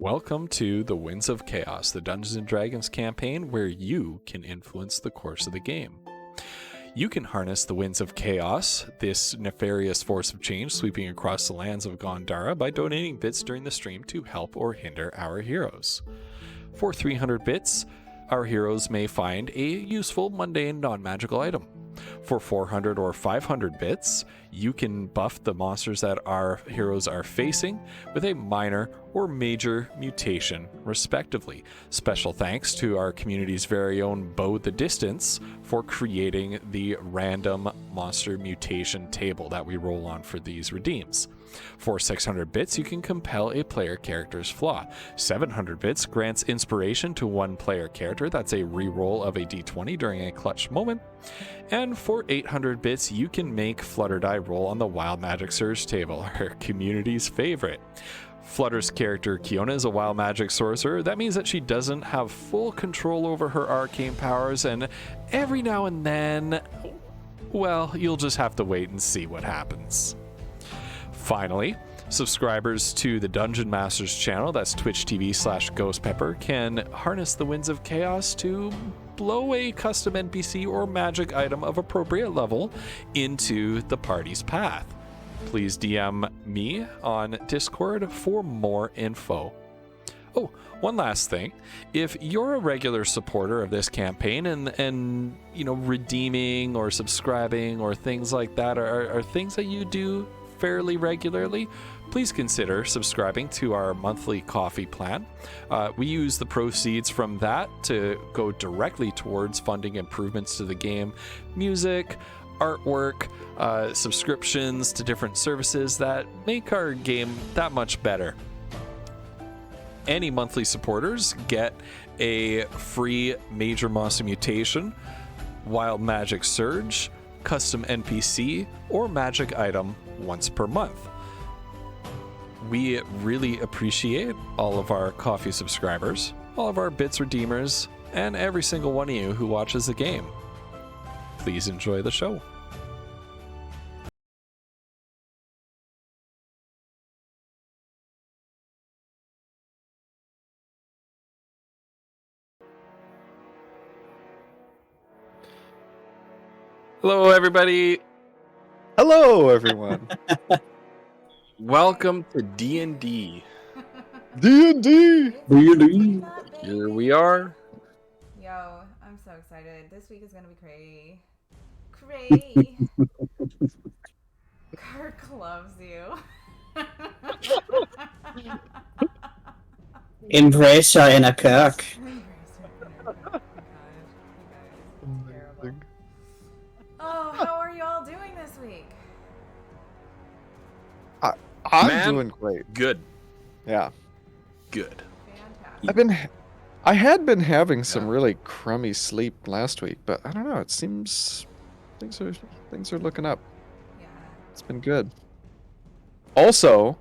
Welcome to the Winds of Chaos, the Dungeons & Dragons campaign where you can influence the course of the game. You can harness the Winds of Chaos, this nefarious force of change sweeping across the lands of Gondara, by donating bits during the stream to help or hinder our heroes. For 300 bits, our heroes may find a useful, mundane, non-magical item. For 400 or 500 bits, you can buff the monsters that our heroes are facing with a minor or major mutation, respectively. Special thanks to our community's very own Bow the Distance for creating the random monster mutation table that we roll on for these redeems. For 600 bits, you can compel a player character's flaw. 700 bits grants inspiration to one player character. That's a reroll of a d20 during a clutch moment. And for 800 bits, you can make Flutter die roll on the Wild Magic Surge table, our community's favorite. Flutter's character, Kiona, is a wild magic sorcerer. That means that she doesn't have full control over her arcane powers, and every now and then, well, you'll just have to wait and see what happens. Finally, subscribers to the Dungeon Masters channel, that's Twitch TV/GhostPepper, can harness the Winds of Chaos to blow a custom NPC or magic item of appropriate level into the party's path. Please DM me on Discord for more info. Oh, one last thing. If you're a regular supporter of this campaign and you know, redeeming or subscribing or things like that are things that you do fairly regularly, please consider subscribing to our monthly coffee plan. We use the proceeds from that to go directly towards funding improvements to the game, music, artwork, subscriptions to different services that make our game that much better. Any monthly supporters get a free Major Monster Mutation, Wild Magic Surge, custom NPC, or magic item once per month. We really appreciate all of our coffee subscribers, all of our bits redeemers, and every single one of you who watches the game. Please enjoy the show. Hello, everybody. Hello, everyone. Welcome to D&D. D&D. D&D. Here we are. Yo, I'm so excited. This week is gonna be cray. Cray. Kirk loves you. Embrace your inner Kirk. Terrible. Oh, how are you all doing this week? I'm Man. doing great. Good. Yeah. Good. Fantastic. I had been having some Yeah. really crummy sleep last week, but I don't know. It seems things are looking up. Yeah. It's been good. Also,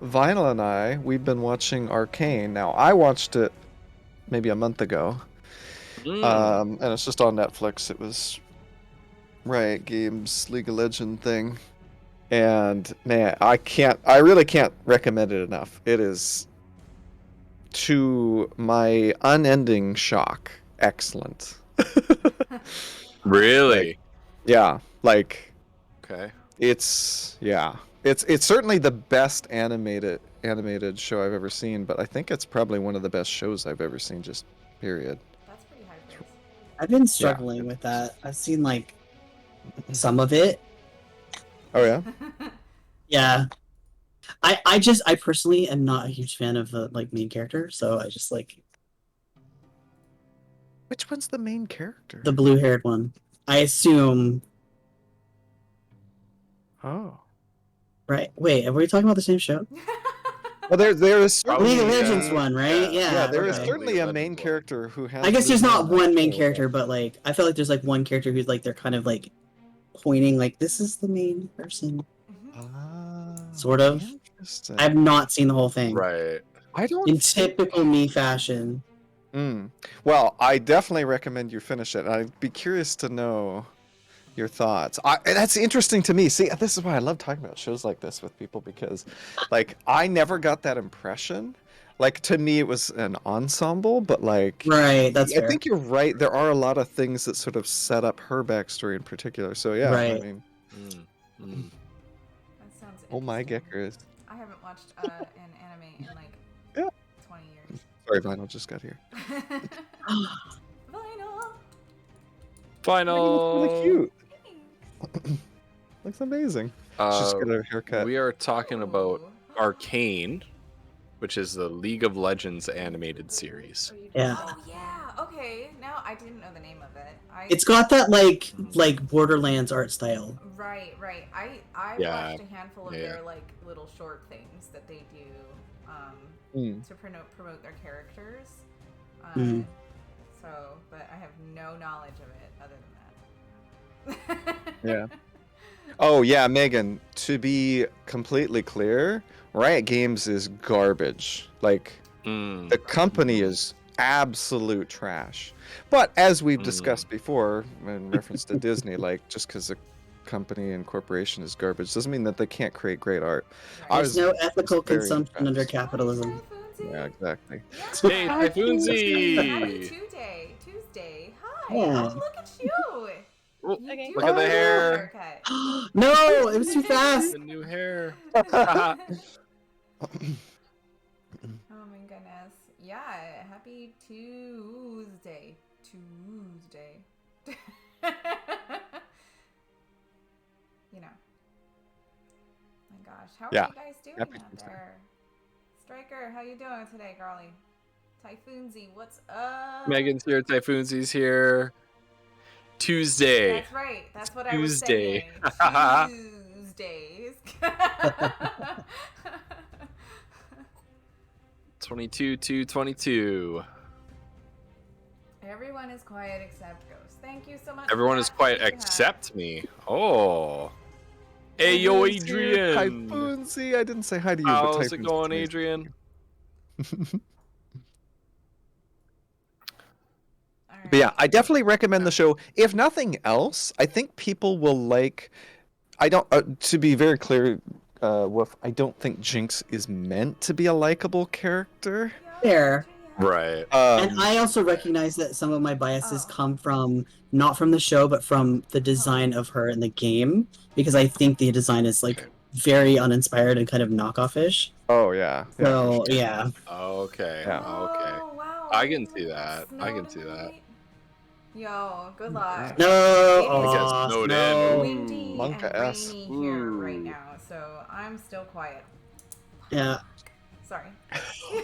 Vinyl and we've been watching Arcane. Now, I watched it maybe a month ago, and it's just on Netflix. It was Riot Games League of Legends thing. And man, I really can't recommend it enough. It is, to my unending shock, excellent. Really? Like Okay. it's certainly the best animated show I've ever seen, but I think it's probably one of the best shows I've ever seen, just period. That's pretty high praise. I've been struggling with that. I've seen like some of it. Oh yeah? Yeah. I personally am not a huge fan of the like main character, so I just like Which one's the main character? the blue-haired one. I assume. Oh. Right. Wait, are we talking about the same show? Well, there is Probably, League of yeah. Legends one, right? yeah, there is okay. certainly League a of main Legends one. character who has I guess there's not blue hair. one main character, but like I feel like there's like one character who's like they're kind of like pointing like this is the main person. Ah, Sort of. interesting. I've not seen the whole thing. Right. I don't In typical me fashion. Well, I definitely recommend you finish it. I'd be curious to know your thoughts. That's interesting to me. See, this is why I love talking about shows like this with people, because like I never got that impression. Like, to me it was an ensemble, but like Right, that's I fair. think you're right. There are a lot of things that sort of set up her backstory in particular. So yeah, I Right. mean, That sounds oh my interesting. geckers. I haven't watched an anime in like Yeah. 20 years. Sorry, Vinyl just got here. Vinyl. Final. Really cute. Looks amazing. She's got her haircut. We are talking about Ooh. Arcane, which is the League of Legends animated series. Yeah. Oh yeah. Okay. Now I didn't know the name of it. It's got that like Borderlands art style. Right. I Yeah, watched a handful of yeah. their like little short things that they do to promote their characters. Mhm. So, but I have no knowledge of it other than that. Yeah. Oh yeah, Megan, to be completely clear, Riot Games is garbage. Like, the company is absolute trash. But as we've discussed before in reference to Disney, like, just because a company and corporation is garbage doesn't mean that they can't create great art. Right. I There's was no ethical very consumption under impressed. capitalism. Yeah, exactly. Hey, Typhoonsy! Happy Tuesday. Hi. Yeah. Oh, look at you. Oh, You Okay. do Look at the have a hair. haircut. No, it was too fast. The new hair. Oh my goodness. Yeah, happy Tuesday. You know. My gosh, how are Yeah, you guys doing happy out Tuesday. there? Striker, how you doing today, girlie? Typhoonsy, what's up? Megan's here. Typhoonsy's here. Tuesday. That's right. That's what Tuesday. I was saying. Tuesdays. 22-22. Everyone is quiet except Ghost. Thank you so much. Everyone for is that. quiet Thank you, except me. Oh. Hey, yo, Everyone's here. Adrian. Typhoonsy. I didn't say hi to you, How's but it Typhoonsy's going, nice. Adrian? All right. But yeah, I definitely recommend the show. If nothing else, I think people will like. I don't. To be very clear, Woof, I don't think Jinx is meant to be a likable character. Fair. Right. And I also recognize that some of my biases come from not from the show, but from the design of her in the game, because I think the design is like very uninspired and kind of knockoff-ish. Oh yeah. So for sure. yeah. Okay. Yeah. Okay. Oh, wow. I can see that. I can see that. Snowdite. Yo, good luck. No, It is I guess aw, snowed no. windy Monka and S. rainy here right Ooh. now, so I'm still quiet. Yeah. Sorry.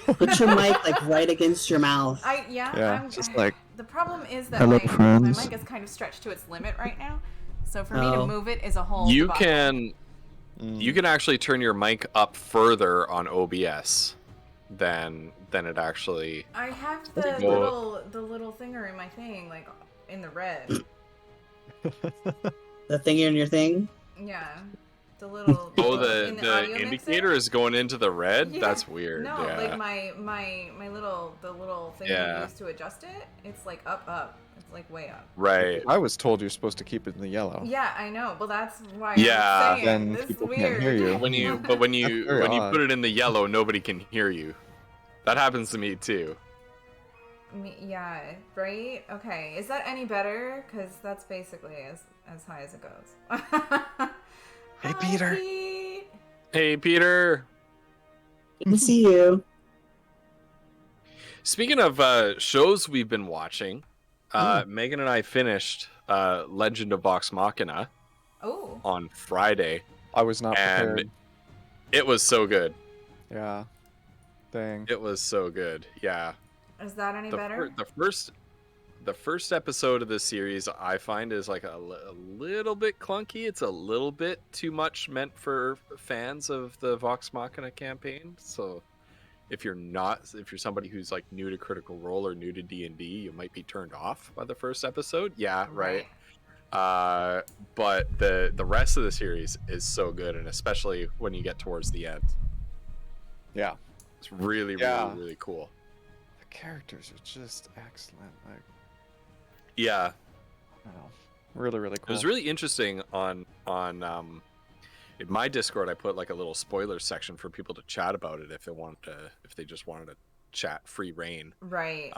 Put your mic like right against your mouth. Yeah, I'm just like. the problem is that Hello, my friends. mic is kind of stretched to its limit right now. So for me to move it is a whole You debacle. can actually turn your mic up further on OBS than it actually. I have the little thinger in my thing, like in the red. The thing in your thing? Yeah. The little in the audio indicator mixer? is going into the red. Yeah. That's weird. No, yeah. like my little thing you use to adjust it. It's like up. It's like way up. Right. I was told you're supposed to keep it in the yellow. Yeah, I know. Well, that's why Yeah. I'm saying Then this is people weird. can't hear you. When you put it in the yellow, nobody can hear you. That happens to me too. Yeah, right? Okay. Is that any better? Because that's basically as high as it goes. Hey, Peter. Pete. Hey, Peter. Good to see you. Speaking of shows we've been watching, Megan and I finished Legend of Vox Machina on Friday. I was not prepared. And it was so good. Yeah. Dang. It was so good. Yeah. Is that any better? The first episode of this series I find is like a little bit clunky. It's a little bit too much meant for fans of the Vox Machina campaign. So if you're somebody who's like new to Critical Role or new to D&D, you might be turned off by the first episode. Yeah, right. But the rest of the series is so good, and especially when you get towards the end. Yeah. It's really, really, really cool. The characters are just excellent. Like, yeah. I don't know. Really, really cool. It was really interesting on in my Discord. I put like a little spoiler section for people to chat about it if they just wanted to chat free reign. Right.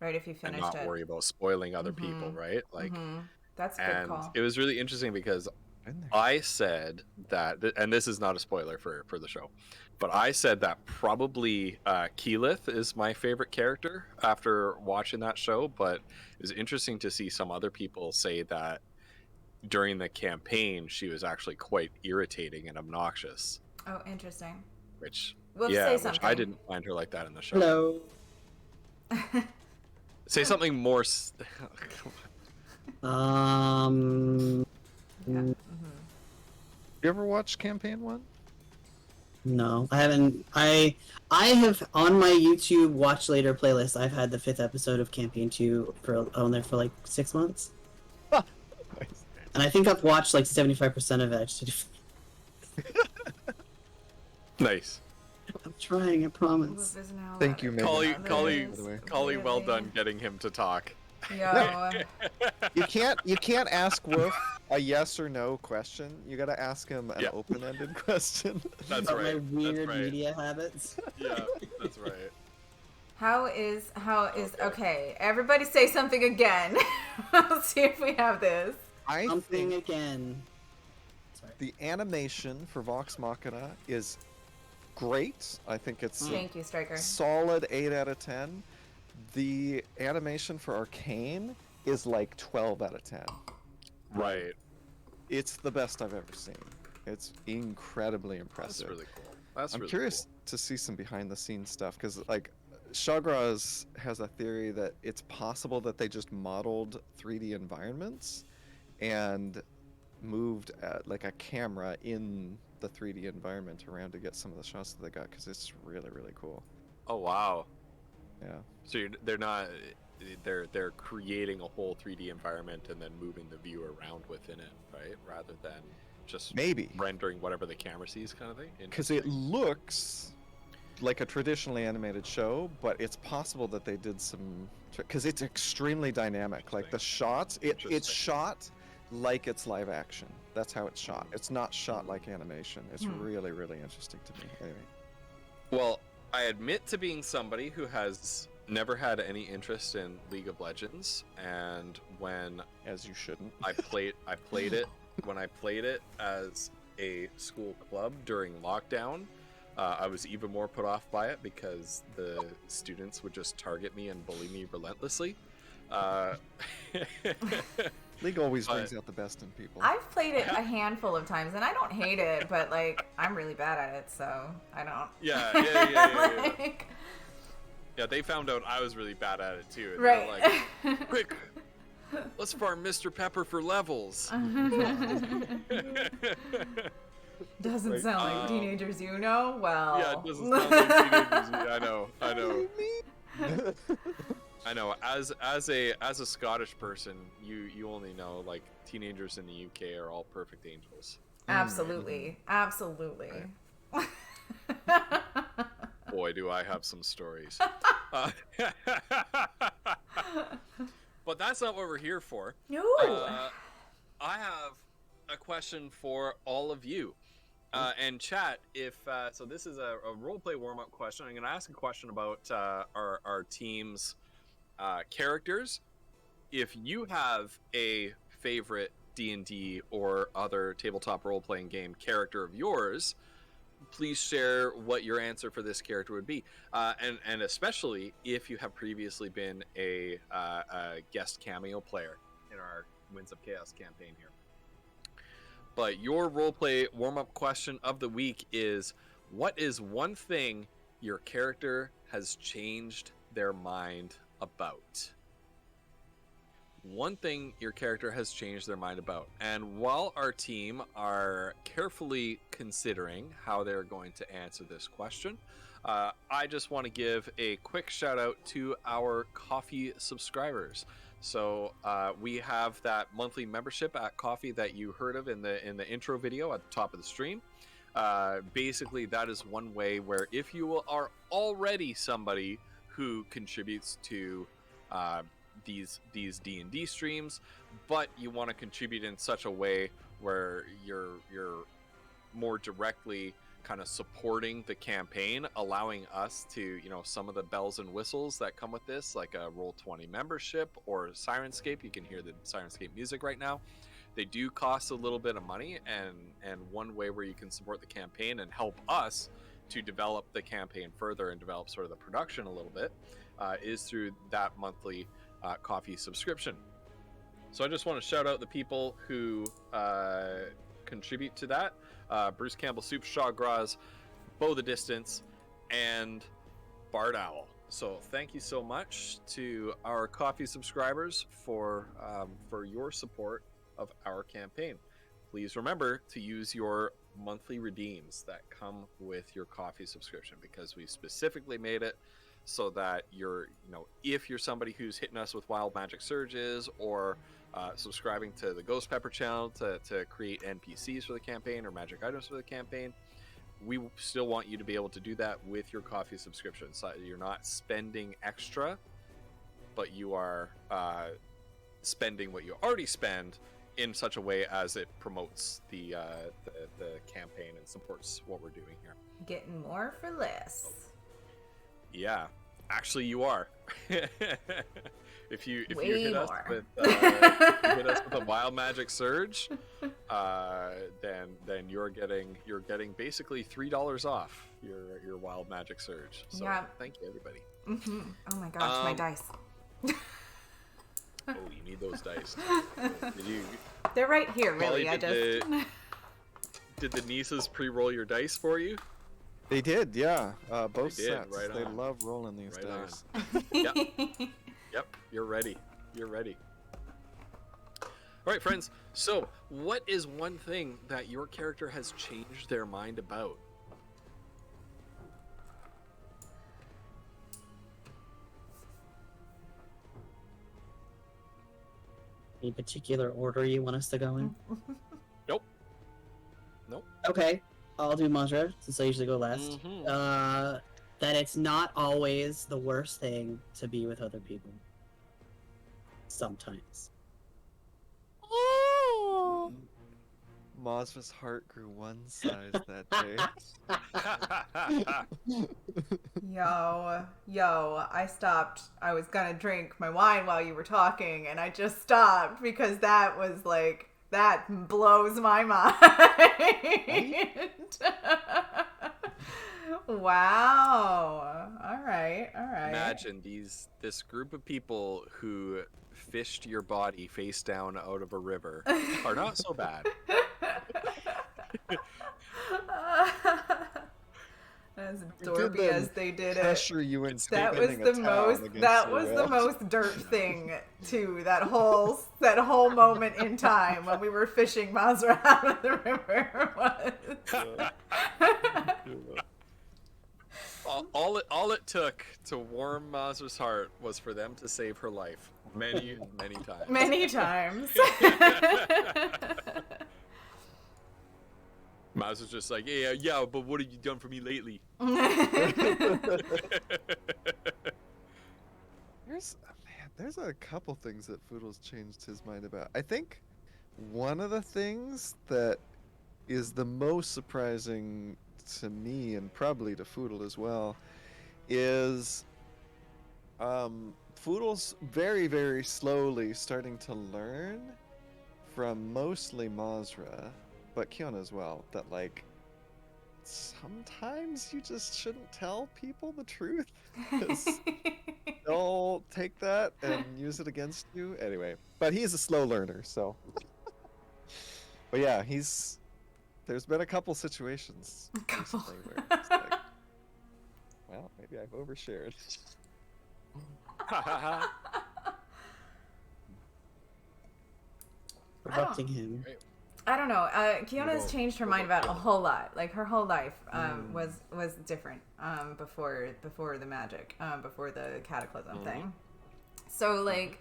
Right. If you finished and not worry about spoiling other people, right? Like, that's a good call. It was really interesting because I said that, and this is not a spoiler for the show, but I said that probably Keyleth is my favorite character after watching that show. But it was interesting to see some other people say that during the campaign she was actually quite irritating and obnoxious. Oh, interesting. Which say something. which I didn't find her like that in the show. Hello. Say something more. Yeah. You ever watched Campaign 1? No, I haven't. I have on my YouTube Watch Later playlist. I've had the 5th episode of Campaign 2 on there for like 6 months. Nice. And I think I've watched like 75% of it. Actually. Nice. I'm trying, I promise. Thank you, Megan. Collie, well done getting him to talk. Yo. You can't ask Wolf a yes or no question. You gotta ask him an open-ended question. That's About right. my weird That's right. media habits. Yeah, that's right. How is okay? Everybody say something again. Let's see if we have this. Something again. Sorry. The animation for Vox Machina is great. I think it's Thank you, Striker. solid 8 out of 10. The animation for Arcane is like 12 out of 10. Right. It's the best I've ever seen. It's incredibly impressive. That's really cool. I'm really curious to see some behind the scenes stuff because like Shagraz has a theory that it's possible that they just modeled 3D environments and moved like a camera in the 3D environment around to get some of the shots that they got because it's really, really cool. Oh wow. Yeah. So they're creating a whole 3D environment and then moving the viewer around within it, right? Rather than just maybe rendering whatever the camera sees, kind of thing. Because it looks like a traditionally animated show, but it's possible that they did some because it's extremely dynamic. Like the shots, it's shot like it's live action. That's how it's shot. It's not shot like animation. It's really, really interesting to me. Anyway. Well, I admit to being somebody who has never had any interest in League of Legends, and when As you shouldn't. I played it as a school club during lockdown, I was even more put off by it because the students would just target me and bully me relentlessly. League always brings out the best in people. I've played it a handful of times, and I don't hate it, but like I'm really bad at it, so I don't. Yeah. Like... Yeah, they found out I was really bad at it too. And Right. They're like, quick, let's farm Mr. Pepper for levels. Doesn't sound like teenagers, you know? Well. Yeah, it doesn't sound like teenagers. I know. I know. As a Scottish person, you only know like teenagers in the UK are all perfect angels. Absolutely. Boy, do I have some stories. But that's not what we're here for. No. I have a question for all of you. And chat, if so this is a roleplay warm-up question. I'm going to ask a question about our team's characters. If you have a favorite D&D or other tabletop role-playing game character of yours, please share what your answer for this character would be. And especially if you have previously been a guest cameo player in our Winds of Chaos campaign here. But your roleplay warm-up question of the week is, what is one thing your character has changed their mind about? One thing your character has changed their mind about. And while our team are carefully considering how they're going to answer this question, I just want to give a quick shout out to our coffee subscribers. So we have that monthly membership at Coffee that you heard of in the intro video at the top of the stream. Basically, that is one way where if you are already somebody who contributes to these D&D streams, but you want to contribute in such a way where you're more directly kind of supporting the campaign, allowing us to, you know, some of the bells and whistles that come with this, like a Roll20 membership or Sirenscape. You can hear the Sirenscape music right now. They do cost a little bit of money, and one way where you can support the campaign and help us to develop the campaign further and develop sort of the production a little bit is through that monthly coffee subscription. So I just want to shout out the people who contribute to that. Bruce Campbell, Soup Shaw Graz, Bow the Distance, and Bard Owl. So thank you so much to our coffee subscribers for your support of our campaign. Please remember to use your monthly redeems that come with your coffee subscription, because we specifically made it so that if you're somebody who's hitting us with Wild Magic Surges or subscribing to the Ghost Pepper channel to create NPCs for the campaign or magic items for the campaign, we still want you to be able to do that with your coffee subscription. So you're not spending extra, but you are spending what you already spend in such a way as it promotes the campaign and supports what we're doing here. Getting more for less. Yeah, actually you are. If you hit us with a Wild Magic Surge, then you're getting basically $3 off your Wild Magic Surge. So yeah. Thank you, everybody. Mm-hmm. Oh my gosh, my dice. Oh, you need those dice. They're right here, really. Polly, did the nieces pre-roll your dice for you? They did, yeah. Both sets. Right they on. love rolling these Right dice. Yep, you're ready. All right, friends. So, what is one thing that your character has changed their mind about? Any particular order you want us to go in? Nope. Okay, I'll do mantra since I usually go last. Mm-hmm. That it's not always the worst thing to be with other people. Sometimes. Mazva's heart grew one size that day. Yo, I stopped. I was gonna drink my wine while you were talking, and I just stopped because that was like, that blows my mind. Wow. All right. Imagine this group of people who fished your body face down out of a river are not so bad. As dorky as they did it. Pressure you into That was spinning the a town most. against That your was will. the most dirt thing too. That whole moment in time when we were fishing Mazra out of the river was. All it took to warm Mazra's heart was for them to save her life many times. Many times. Maz was just like, yeah, but what have you done for me lately? There's a couple things that Foodle's changed his mind about. I think one of the things that is the most surprising to me, and probably to Foodle as well, is Foodle's very, very slowly starting to learn from mostly Mazra, but Kiona as well, that like sometimes you just shouldn't tell people the truth, 'cause they'll take that and use it against you anyway. But he's a slow learner, so. But yeah, there's been a couple situations recently where it's like, well, maybe I've overshared. Corrupting him. I don't know. Kiona's changed her mind about a whole lot. Like her whole life was different before the magic, before the cataclysm thing. So like,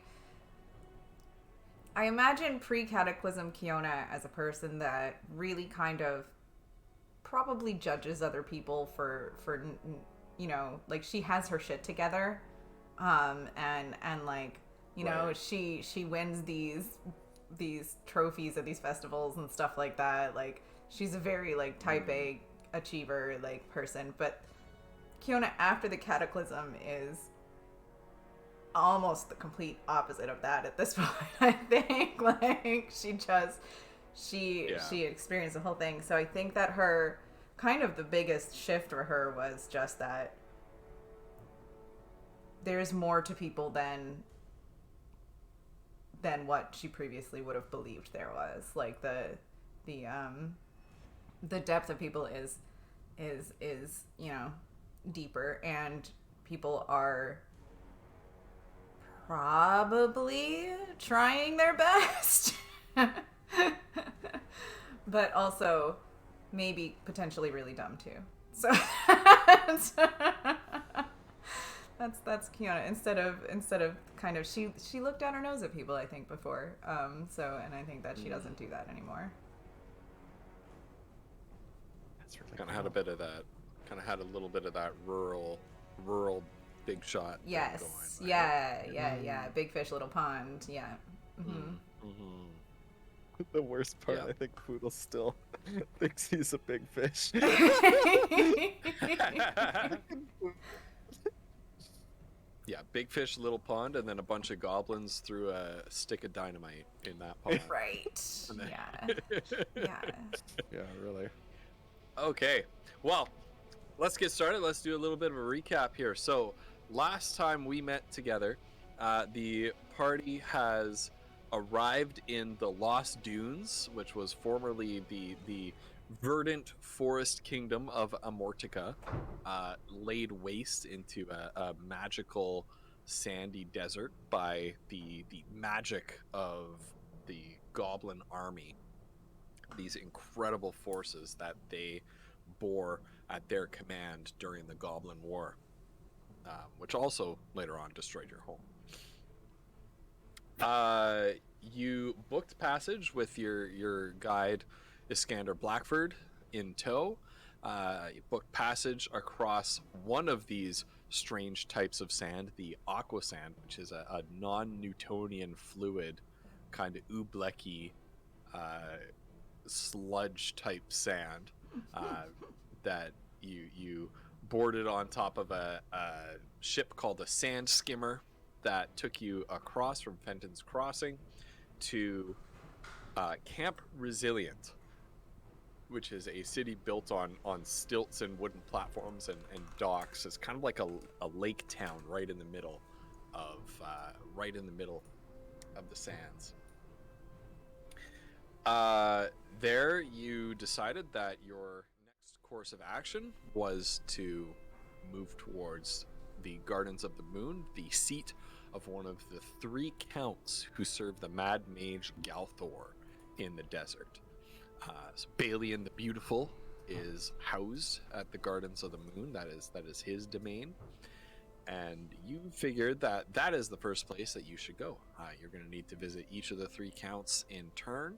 I imagine pre-cataclysm Kiona as a person that really kind of probably judges other people for you know, like she has her shit together, and like, you know, she wins these trophies at these festivals and stuff like that. Like she's a very like type A achiever like person, but Kiona after the cataclysm is almost the complete opposite of that at this point. I think like she experienced the whole thing. So I think that her kind of the biggest shift for her was just that there's more to people than what she previously would have believed there was. Like the depth of people is you know, deeper, and people are probably trying their best. But also maybe potentially really dumb too. So that's Kiona. Instead of kind of she looked down her nose at people, I think, before. So, and I think that she doesn't do that anymore. That's really Kind of had a bit of that. Kind of had a little bit of that rural big shot. Yes. Going, right? Yeah. Big fish, little pond. Yeah. The worst part, I think Poodle still thinks he's a big fish. Yeah, big fish, little pond, and then a bunch of goblins threw a stick of dynamite in that pond. Right. Yeah. Yeah, really. Okay, well, let's get started. Let's do a little bit of a recap here. So, last time we met together, the party has arrived in the Lost Dunes, which was formerly the verdant forest kingdom of Amortica, laid waste into a magical sandy desert by the magic of the goblin army, these incredible forces that they bore at their command during the Goblin War, which also later on destroyed your home. You booked passage with your guide Iskander Blackford in tow. You booked passage across one of these strange types of sand, the aqua sand, which is a non-Newtonian fluid, kind of ooblecky sludge type sand that you boarded on top of a ship called a sand skimmer that took you across from Fenton's Crossing to Camp Resilient, which is a city built on stilts and wooden platforms and docks. It's kind of like a lake town right in the middle of the sands. There you decided that your next course of action was to move towards the Gardens of the Moon, the seat of one of the 3 counts who serve the Mad Mage Galthor in the desert. So Balian the Beautiful is housed at the Gardens of the Moon. That is his domain. And you figured that is the first place that you should go. You're going to need to visit each of the 3 counts in turn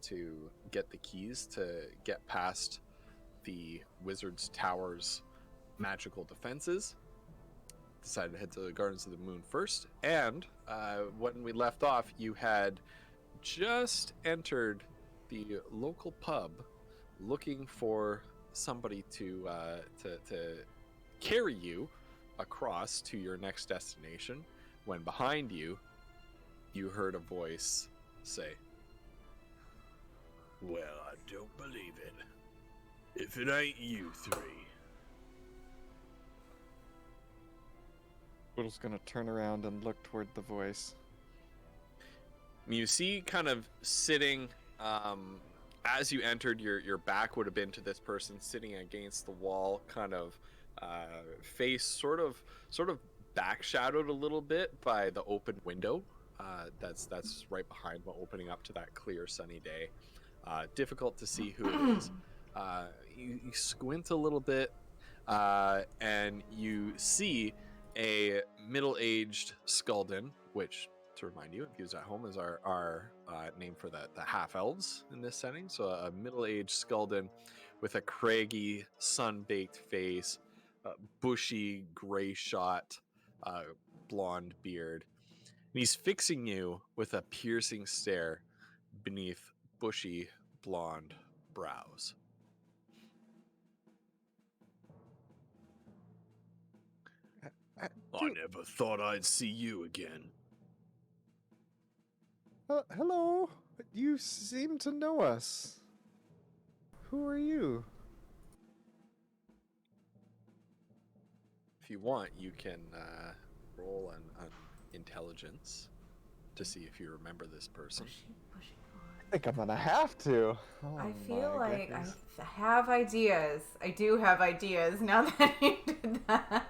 to get the keys to get past the Wizard's Tower's magical defenses. Decided to head to the Gardens of the Moon first. And when we left off, you had just entered the local pub looking for somebody to carry you across to your next destination, when behind you heard a voice say, "Well, I don't believe it. If it ain't you 3. Whittle's gonna turn around and look toward the voice. You see kind of sitting, as you entered, your back would have been to this person sitting against the wall, kind of face sort of back shadowed a little bit by the open window that's right behind them, opening up to that clear sunny day. Difficult to see who it is. You squint a little bit and you see a middle-aged Skulldin, which, to remind you, if you was at home, is our name for the half-elves in this setting. So a middle-aged Skulldin with a craggy, sun-baked face, bushy, gray shot, blonde beard. And he's fixing you with a piercing stare beneath bushy, blonde brows. I never thought I'd see you again." Hello. You seem to know us. Who are you? If you want, you can roll an intelligence to see if you remember this person. I think I'm gonna have to. Oh, I feel my like goodness. I have ideas. I do have ideas now that you did that.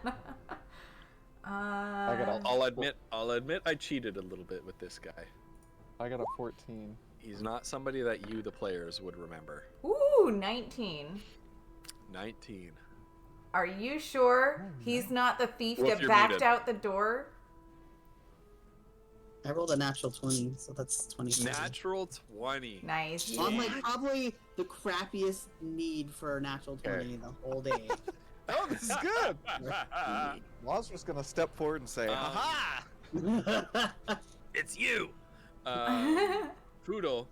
I'll admit I cheated a little bit with this guy. I got a 14. He's not somebody that you, the players, would remember. Ooh, 19. 19. Are you sure he's not the thief Well, if that you're backed muted. out the door? I rolled a natural 20, so that's 20. Natural 20. Nice. On like probably the crappiest need for a natural 20 the whole day. Oh, this is good. Monster's gonna step forward and say, "Aha!" It's you! Poodle,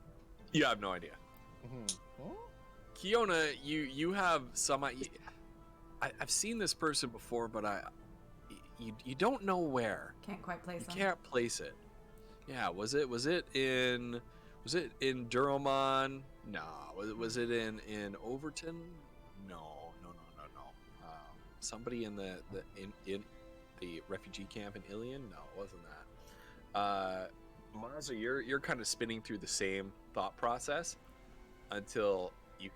you have no idea. Kiona, you have some. I've seen this person before, but you don't know where. Can't quite place You him. can't place it. Yeah, was it in Duromon? No. Was it in Overton? No. Somebody in the refugee camp in Ilion? No, it wasn't that. Marza, you're kind of spinning through the same thought process until you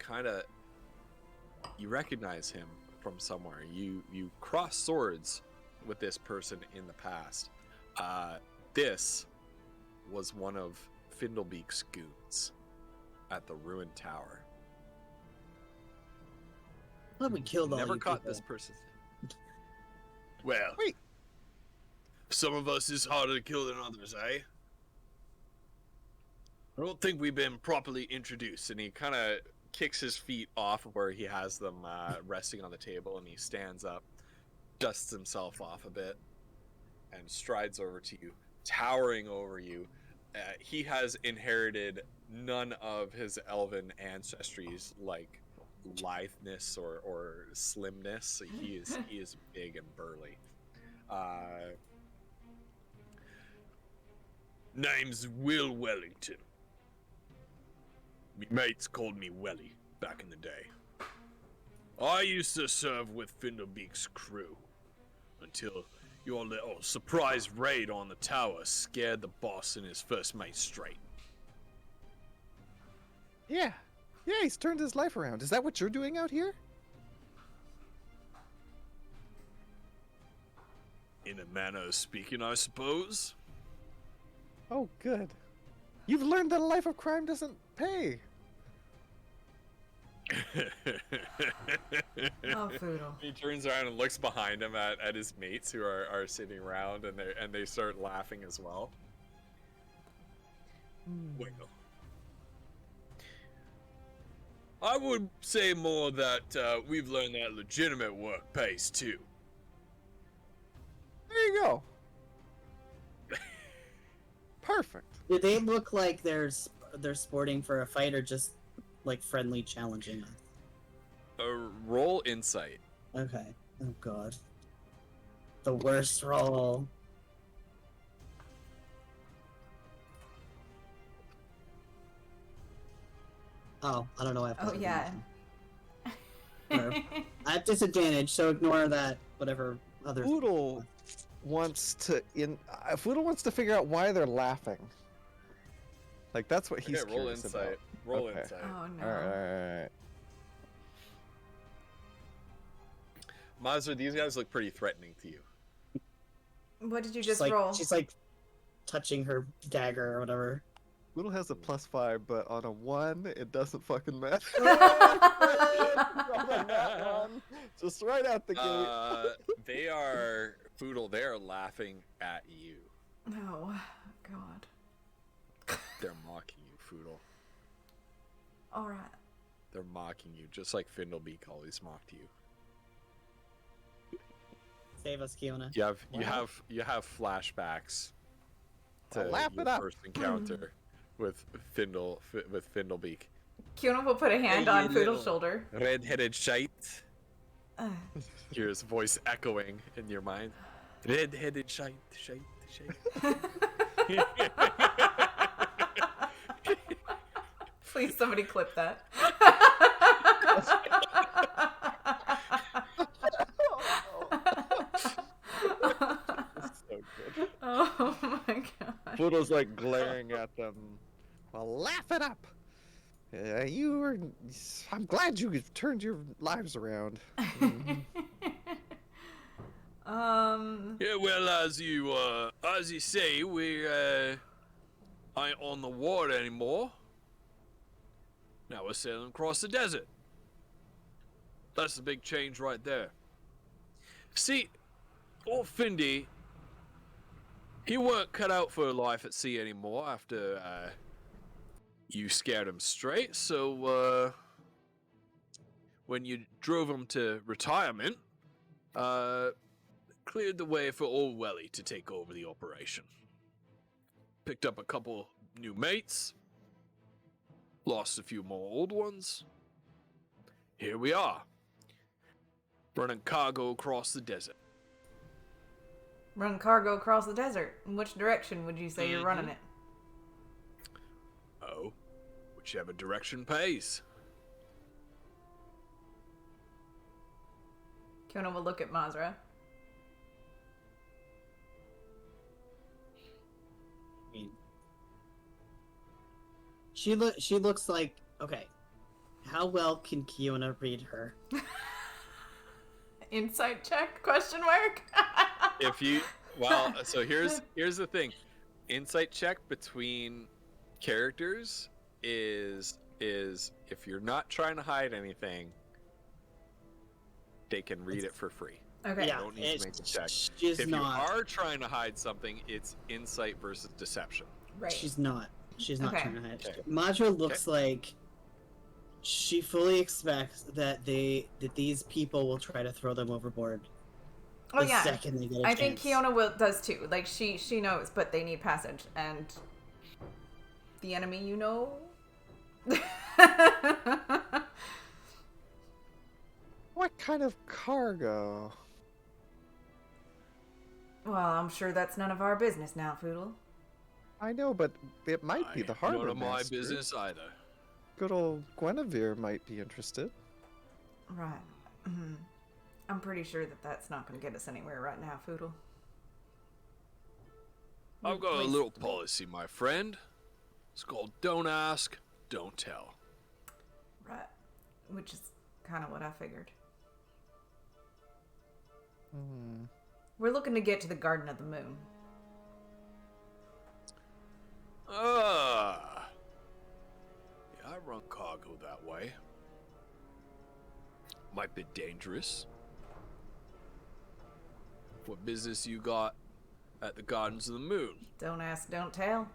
recognize him from somewhere. You cross swords with this person in the past. This was one of Findlebeak's goons at the ruined tower. Let me kill all Never you caught people. this person. Well, Wait. Some of us is harder to kill than others, eh? I don't think we've been properly introduced. And he kind of kicks his feet off of where he has them resting on the table, and he stands up, dusts himself off a bit, and strides over to you, towering over you. He has inherited none of his elven ancestries like litheness or slimness. He is big and burly. Name's Will Wellington. Me mates called me Welly back in the day. I used to serve with Findelbeek's crew until your little surprise raid on the tower scared the boss and his first mate straight. Yeah, he's turned his life around. Is that what you're doing out here? In a manner of speaking, I suppose. Oh, good. You've learned that a life of crime doesn't pay. Oh, Foodle. He turns around and looks behind him at his mates who are sitting around, and they start laughing as well. Well, I would say more that we've learned that legitimate work pays too. There you go. Perfect. Do they look like they're sporting for a fight or just like friendly challenging us? Roll insight. Okay. Oh god. The worst roll. Oh, I don't know why. Oh, yeah. I have disadvantage, so ignore that. Whatever other. Foodle wants to Foodle wants to figure out why they're laughing. Like that's what he's Okay, roll curious insight. about. Roll Okay. insight. Oh, no. All right. Mazur, these guys look pretty threatening to you. What did you She's just like, roll? She's like touching her dagger or whatever. Foodle has a +5, but on a 1, it doesn't fucking matter. Roll on that one. Just right out the gate. They are Foodle. They are laughing at you. Oh, God. They're mocking you, Foodle. All right. They're mocking you, just like Findlebeak always mocked you. Save us, Kiona. You have flashbacks to I'll laugh your it up. first encounter with Findlebeak. Kiona will put a hand Hey, on you Foodle's little- shoulder. Red-headed shite. Uh, Hear his voice echoing in your mind. Red-headed shite. Please, somebody clip that. So good. Oh my god. Foodle's like glaring at them. Well, laugh it up. I'm glad you turned your lives around. Yeah, well, as you say, we ain't on the water anymore. Now we're sailing across the desert. That's the big change right there. See, old Findy, he weren't cut out for life at sea anymore after you scared him straight. So when you drove him to retirement, cleared the way for old Welly to take over the operation. Picked up a couple new mates, lost a few more old ones. Here we are, running cargo across the desert. Run cargo across the desert. In which direction would you say you're running it? Oh, whichever direction pays. Kiona will look at Mazra. She looks like, okay, how well can Kiona read her? Insight check? Question mark? If you so here's the thing. Insight check between characters is if you're not trying to hide anything, they can read it for free. Okay. Yeah, don't need to make a check. She's If not. you are trying to hide something, it's insight versus deception. Right. She's not. She's not Okay. trying to hide. Okay. Madra looks like she fully expects that these people will try to throw them overboard. Oh the yeah. second they get a I think chance. Kiona does too. Like she knows, but they need passage, and the enemy, you know. kind of cargo? Well, I'm sure that's none of our business now, Foodle. I know, but it might be the harbor None of my master. business either. Good old Guinevere might be interested. Right. I'm pretty sure that that's not going to get us anywhere right now, Foodle. I've got a little policy, my friend. It's called don't ask, don't tell. Right. Which is kind of what I figured. We're looking to get to the Garden of the Moon. Yeah, I run cargo that way. Might be dangerous. What business you got at the Gardens of the Moon? Don't ask, don't tell.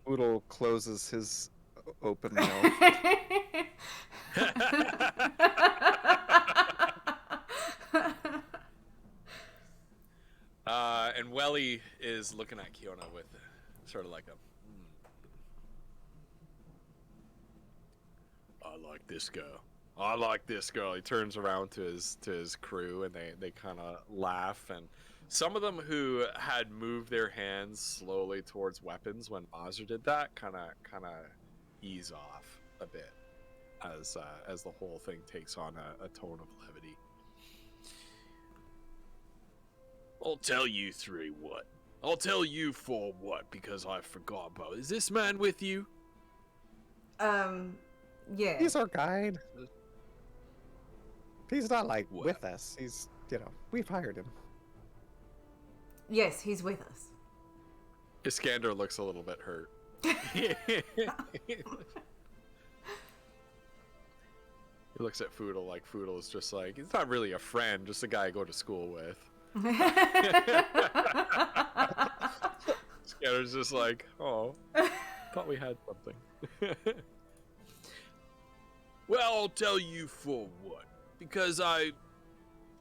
Oodle closes his open mouth. And Welly is looking at Kiona with sort of like a... I like this girl. I like this girl. He turns around to his crew, and they kind of laugh. And some of them who had moved their hands slowly towards weapons when Mazur did that, kind of ease off a bit as the whole thing takes on a tone of levity. I'll tell you three what. I'll tell you four what, because I forgot about. Is this man with you? Yeah. He's our guide. He's not like What? with us. He's, we've hired him. Yes, he's with us. Iskander looks a little bit hurt. He looks at Foodle like Foodle is just like, he's not really a friend, just a guy I go to school with. Scanner's just like, oh, thought we had something. Well, I'll tell you for what. Because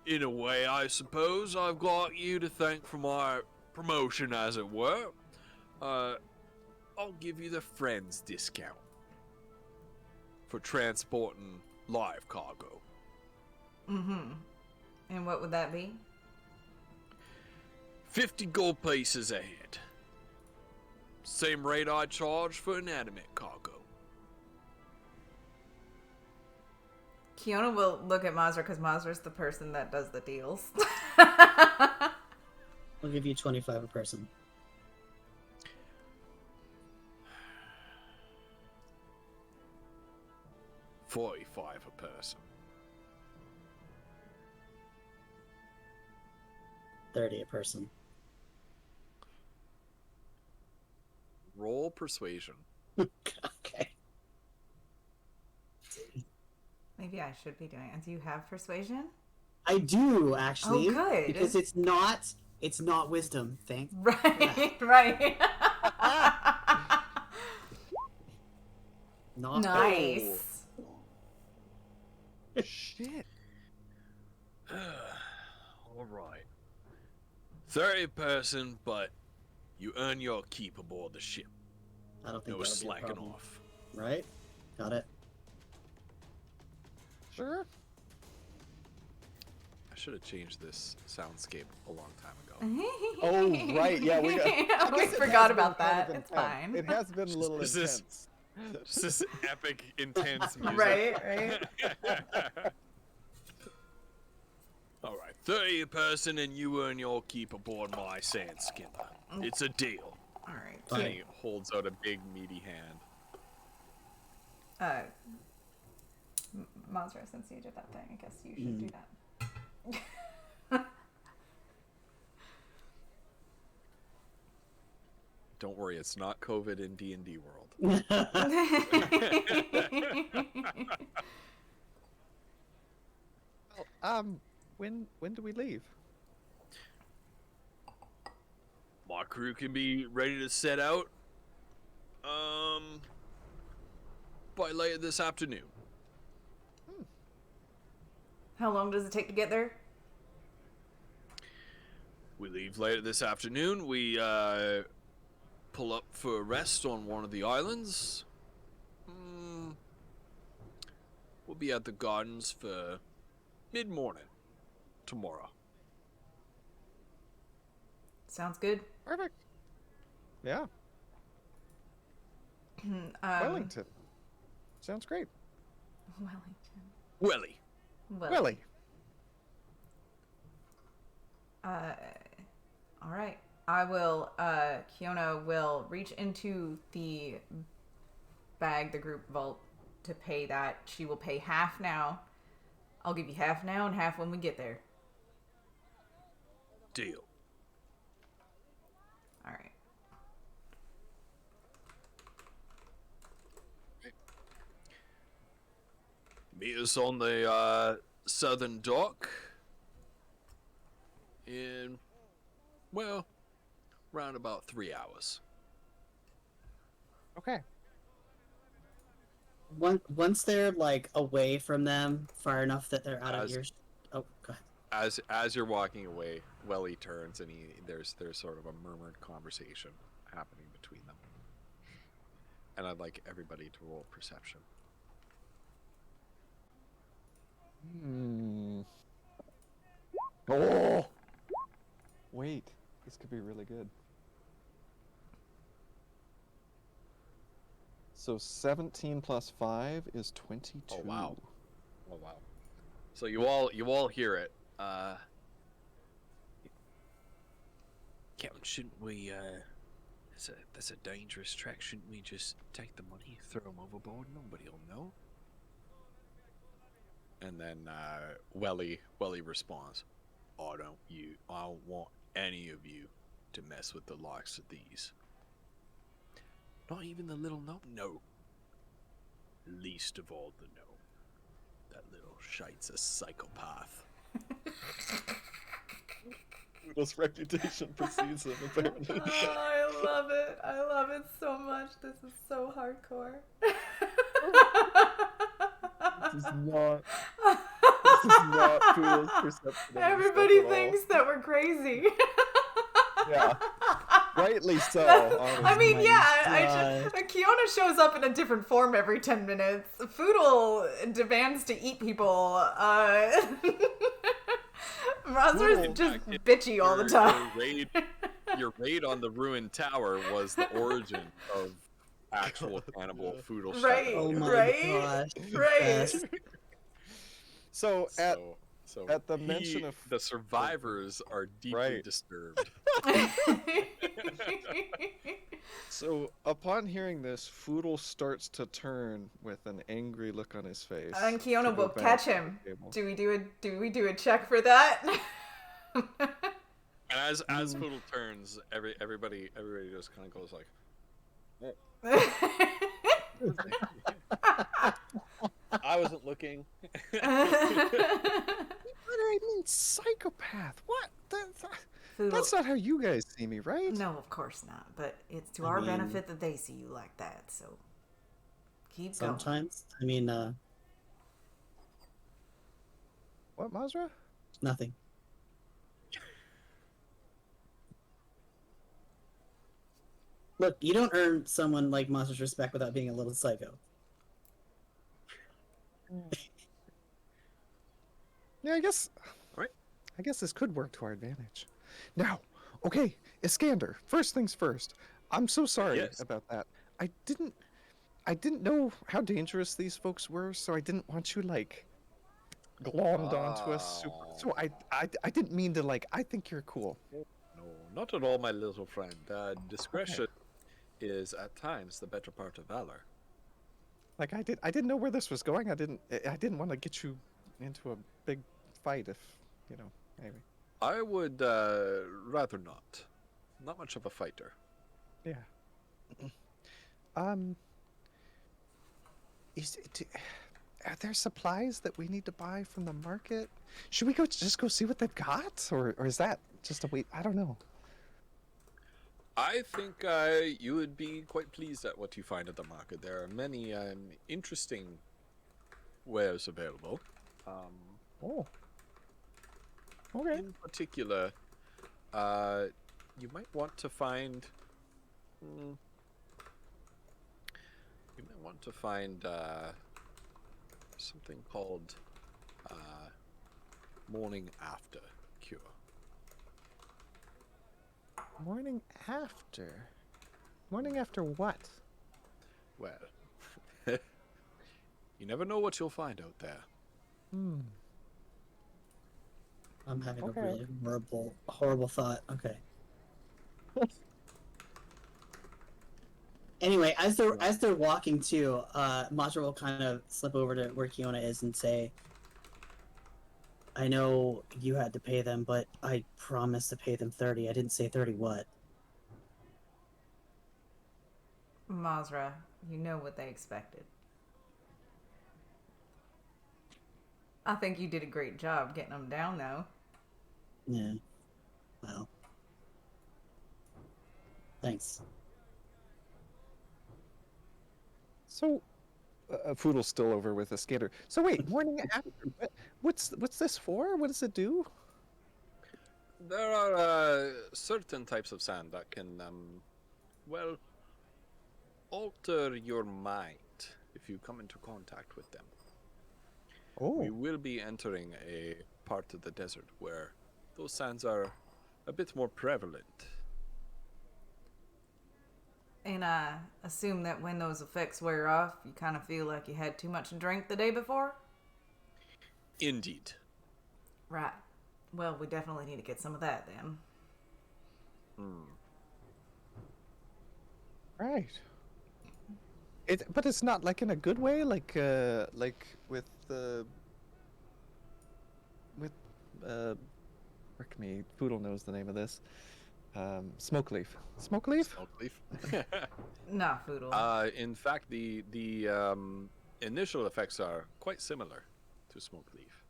in a way, I suppose, I've got you to thank for my promotion, as it were. I'll give you the friends discount for transporting live cargo. Mm-hmm. And what would that be? 50 gold pieces a head. Same rate I charge for inanimate cargo. Kiona will look at Mazur because Mazur's the person that does the deals. I'll give you 25 a person. $45 a person. 30 a person. Roll persuasion. Okay. Maybe I should be doing it. Do you have persuasion? I do actually. Oh, good. Because it's not wisdom. Thank. Right, right. Not Nice. Shit. All right. 30 person, but you earn your keep aboard the ship. I don't think No that'll be a slacking problem. off. Right? Got it. Sure. I should have changed this soundscape a long time ago. Oh, right. Yeah, we I forgot about that. It's fine. It has been a little Is this- intense. Just this epic, intense music. Right, right. All right, 30 a person, and you earn your keep aboard my sand skimmer. It's a deal. All right. And he holds out a big, meaty hand. Mazra, since you did that thing, I guess you should do that. Don't worry, it's not COVID in D&D world. When do we leave? My crew can be ready to set out. By later this afternoon. How long does it take to get there? We leave later this afternoon. We pull up for a rest on one of the islands. We'll be at the gardens for mid-morning tomorrow. Sounds good. Perfect. Yeah. Wellington. Sounds great. Wellington. Welly. Welly. All right. I will, Kiona will reach into the bag, the group vault, to pay that. She will pay half now. I'll give you half now and half when we get there. Deal. All right. Meet us on the southern dock in, well, around about 3 hours. Okay. Once they're like away from them, far enough that they're out of ears. Oh, go ahead. As you're walking away, Welly turns and there's sort of a murmured conversation happening between them. And I'd like everybody to roll perception. Oh! Wait, this could be really good. So 17 plus 5 is 22. Oh wow. Oh wow. So you all hear it. Captain, shouldn't we that's a dangerous track, shouldn't we just take the money, throw them overboard, nobody'll know? And then Welly responds, I don't want any of you to mess with the likes of these. Not even the little gnome? No. Least of all the gnome. That little shite's a psychopath. Poodle's reputation precedes him, apparently. Oh, I love it. I love it so much. This is so hardcore. This is not Poodle's perception. Everybody thinks that we're crazy. Yeah. Rightly so. I mean, my yeah, Kiona shows up in a different form every 10 minutes. Foodle demands to eat people. Mazra's just bitchy all the time. Your raid on the ruined tower was the origin of actual cannibal Foodle. Right, Oh my right, gosh. right. Yes. So at the mention of the survivors are deeply Right. disturbed. So upon hearing this, Foodle starts to turn with an angry look on his face. And Kiona to go will back catch to him. the table. Do we do a check for that? And as Foodle turns, everybody just kind of goes like, I wasn't looking. What do I mean, psychopath? What? That's not how you guys see me, right? No, of course not. But it's to I our mean- benefit that they see you like that. So keep going. Sometimes. I mean, What, Mazra? nothing. Look, you don't earn someone like Monster's respect without being a little psycho. Yeah, I guess. Right. I guess this could work to our advantage. Now, okay, Iskander. First things first. I'm so sorry Yes. about that. I didn't know how dangerous these folks were, so I didn't want you like glommed onto us. So I didn't mean to like. I think you're cool. No, not at all, my little friend. Discretion is at times the better part of valor. Like I didn't know where this was going. I didn't want to get you into a big fight if, maybe. I would rather not. Not much of a fighter. Yeah. Are there supplies that we need to buy from the market? Should we just go see what they've got, or is that just a wait? I don't know. I think you would be quite pleased at what you find at the market. There are many interesting wares available. Oh. Okay. In particular, you might want to find. You might want to find something called morning after cure. Morning after? Morning after what? Well, you never know what you'll find out there. Hmm. I'm having Okay. a really horrible thought. Okay. Anyway, as they're walking too, Matra will kind of slip over to where Kiona is and say, "I know you had to pay them, but I promised to pay them 30. I didn't say 30 what." Mazra, you know what they expected. I think you did a great job getting them down, though. Yeah. Well. Thanks. So, Foodle's still over with a skater. So wait, morning after. What's this for? What does it do? There are certain types of sand that can, well, alter your mind if you come into contact with them. We Oh, will be entering a part of the desert where those sands are a bit more prevalent. And I assume that when those effects wear off, you kind of feel like you had too much to drink the day before? Indeed. Right. Well, we definitely need to get some of that then. right. But it's not like in a good way, like with frick me, Foodle knows the name of this. Smoke leaf. Smoke leaf? Smoke leaf. Nah, Foodle. In fact, the initial effects are quite similar to smoke leaf.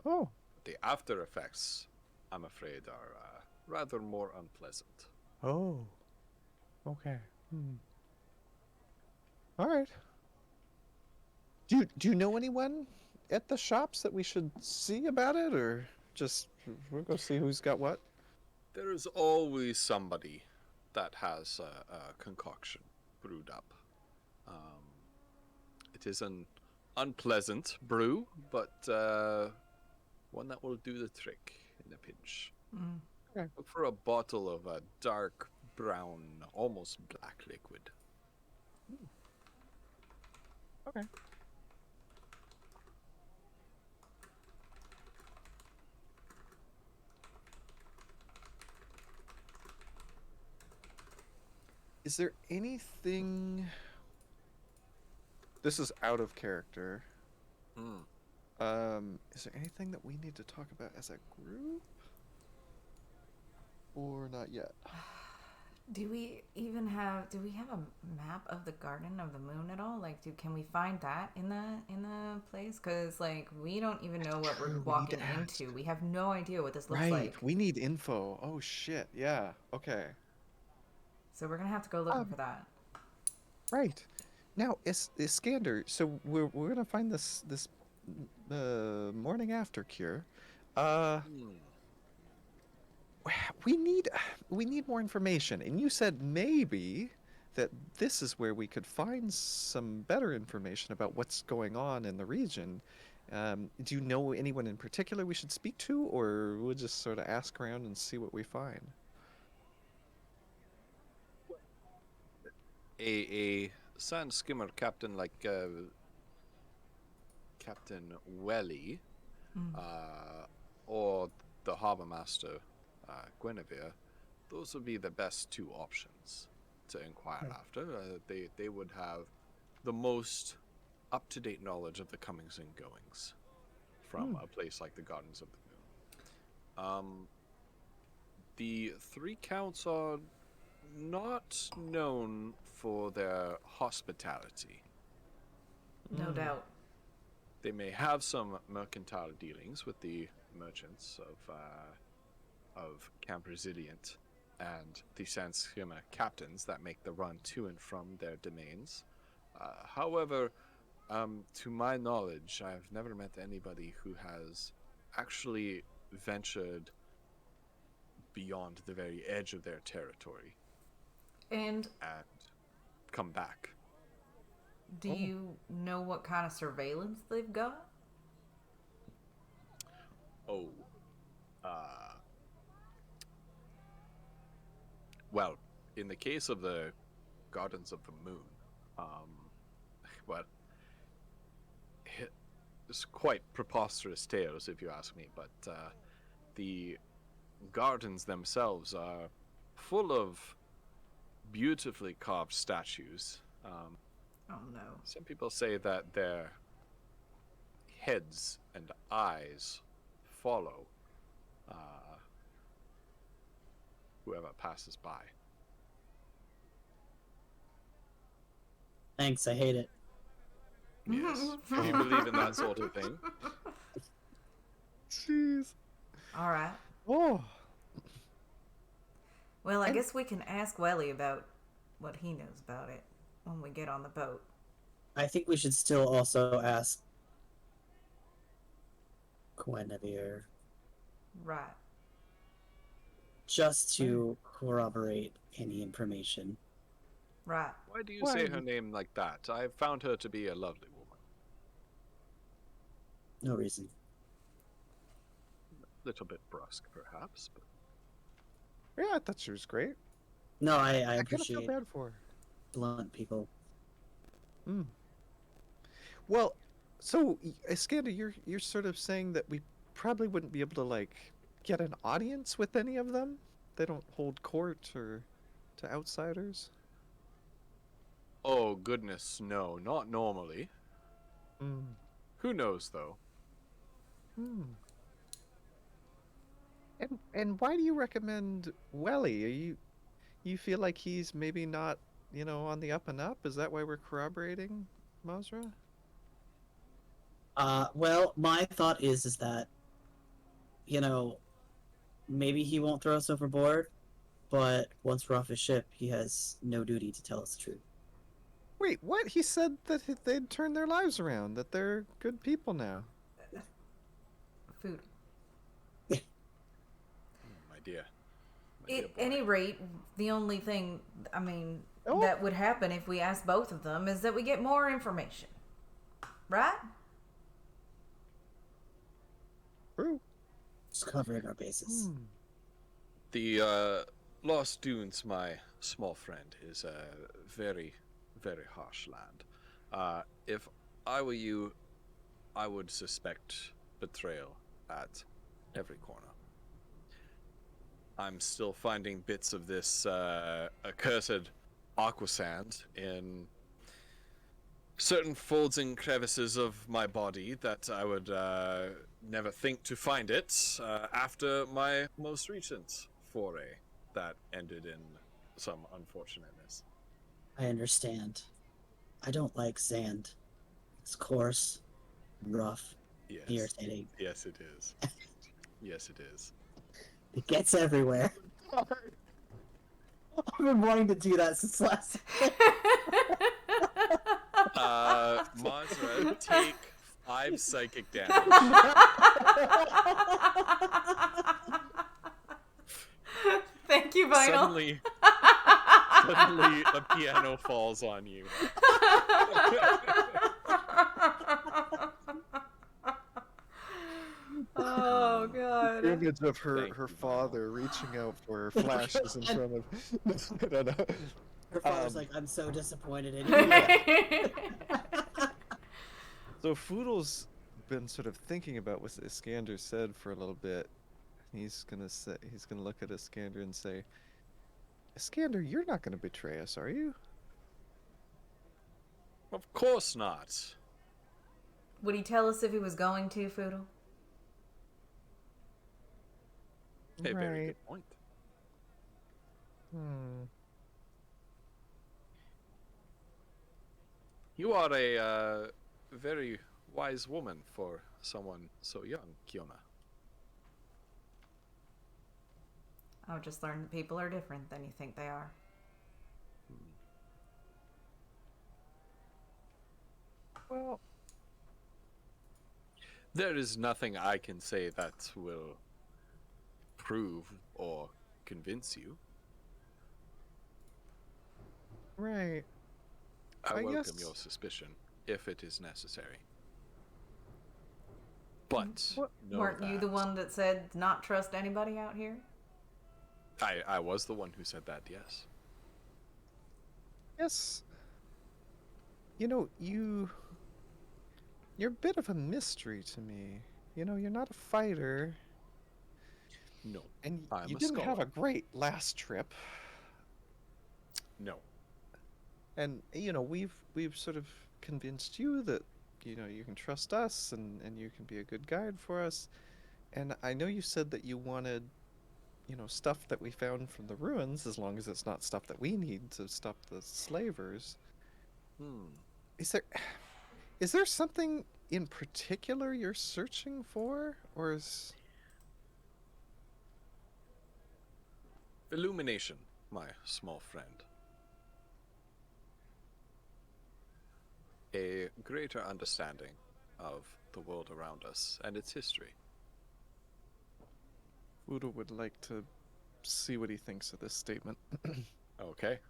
Oh, The after effects, I'm afraid, are rather more unpleasant. oh, okay. All right. Do you know anyone at the shops that we should see about it, or just we'll go see who's got what? There is always somebody that has a concoction brewed up. It is an unpleasant brew, but one that will do the trick in a pinch. Okay. Look for a bottle of a dark brown, almost black liquid. Okay. Is there anything? This is out of character. Is there anything that we need to talk about as a group? Or not yet? Do we have a map of the Garden of the Moon at all? Like, can we find that in the place? Because like we don't even know what True, we're we need walking to ask. into. We have no idea what this looks Right, like. we need info. Oh shit, yeah, okay. So we're gonna have to go looking for that. Right. Now, Iskander, so we're gonna find this morning after cure. We need more information, and you said maybe that this is where we could find some better information about what's going on in the region. Do you know anyone in particular we should speak to, or we'll just sort of ask around and see what we find? A sand skimmer captain like Captain Welly, or the harbor master Guinevere, those would be the best two options to inquire after. They would have the most up-to-date knowledge of the comings and goings from a place like the Gardens of the Moon. The three counts are not known for their hospitality. No doubt. They may have some mercantile dealings with the merchants of Camp Resilient and the Sand Skimmer captains that make the run to and from their domains. However, to my knowledge, I've never met anybody who has actually ventured beyond the very edge of their territory And come back. Do you know what kind of surveillance they've got? Oh, well, in the case of the Gardens of the Moon, well, it's quite preposterous tales if you ask me, but the gardens themselves are full of beautifully carved statues. Oh no. Some people say that their heads and eyes follow whoever passes by. Thanks, I hate it. Yes. If you believe in that sort of thing. Jeez. All right. Oh. Well, I guess we can ask Welly about what he knows about it when we get on the boat. I think we should still also ask Guinevere, Right. just to corroborate any information. Right. Why do you say her name like that? I found her to be a lovely woman. No reason. A little bit brusque, perhaps, but... Yeah, I thought she was great. No, I I kind of feel appreciate bad for her. blunt people. Well, so Iskander, you're sort of saying that we probably wouldn't be able to like get an audience with any of them. They don't hold court or to outsiders. Oh, goodness, no, not normally. Who knows, though? And why do you recommend Welly? You feel like he's maybe not, on the up and up? Is that why we're corroborating Mazra? Well, my thought is that, maybe he won't throw us overboard, but once we're off his ship, he has no duty to tell us the truth. Wait, what? He said that they'd turn their lives around, that they're good people now. Food. My dear. At any rate, the only thing, Oh. that would happen if we ask both of them is that we get more information. Right? True. Just covering our bases. The Lost Dunes, my small friend, is a very, very harsh land. If I were you, I would suspect betrayal at every corner. I'm still finding bits of this accursed aqua sand in certain folds and crevices of my body that I would never think to find it after my most recent foray that ended in some unfortunateness. I understand. I don't like sand. It's coarse, rough, Yes. irritating. Yes, it is. Yes, it is. It gets everywhere. I've been wanting to do that since last. Mazra, take 5 psychic damage. Thank you, Vinyl. Suddenly a piano falls on you. Oh god. The image of her Thank you, father reaching out for her flashes in front of. No. Her father's like, I'm so disappointed in you. So Foodle's been sort of thinking about what Iskander said for a little bit. He's gonna look at Iskander and say, Iskander, you're not gonna betray us, are you? Of course not. Would he tell us if he was going to, Foodle? A very Right. good point. You are a very wise woman for someone so young, Kiona. I've just learned that people are different than you think they are. Well, There is nothing I can say that will prove or convince you. right. I welcome guess- your suspicion, if it is necessary. But know Weren't you the that- one that said not trust anybody out here? I was the one who said that, yes. Yes. You know, you're a bit of a mystery to me. You know, you're not a fighter, No. and I'm you a didn't have scholar. a great last trip. No. And you know, we've sort of convinced you that you know you can trust us and you can be a good guide for us. And I know you said that you wanted, you know, stuff that we found from the ruins, as long as it's not stuff that we need to stop the slavers. Is there something in particular you're searching for, or is... Illumination, my small friend. A greater understanding of the world around us and its history. Udo would like to see what he thinks of this statement. Okay.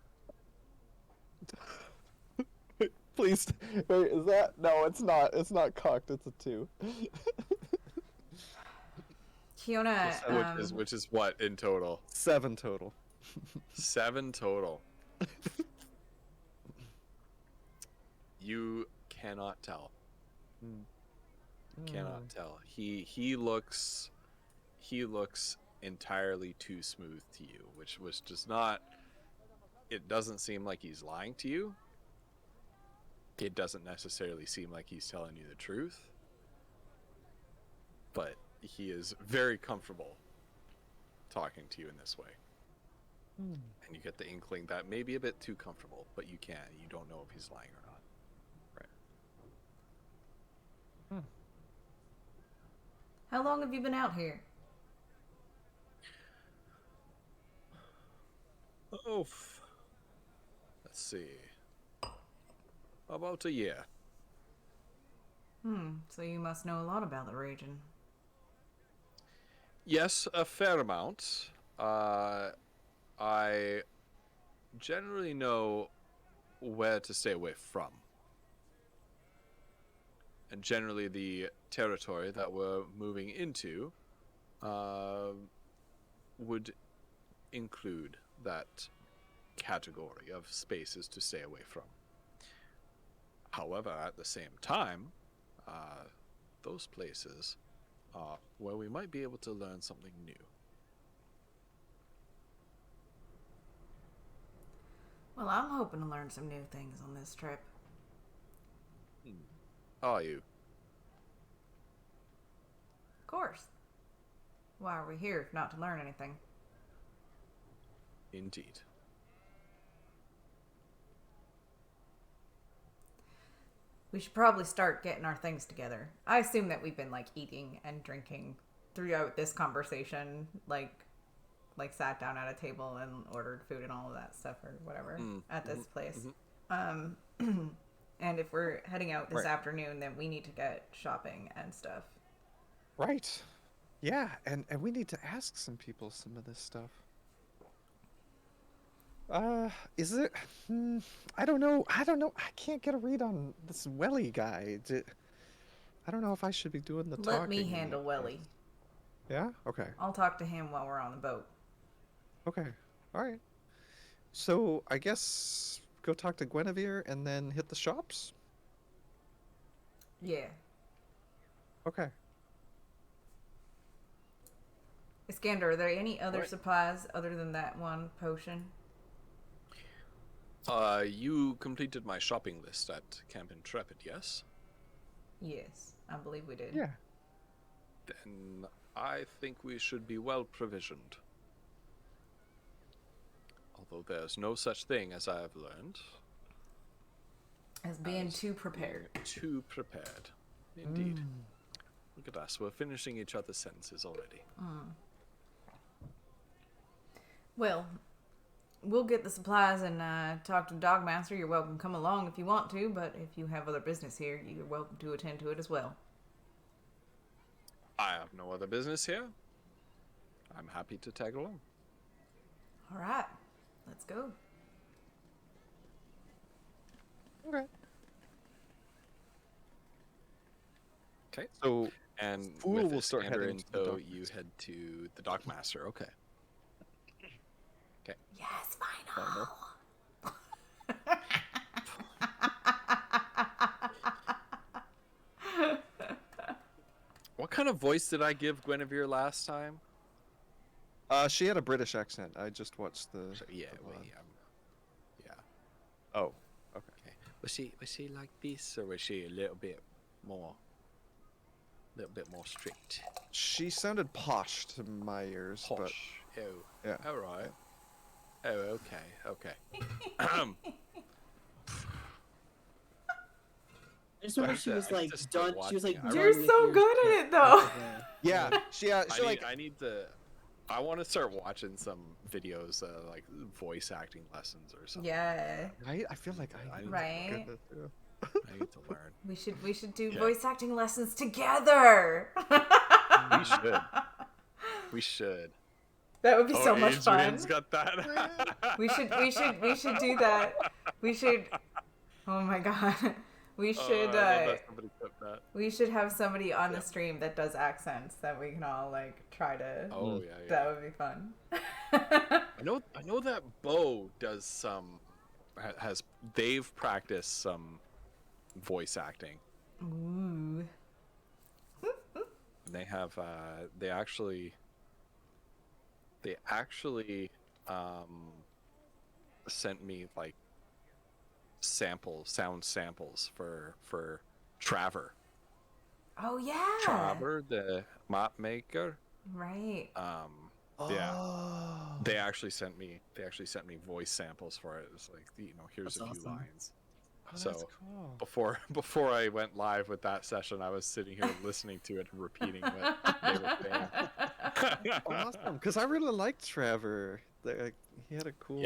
Please, wait, is that... No, it's not. It's not cocked, it's a 2. Kiona, Which is what in total? 7 total. 7 total. You cannot tell. Cannot tell. He looks entirely too smooth to you, which does not... It doesn't seem like he's lying to you. It doesn't necessarily seem like he's telling you the truth. But he is very comfortable talking to you in this way. And you get the inkling that may be a bit too comfortable, but you don't know if he's lying or not. Right. how long have you been out here? Oh, let's see. About a year. So you must know a lot about the region. Yes, a fair amount. I generally know where to stay away from. And generally the territory that we're moving into would include that category of spaces to stay away from. However, at the same time, those places are where we might be able to learn something new. Well, I'm hoping to learn some new things on this trip. Are you? Of course. Why are we here if not to learn anything? Indeed. We should probably start getting our things together. I assume that we've been like eating and drinking throughout this conversation, like sat down at a table and ordered food and all of that stuff or whatever at this place. And if we're heading out this afternoon, then we need to get shopping and stuff. Right. Yeah, and we need to ask some people some of this stuff. Is it... I don't know. I can't get a read on this Welly guy. I don't know if I should be doing the talking. Let me handle Welly. Yeah? Okay. I'll talk to him while we're on the boat. Okay. All right. So, I guess go talk to Guinevere and then hit the shops? Yeah. Okay. Iskander, are there any other supplies other than that one potion? You completed my shopping list at Camp Intrepid, yes? Yes, I believe we did. Yeah. Then I think we should be well provisioned. Although there's no such thing, as I have learned, As being too prepared. too prepared. Indeed. Look at us, we're finishing each other's sentences already. Well, we'll get the supplies and talk to the Dogmaster. You're welcome to come along if you want to, but if you have other business here, you're welcome to attend to it as well. I have no other business here. I'm happy to tag along. All right, let's go. Okay. Okay. So And Fool with will this start standard heading to the info, Dockmaster. you head to the Dockmaster. Okay. Yes, Final. What kind of voice did I give Guinevere last time? She had a British accent. I just watched the. Yeah, the wait, VOD. yeah. Oh, okay. Okay. Was she like this, or was she a little bit more strict? She sounded posh to my ears, but Posh. Oh. yeah. All right. Oh, okay. Okay. I just remember she was I like just start done. She was like watching it. done You're with so your good at shit it, though. with the- Yeah, she I need to. I want to start watching some videos, like voice acting lessons or something. Yeah. Right? I feel like I need Right. to get this too. I need to learn. We should do Yeah. voice acting lessons together. We should. We should. That would be so much fun. Adrian's got that. We should do that. We should. Oh my god. We should. I love that somebody put that. We should have somebody on the stream that does accents that we can all like try to. Oh yeah, yeah. That would be fun. I know that Bo does some. They've practiced some voice acting. Ooh. They have. They actually sent me like sound samples for Traver. Oh yeah. Traver, the map maker. Right. Yeah. Oh. They actually sent me voice samples for it. It's like, here's That's a few awesome. lines. Oh, So that's cool. before I went live with that session, I was sitting here listening to it and repeating what they were saying. Awesome, because I really liked Trevor. Like, he had a cool,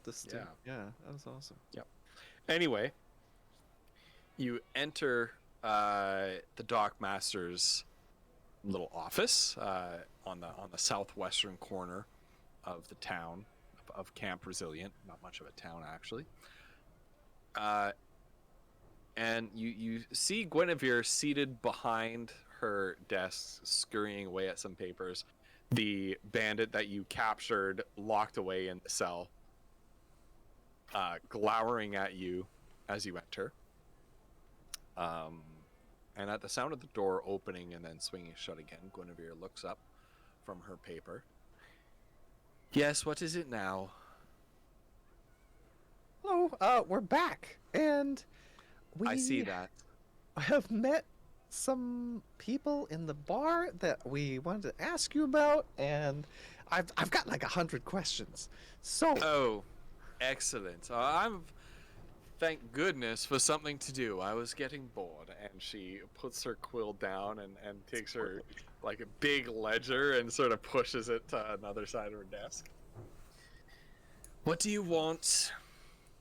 distinct. Yeah, that was awesome. Anyway, you enter the Dockmaster's little office on the southwestern corner of the town of Camp Resilient. Not much of a town, actually. And you see Guinevere seated behind her desk, scurrying away at some papers. The bandit that you captured locked away in the cell, glowering at you as you enter. And at the sound of the door opening and then swinging shut again, Guinevere looks up from her paper. Yes, what is it now? Hello, we're back, and I see that. have met some people in the bar that we wanted to ask you about, and I've got like 100 questions. So Oh, excellent. Thank goodness for something to do. I was getting bored. And she puts her quill down and takes her like a big ledger and sort of pushes it to another side of her desk. What do you want?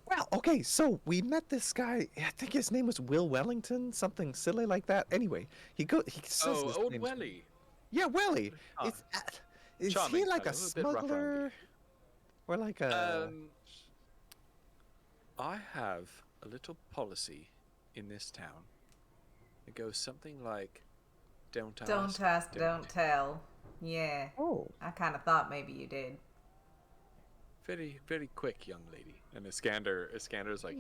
well, okay, so we met this guy. I think his name was Will Wellington, something silly like that. Anyway, he says Oh, his old name's- Welly. Yeah, Welly. Ah. Is Charming he like a fellow, a bit rough around the smuggler, or like a? I have a little policy in this town. It goes something like, don't ask, Don't tell. Yeah. Oh, I kind of thought maybe you did. Very, very quick, young lady. And the scanner's like,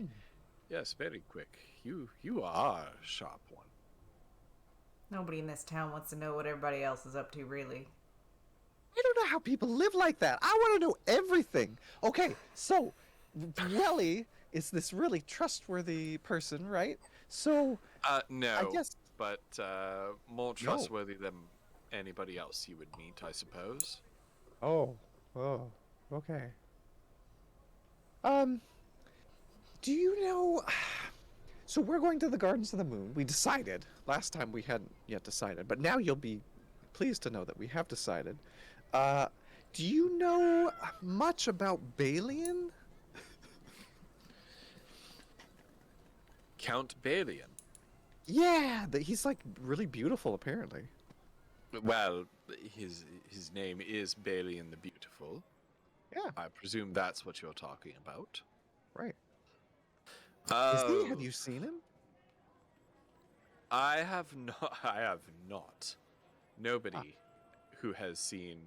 yes, very quick. You are a sharp one. Nobody in this town wants to know what everybody else is up to, really. I don't know how people live like that. I want to know everything. Okay, so Welly is this really trustworthy person, right? So No, I guess but more trustworthy than anybody else you would meet, I suppose. Oh, okay. Do you know? So we're going to the Gardens of the Moon. We decided. Last time we hadn't yet decided, but now you'll be pleased to know that we have decided. Do you know much about Balian? Count Balian. Yeah, he's like really beautiful, apparently. Well, his name is Balian the Beautiful. Yeah, I presume that's what you're talking about. right. Is he? Oh, Have you seen him? I have not. I have not. Nobody who has seen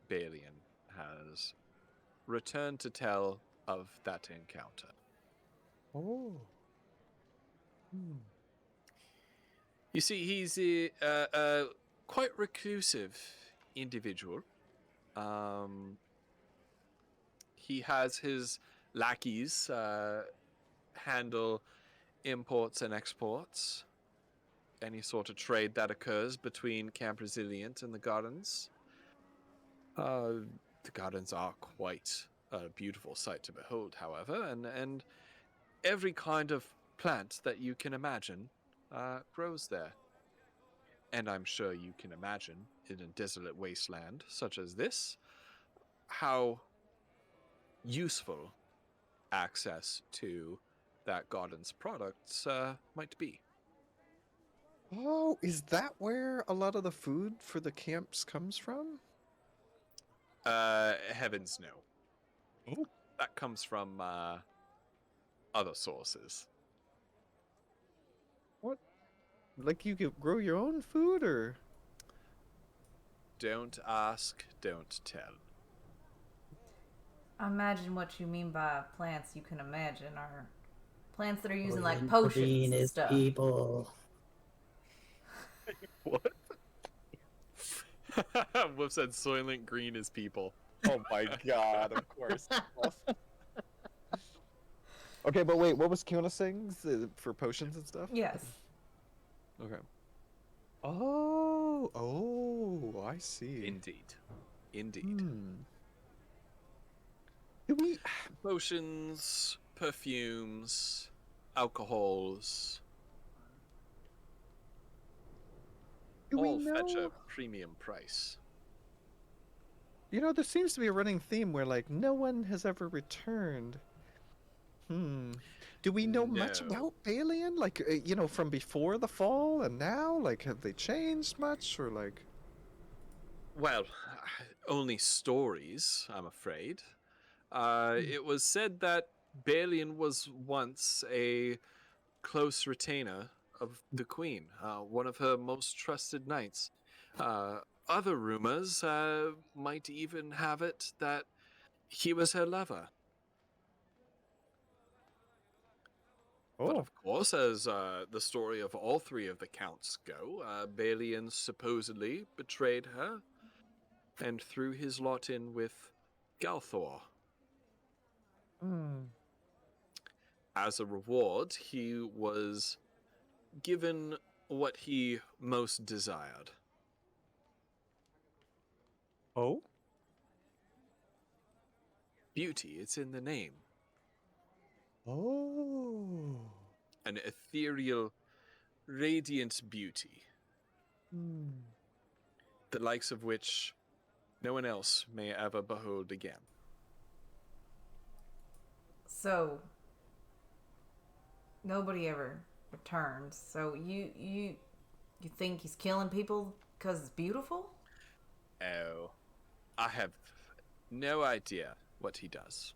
Balian has returned to tell of that encounter. Oh. You see, he's a quite reclusive individual. He has his lackeys handle imports and exports, any sort of trade that occurs between Camp Resilient and the gardens. The gardens are quite a beautiful sight to behold, however, and every kind of plant that you can imagine grows there. And I'm sure you can imagine, in a desolate wasteland such as this, how useful access to that garden's products might be. Oh, is that where a lot of the food for the camps comes from? Heavens no. Oh. That comes from other sources. What? Like you could grow your own food, or? Don't ask, don't tell. Imagine what you mean by plants you can imagine are plants that are using like Green potions and is stuff. people. What? Wolf said Soylent Green is people. Oh my god, of course. Okay, but wait, what was Kiona saying for potions and stuff? Yes. Okay. Oh, I see. Indeed. Indeed. Do we? Potions, perfumes, alcohols, Do we all fetch a know? premium price. You know, there seems to be a running theme where like no one has ever returned. Do we know much No. about Balian? Like, you know, from before the fall and now? Like, have they changed much, or like? Well, only stories, I'm afraid. It was said that Balian was once a close retainer of the Queen, one of her most trusted knights. Other rumors might even have it that he was her lover. But Oh, of course, as the story of all three of the counts go, Balian supposedly betrayed her and threw his lot in with Galthor. As a reward, he was given what he most desired. oh, Beauty, it's in the name. oh. An ethereal, radiant beauty, the likes of which no one else may ever behold again. So nobody ever returns. So you think he's killing people because it's beautiful? Oh, I have no idea what he does.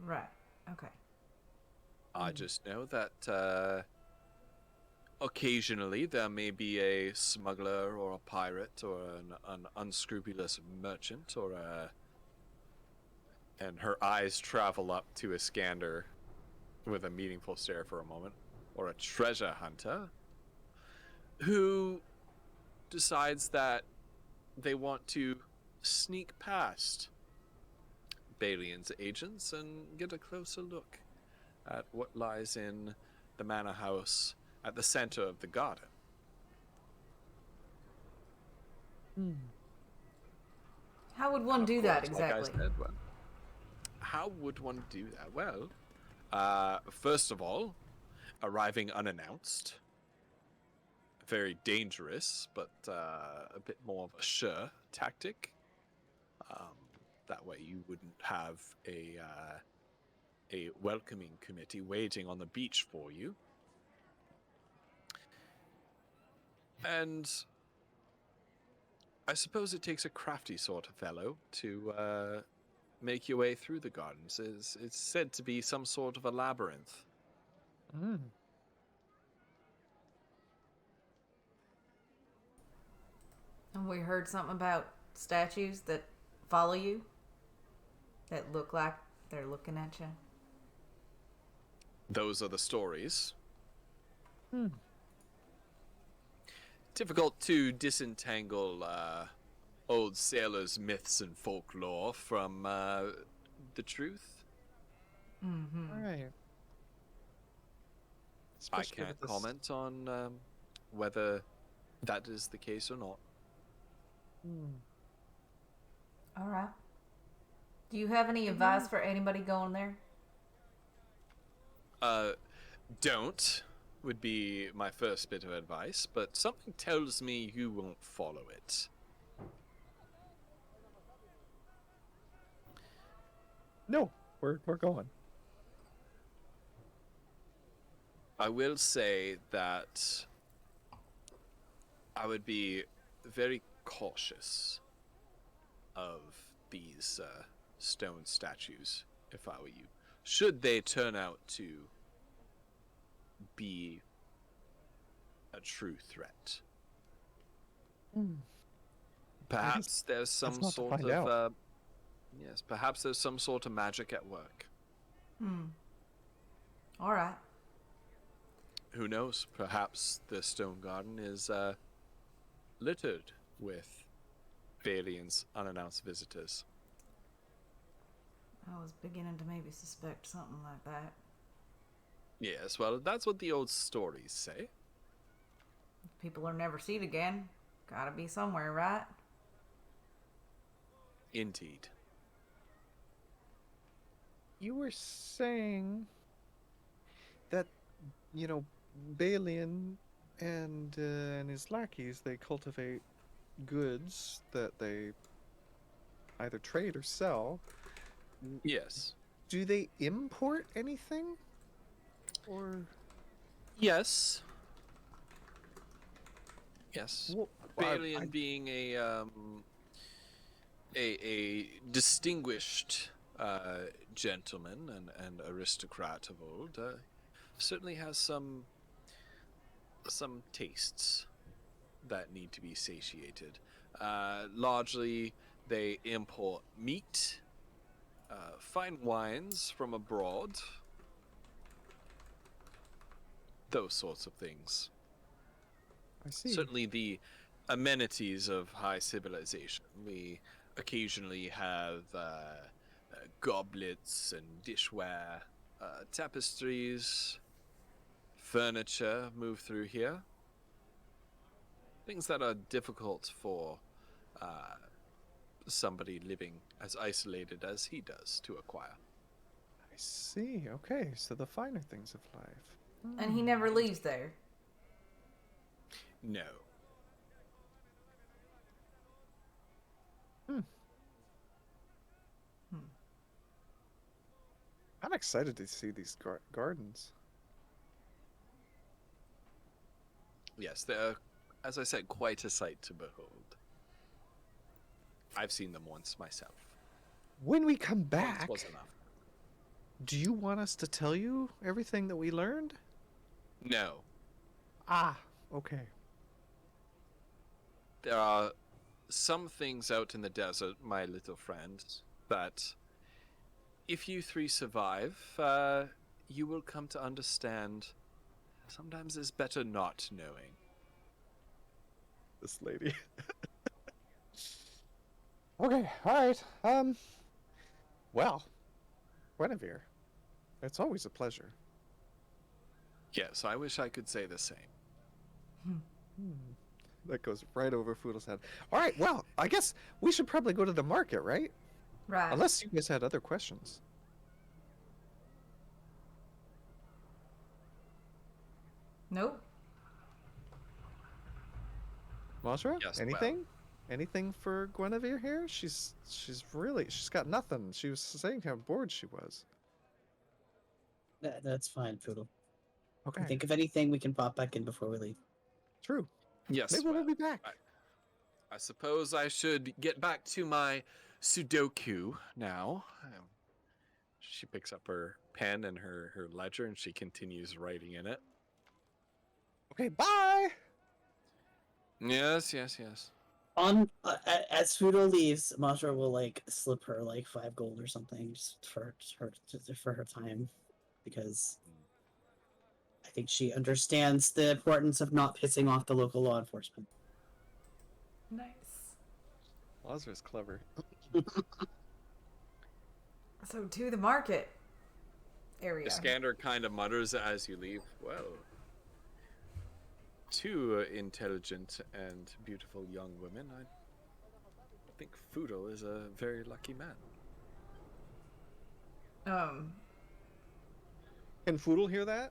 Right. Okay. I just know that occasionally there may be a smuggler or a pirate or an unscrupulous merchant and her eyes travel up to Iskander with a meaningful stare for a moment, or a treasure hunter who decides that they want to sneak past Balian's agents and get a closer look at what lies in the manor house at the center of the garden. How would one Of do that course, exactly? Like I said, well, how would one do that? Well, first of all, arriving unannounced. Very dangerous, but a bit more of a sure tactic. That way you wouldn't have a welcoming committee waiting on the beach for you. And I suppose it takes a crafty sort of fellow to make your way through the gardens. It's said to be some sort of a labyrinth. Mm. And we heard something about statues that follow you, that look like they're looking at you. Those are the stories. Hmm. Difficult to disentangle old sailors' myths and folklore from the truth. Mm-hmm. All right. I Especially with can't this- comment on whether that is the case or not. Hmm. All right. Do you have any advice for anybody going there? Don't would be my first bit of advice, but something tells me you won't follow it. No, we're going. I will say that I would be very cautious of these stone statues if I were you. Should they turn out to be a true threat. Perhaps there's some not to sort find of out. yes, perhaps there's some sort of magic at work. All right. Who knows? Perhaps the stone garden is littered with Balian's unannounced visitors. I was beginning to maybe suspect something like that. Yes, well, that's what the old stories say. People are never seen again. Gotta be somewhere, right? Indeed. You were saying that, Balian and his lackeys, they cultivate goods that they either trade or sell. Yes. Do they import anything? Or Yes. Yes. Well, Balian I- being a distinguished gentleman and aristocrat of old, certainly has some tastes that need to be satiated. Largely, they import meat, fine wines from abroad, those sorts of things. I see. Certainly the amenities of high civilization. We occasionally have goblets and dishware, tapestries, furniture move through here. Things that are difficult for somebody living as isolated as he does to acquire. I see. Okay, so the finer things of life. And he never leaves there. No. I'm excited to see these gardens. Yes, they're, as I said, quite a sight to behold. I've seen them once myself. When we come Once back, was enough. do you want us to tell you everything that we learned? No. Ah, okay. There are some things out in the desert, my little friend, that if you three survive, you will come to understand sometimes it's better not knowing. This lady. Okay, alright. Well, Guinevere, it's always a pleasure. Yes, I wish I could say the same. That goes right over Foodle's head. Alright, well, I guess we should probably go to the market, right? Right. Unless you guys had other questions. Nope. Mashra, Yes, anything? Anything for Guinevere here? She's got nothing. She was saying how bored she was. That's fine, Poodle. Okay, I think if anything, we can pop back in before we leave. true. Yes, Maybe we'll be back. I suppose I should get back to my Sudoku now. I'm She picks up her pen and her ledger, and she continues writing in it. Okay, bye. Yes. As Fudo leaves, Matra will like slip her like 5 gold or something just for her time, because I think she understands the importance of not pissing off the local law enforcement. Nice. Lazarus clever. So to the market area. Iskander kind of mutters as you leave. Well, two intelligent and beautiful young women. I think Foodle is a very lucky man. Can Foodle hear that?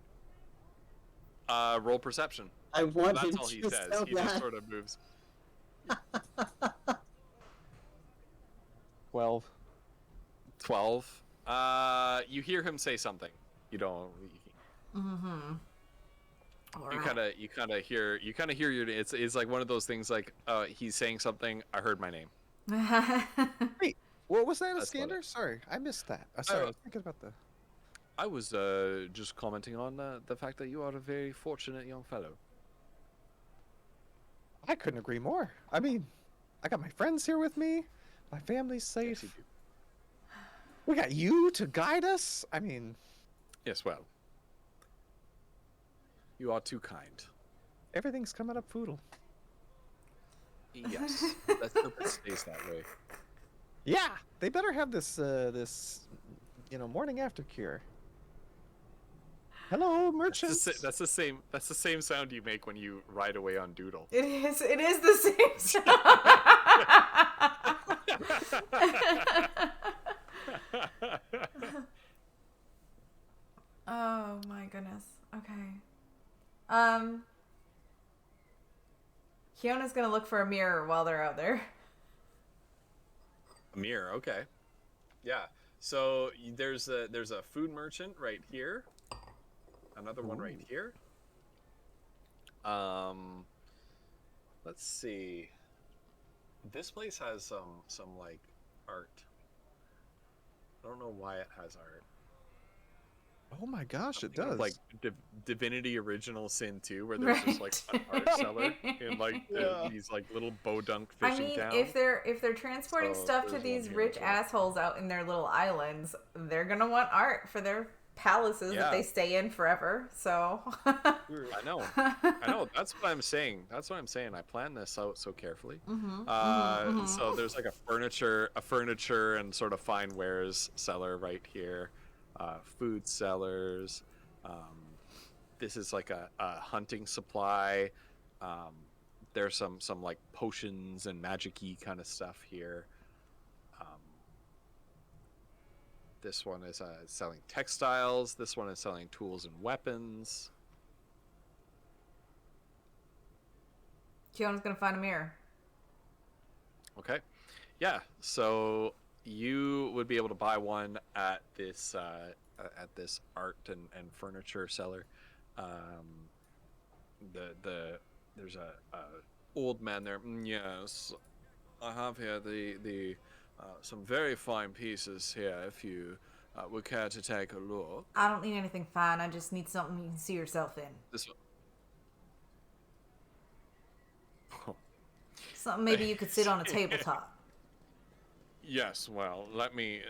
Roll perception. I want That's him all he to says. sell He just that. sort of moves. 12. 12. You hear him say something. You don't. Mm-hmm. You kind of hear your. It's like one of those things like he's saying something. I heard my name. Wait, what was that, That's Iskander? Sorry, I missed that. Sorry, I was thinking about the... I was just commenting on the fact that you are a very fortunate young fellow. I couldn't agree more. I mean, I got my friends here with me. My family's safe. Yes, you do. We got you to guide us. I mean... Yes, well. You are too kind. Everything's coming up Foodle. Yes. Let's hope it stays that way. Yeah, they better have this, morning after cure. Hello, merchants. That's the same sound you make when you ride away on Doodle. It is the same sound. Oh my goodness. Okay. Kiona's gonna look for a mirror while they're out there. A mirror, okay. Yeah. So there's a food merchant right here. Another one right here. Let's see. This place has some like art. I don't know why it has art. Oh my gosh, it Think of, does. like Divinity Original Sin 2, where there's just like an art seller in like these like little bodunk fishing towns. if they're transporting So, stuff to there's these one here rich as well. assholes out in their little islands, they're gonna want art for their palaces that Yeah. they stay in forever. So I know. That's what I'm saying. I planned this out so carefully. So there's like a furniture and sort of fine wares seller right here. Food sellers. This is like a hunting supply. There's some like potions and magic-y kind of stuff here. This one is selling textiles. This one is selling tools and weapons. Kiona's gonna find a mirror. Okay. Yeah. So you would be able to buy one at this art and furniture seller. There's a old man there. Yes, I have here the some very fine pieces here. If you would care to take a look. I don't need anything fine. I just need something you can see yourself in. This one. Something maybe you could sit on a tabletop. Yes, well, let me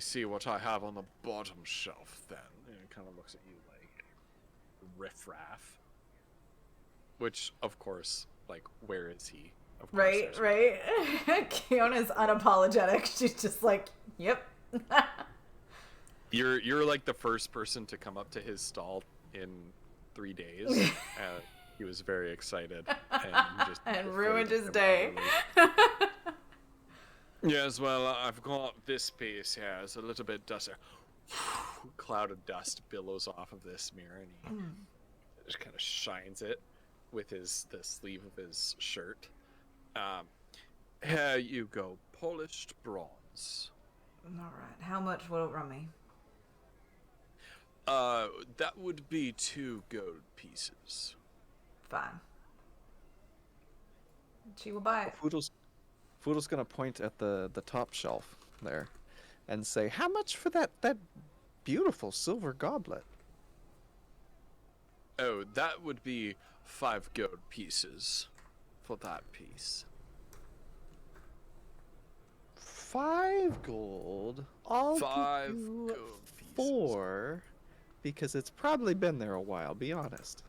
see what I have on the bottom shelf then. And it kind of looks at you like riffraff. Which, of course, like, where is he? Of course Right. Kiona's unapologetic. She's just like, yep. You're like the first person to come up to his stall in 3 days. And he was very excited and ruined his day. Yes, well, I've got this piece here. It's a little bit dusty. Cloud of dust billows off of this mirror, and he just kind of shines it with the sleeve of his shirt. Here you go, polished bronze. All right. How much will it run me? That would be 2 gold pieces. Fine. She will buy it. Foodle's gonna point at the top shelf there, and say, "How much for that beautiful silver goblet. Oh, that would be 5 gold pieces for that piece. 5 gold. I'll 5 give you gold pieces. 4, because it's probably been there a while, be honest.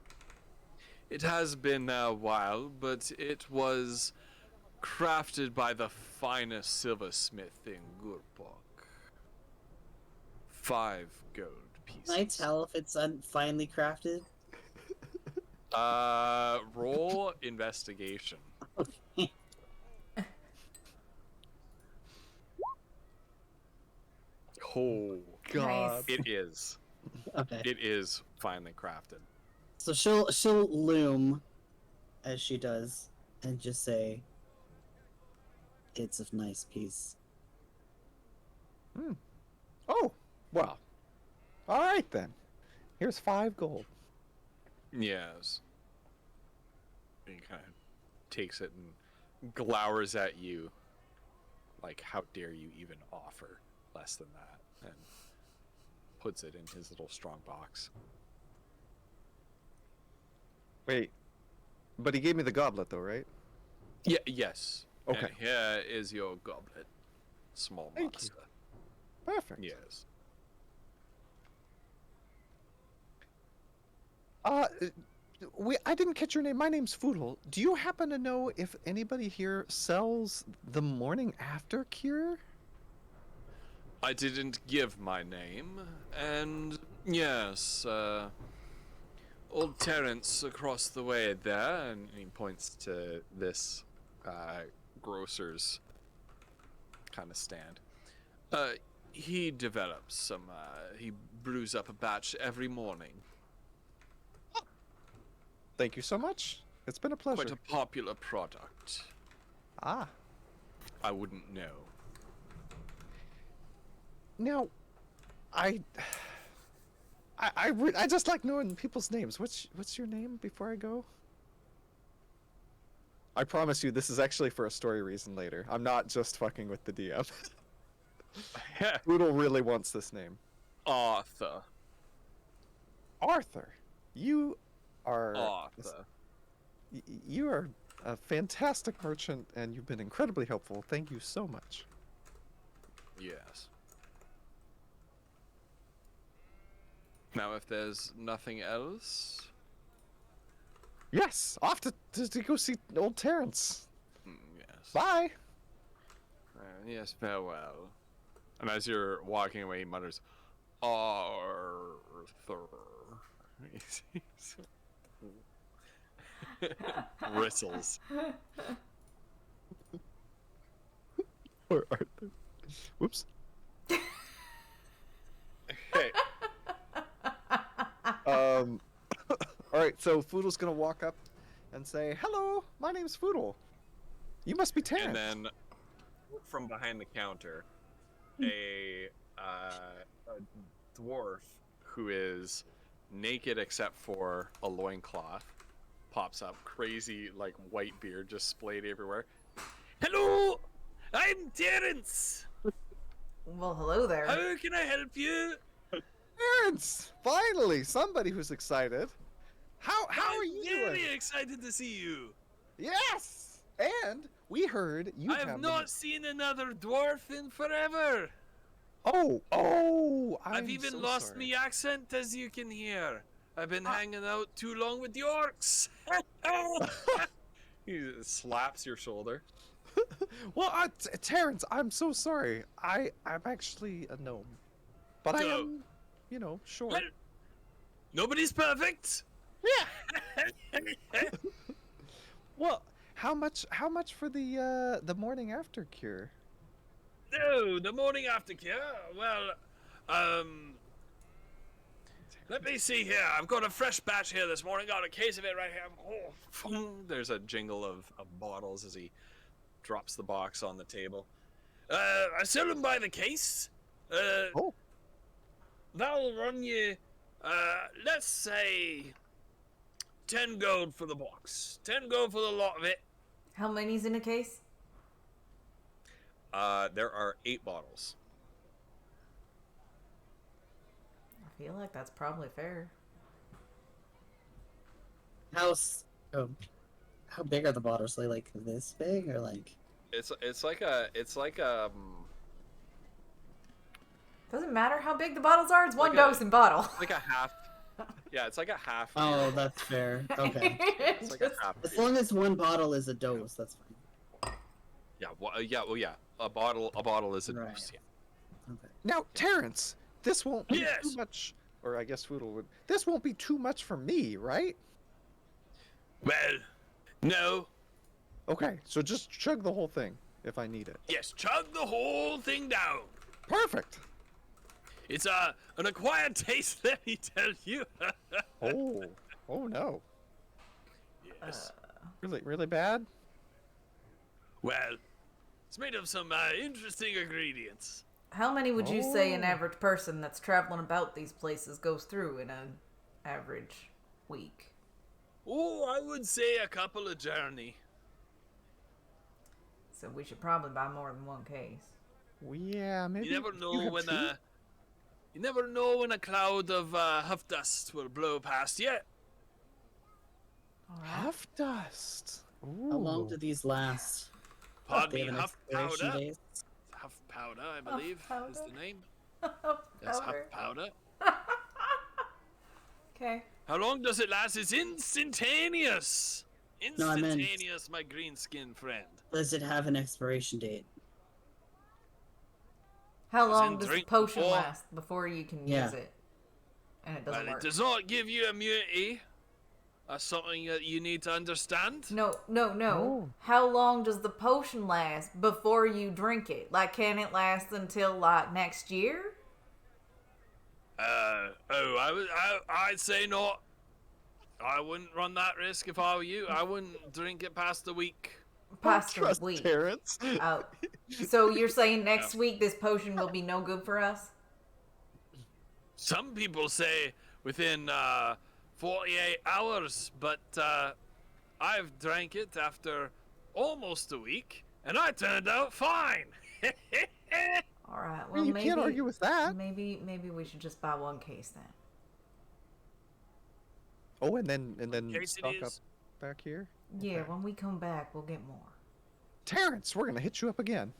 It has been a while, but it was crafted by the finest silversmith in Gurpok. 5 gold pieces. Can I tell if it's finely crafted? Roll investigation. Okay. Oh, God. Nice. it is. Okay. It is finely crafted. So she'll loom as she does and just say, "It's a nice piece." Oh, well. All right then. Here's 5 gold. Yes. He kind of takes it and glowers at you. Like, how dare you even offer less than that? And puts it in his little strong box. Wait, but he gave me the goblet though, right? Yeah, yes. Okay. And here is your goblet. Small Thank you. monster. Perfect. Yes. I didn't catch your name. My name's Foodle. Do you happen to know if anybody here sells the morning after cure? I didn't give my name, and yes, old Terrence across the way there, and he points to this grocer's kind of stand. He develops some, he brews up a batch every morning. Thank you so much. It's been a pleasure. Quite a popular product. Ah. I wouldn't know. Now, I just like knowing people's names. What's your name before I go? I promise you, this is actually for a story reason later. I'm not just fucking with the DM. Boodle really wants this name. Arthur. Arthur. You are Arthur. You are a fantastic merchant, and you've been incredibly helpful. Thank you so much. Yes. Now, if there's nothing else, Yes, off to go see old Terrence. yes. Bye. Yes, farewell. And as you're walking away, he mutters, Arthur. Bristles. Poor Arthur. Whoops. Hey. All right, so Foodle's gonna walk up and say, "Hello, my name's Foodle. You must be Terrence." And then, from behind the counter, a dwarf who is naked except for a loincloth pops up, crazy, like, white beard just splayed everywhere. Hello! I'm Terrence! Well, hello there. How can I help you? Terrence! Finally, somebody who's excited. How are you very doing? excited to see you. Yes! And we heard you I have not seen another dwarf in forever. Oh! I've even so lost sorry. me accent, as you can hear. I've been hanging out too long with the orcs. He slaps your shoulder. Well, Terrence, I'm so sorry. I'm actually a gnome, but I No. am, short. Well, nobody's perfect. Yeah. Well, how much for the morning after cure? No, the morning after cure. Well, let me see here. I've got a fresh batch here this morning. Got a case of it right here. Oh, there's a jingle of bottles as he drops the box on the table. I sell them by the case. Oh. That'll run you, let's say, 10 gold for the box. 10 gold for the lot of it. How many's in a case? There are 8 bottles. feel like that's probably fair. How big are the bottles? Are they like this big or like? It's like Doesn't matter how big the bottles are. It's one Like dose in bottle. like a half. Yeah, it's like a half. Oh, that's fair. Okay. It's like a half. As long as one bottle is a dose, that's fine. Yeah. Well, yeah. A bottle is a Right. dose. Yeah. Okay. Now, Terrence, this won't be Yes. too much, or I guess Foodle would. This won't be too much for me, right? Well, no. Okay, so just chug the whole thing if I need it. Yes, chug the whole thing down. Perfect. It's an acquired taste, let me tell you. Oh no. Yes. Really, really bad? Well, it's made of some interesting ingredients. How many would you say an average person that's traveling about these places goes through in an average week? Oh, I would say a couple of journey. So we should probably buy more than one case. Well, yeah, maybe. You never know have when two? a cloud of huff dust will blow past you. All right. Huff dust. Ooh. How long do these last? Pardon They me, have an huff expiration powder. date? Huff powder, I believe, is powder? the name. Powder. Yes, huff powder. Okay. How long does it last? It's instantaneous. No, I meant- Instantaneous, my green skin friend. Does it have an expiration date? How As long in does the drink potion before? last before you can Yeah. use it? And it doesn't Well, work. it does not give you immunity. That's something that you need to understand. No. Oh. How long does the potion last before you drink it? Like, can it last until like next year? I'd say not. I wouldn't run that risk if I were you. I wouldn't drink it past the week. Past a Trust week. Terrence. Oh. So you're saying next week this potion will be no good for us? Some people say within 48 hours, but I've drank it after almost a week, and I turned out fine. All right. Well, you maybe can't argue with that. Maybe we should just buy one case then. Oh, and then Case it stock up is. back here. Yeah, Okay. when we come back, we'll get more. Terrence, we're gonna hit you up again.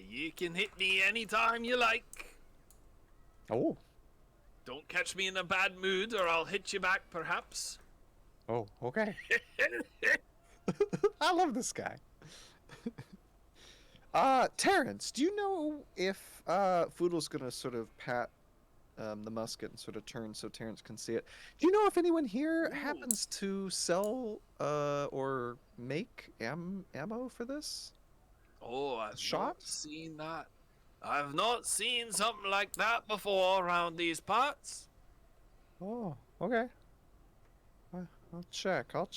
You can hit me anytime you like. Oh. Don't catch me in a bad mood, or I'll hit you back, perhaps. Oh, okay. I love this guy. Terrence, do you know if Foodle's gonna sort of pat the musket and sort of turn so Terrence can see it? Do you know if anyone here happens to sell or make ammo for this? Oh, I've Shot? not seen that. I've not seen something like that before around these parts. Oh, okay. I'll check. All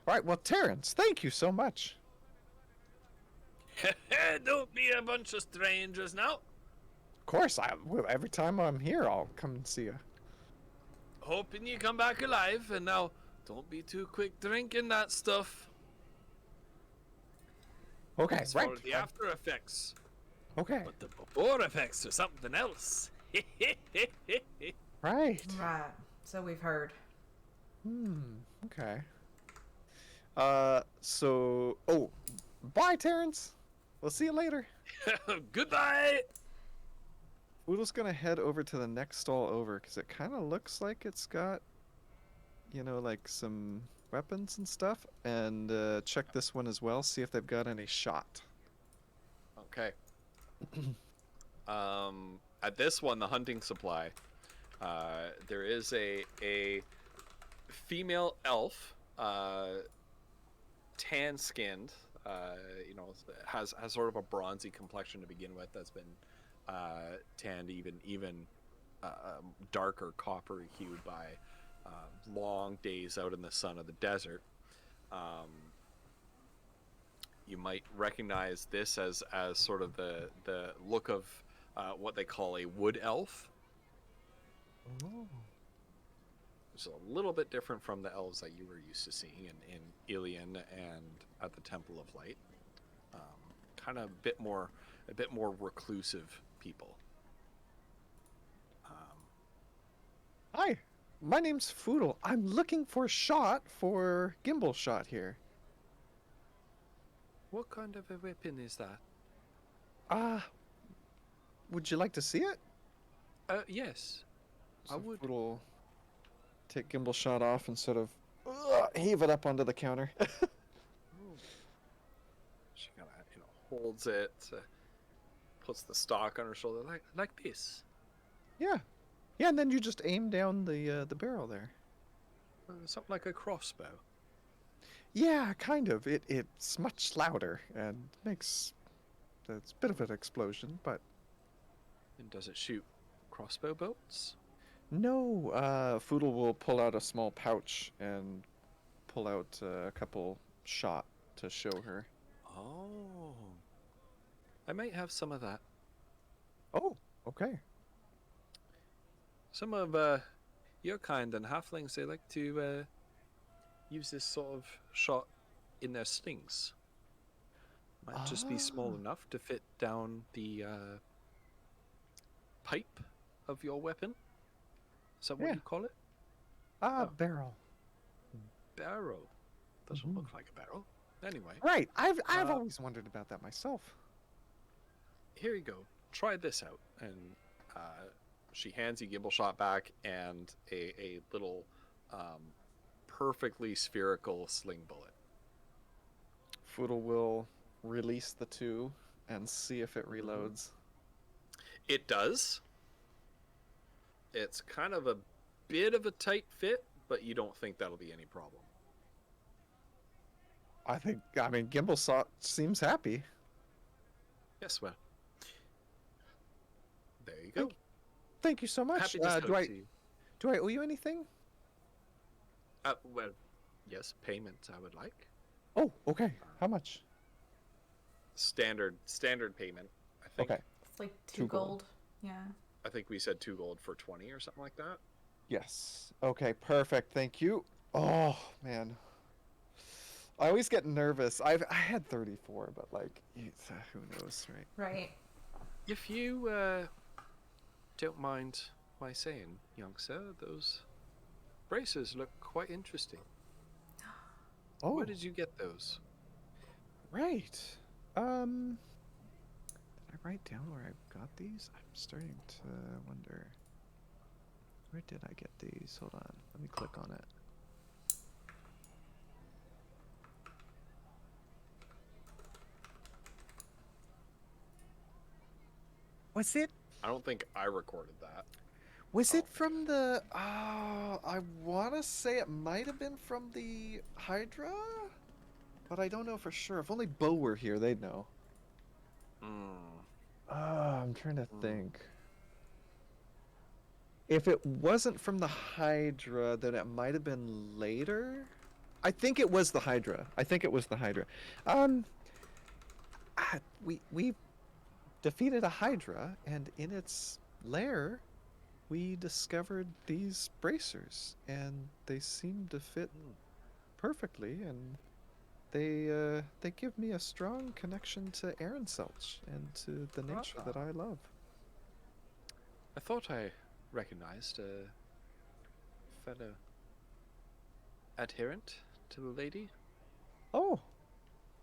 right, well, Terrence, thank you so much. Don't be a bunch of strangers now. Of course, every time I'm here, I'll come and see you. Hoping you come back alive, and now don't be too quick drinking that stuff. Okay, It's right. for the after effects. Okay, But the before effects are something else. right. Right. So we've heard. Okay. So, bye, Terrence. We'll see you later. Goodbye. Foodle's gonna head over to the next stall over because it kind of looks like it's got, like some weapons and stuff, and check this one as well. See if they've got any shot. Okay. At this one, the hunting supply, there is a female elf, tan-skinned, has sort of a bronzy complexion to begin with. That's been tanned even darker coppery hued by long days out in the sun of the desert. You might recognize this as sort of the look of what they call a wood elf. Oh. It's a little bit different from the elves that you were used to seeing in Ilion and at the Temple of Light. Kind of a bit more reclusive people. Hi, my name's Foodle. I'm looking for shot for gimbal shot here. What kind of a weapon is that? Would you like to see it? Yes. I So would. Foodle take gimbal shot off and sort of heave it up onto the counter. She kind of, holds it, puts the stock on her shoulder like this. Yeah, and then you just aim down the barrel there. Something like a crossbow. Yeah, kind of. It's much louder and it's a bit of an explosion, but And does it shoot crossbow bolts? no. Foodle will pull out a small pouch and pull out a couple shot to show her. Oh. I might have some of that. Oh, okay. Some of your kind and halflings, they like to use this sort of shot in their slings. Might just be small enough to fit down the pipe of your weapon. Is that what Yeah. you call it? Barrel. Barrel. Doesn't look like a barrel. Anyway, Right. I've always wondered about that myself. here you go. Try this out. And she hands you gimbal shot back and a little perfectly spherical sling bullet. Foodle will release the two and see if it reloads. It does. It's kind of a bit of a tight fit, but you don't think that'll be any problem. I mean, gimbal shot seems happy. Yes, well. There you go. Thank you so much. Happy to do I to you. do I owe you anything? Well, yes, payment I would like. Oh, okay. How much? Standard payment, I think. Okay. It's like 2 2 gold. gold. Yeah. I think we said 2 gold for 20 or something like that. Yes. Okay, perfect. Thank you. Oh, man. I always get nervous. I had 34, but like, who knows, right? Right. If you don't mind my saying, young sir, those braces look quite interesting. Oh, Where did you get those? right. Did I write down where I got these? I'm starting to wonder. Where did I get these? Hold on. Let me click on it. Was it I don't think I recorded that. Was it from the? I want to say it might have been from the Hydra, but I don't know for sure. If only Bo were here, they'd know. I'm trying to think. If it wasn't from the Hydra, then it might have been later. I think it was the Hydra. We defeated a Hydra, and in its lair, we discovered these bracers, and they seem to fit perfectly, and they give me a strong connection to Aaron Selch and to the nature that I love. I thought I recognized a fellow adherent to the lady. Oh,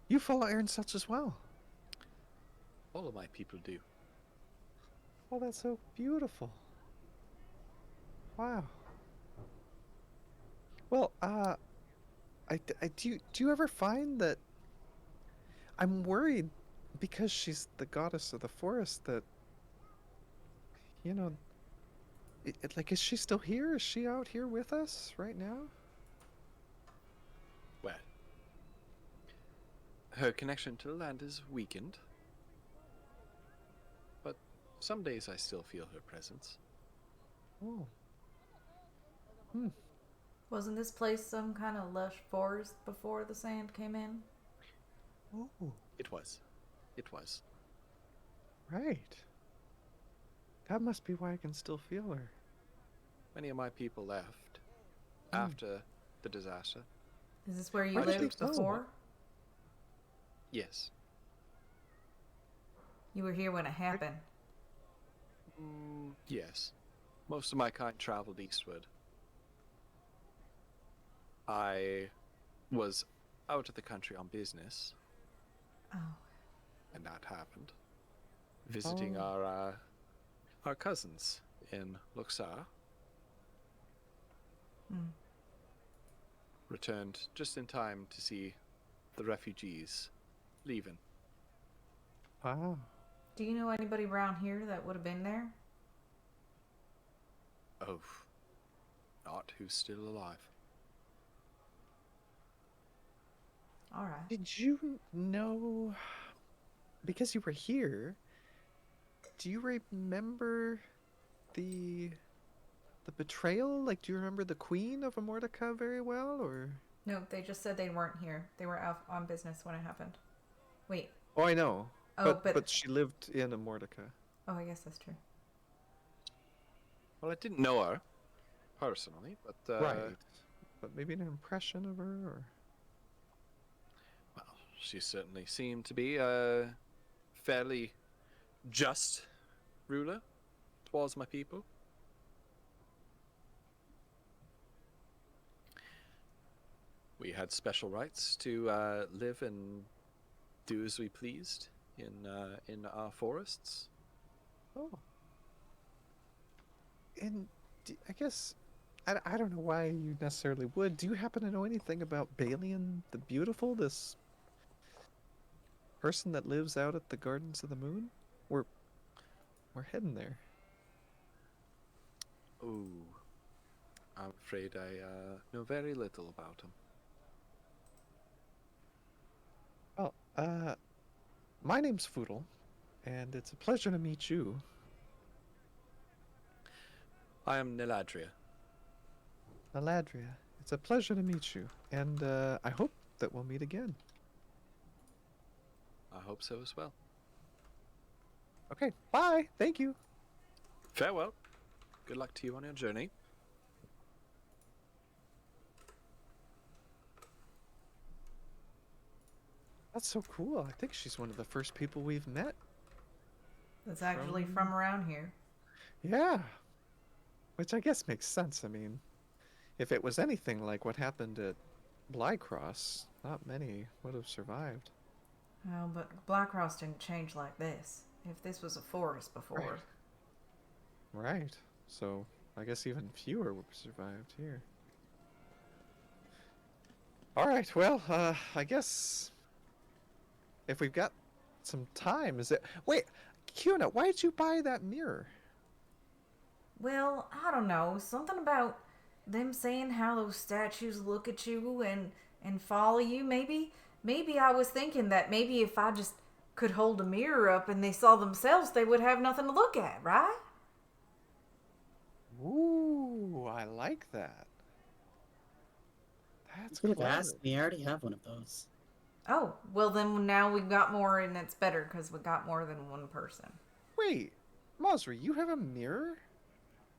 you follow Aaron Selch as well. All of my people do. Oh, that's so beautiful. Wow. Well, do you ever find that I'm worried because she's the goddess of the forest that, you know, like, is she still here? Is she out here with us right now? Well, her connection to the land is weakened, but some days I still feel her presence. Oh. Wasn't this place some kind of lush forest before the sand came in? Oh, It was. It was. right. That must be why I can still feel her. Many of my people left after the disaster. Is this where you Why did they lived go? before? Yes. You were here when it happened. Yes. Most of my kind traveled eastward. I was out of the country on business, Oh. and that happened. Visiting our cousins in Luxor. Returned just in time to see the refugees leaving. Wow. Do you know anybody around here that would have been there? Oh, not who's still alive. All right. Did you know, because you were here, do you remember the betrayal? Like, do you remember the Queen of Amortica very well, or? No, they just said they weren't here. They were out on business when it happened. Wait. Oh, I know. Oh, but she lived in Amortica. Oh, I guess that's true. Well, I didn't know her personally, but Right. But maybe an impression of her, or? well, she certainly seemed to be a fairly just ruler towards my people. We had special rights to live and do as we pleased in our forests. Oh. And I guess, I don't know why you necessarily would. Do you happen to know anything about Balian the Beautiful, this person that lives out at the Gardens of the Moon? We're heading there. Ooh, I'm afraid I know very little about him. Well, my name's Foodle, and it's a pleasure to meet you. I am Neladria. Aladria, it's a pleasure to meet you, and I hope that we'll meet again. I hope so as well. Okay, bye. Thank you. Farewell. Good luck to you on your journey. That's so cool. I think she's one of the first people we've met. That's actually from around here. Yeah. Which I guess makes sense. I mean, if it was anything like what happened at Blycross, not many would have survived. Oh, but Blackross didn't change like this. If this was a forest before. Right. So I guess even fewer would have survived here. Alright, well, I guess if we've got some time, is it... Wait, Kiona, why did you buy that mirror? Well, I don't know. Something about them saying how those statues look at you and follow you. Maybe I was thinking that maybe if I just could hold a mirror up and they saw themselves, they would have nothing to look at, right? Ooh, I like that. That's You could have clever. asked me. I already have one of those. Oh, well then now we've got more and it's better because we got more than one person. Wait, Mosri, you have a mirror?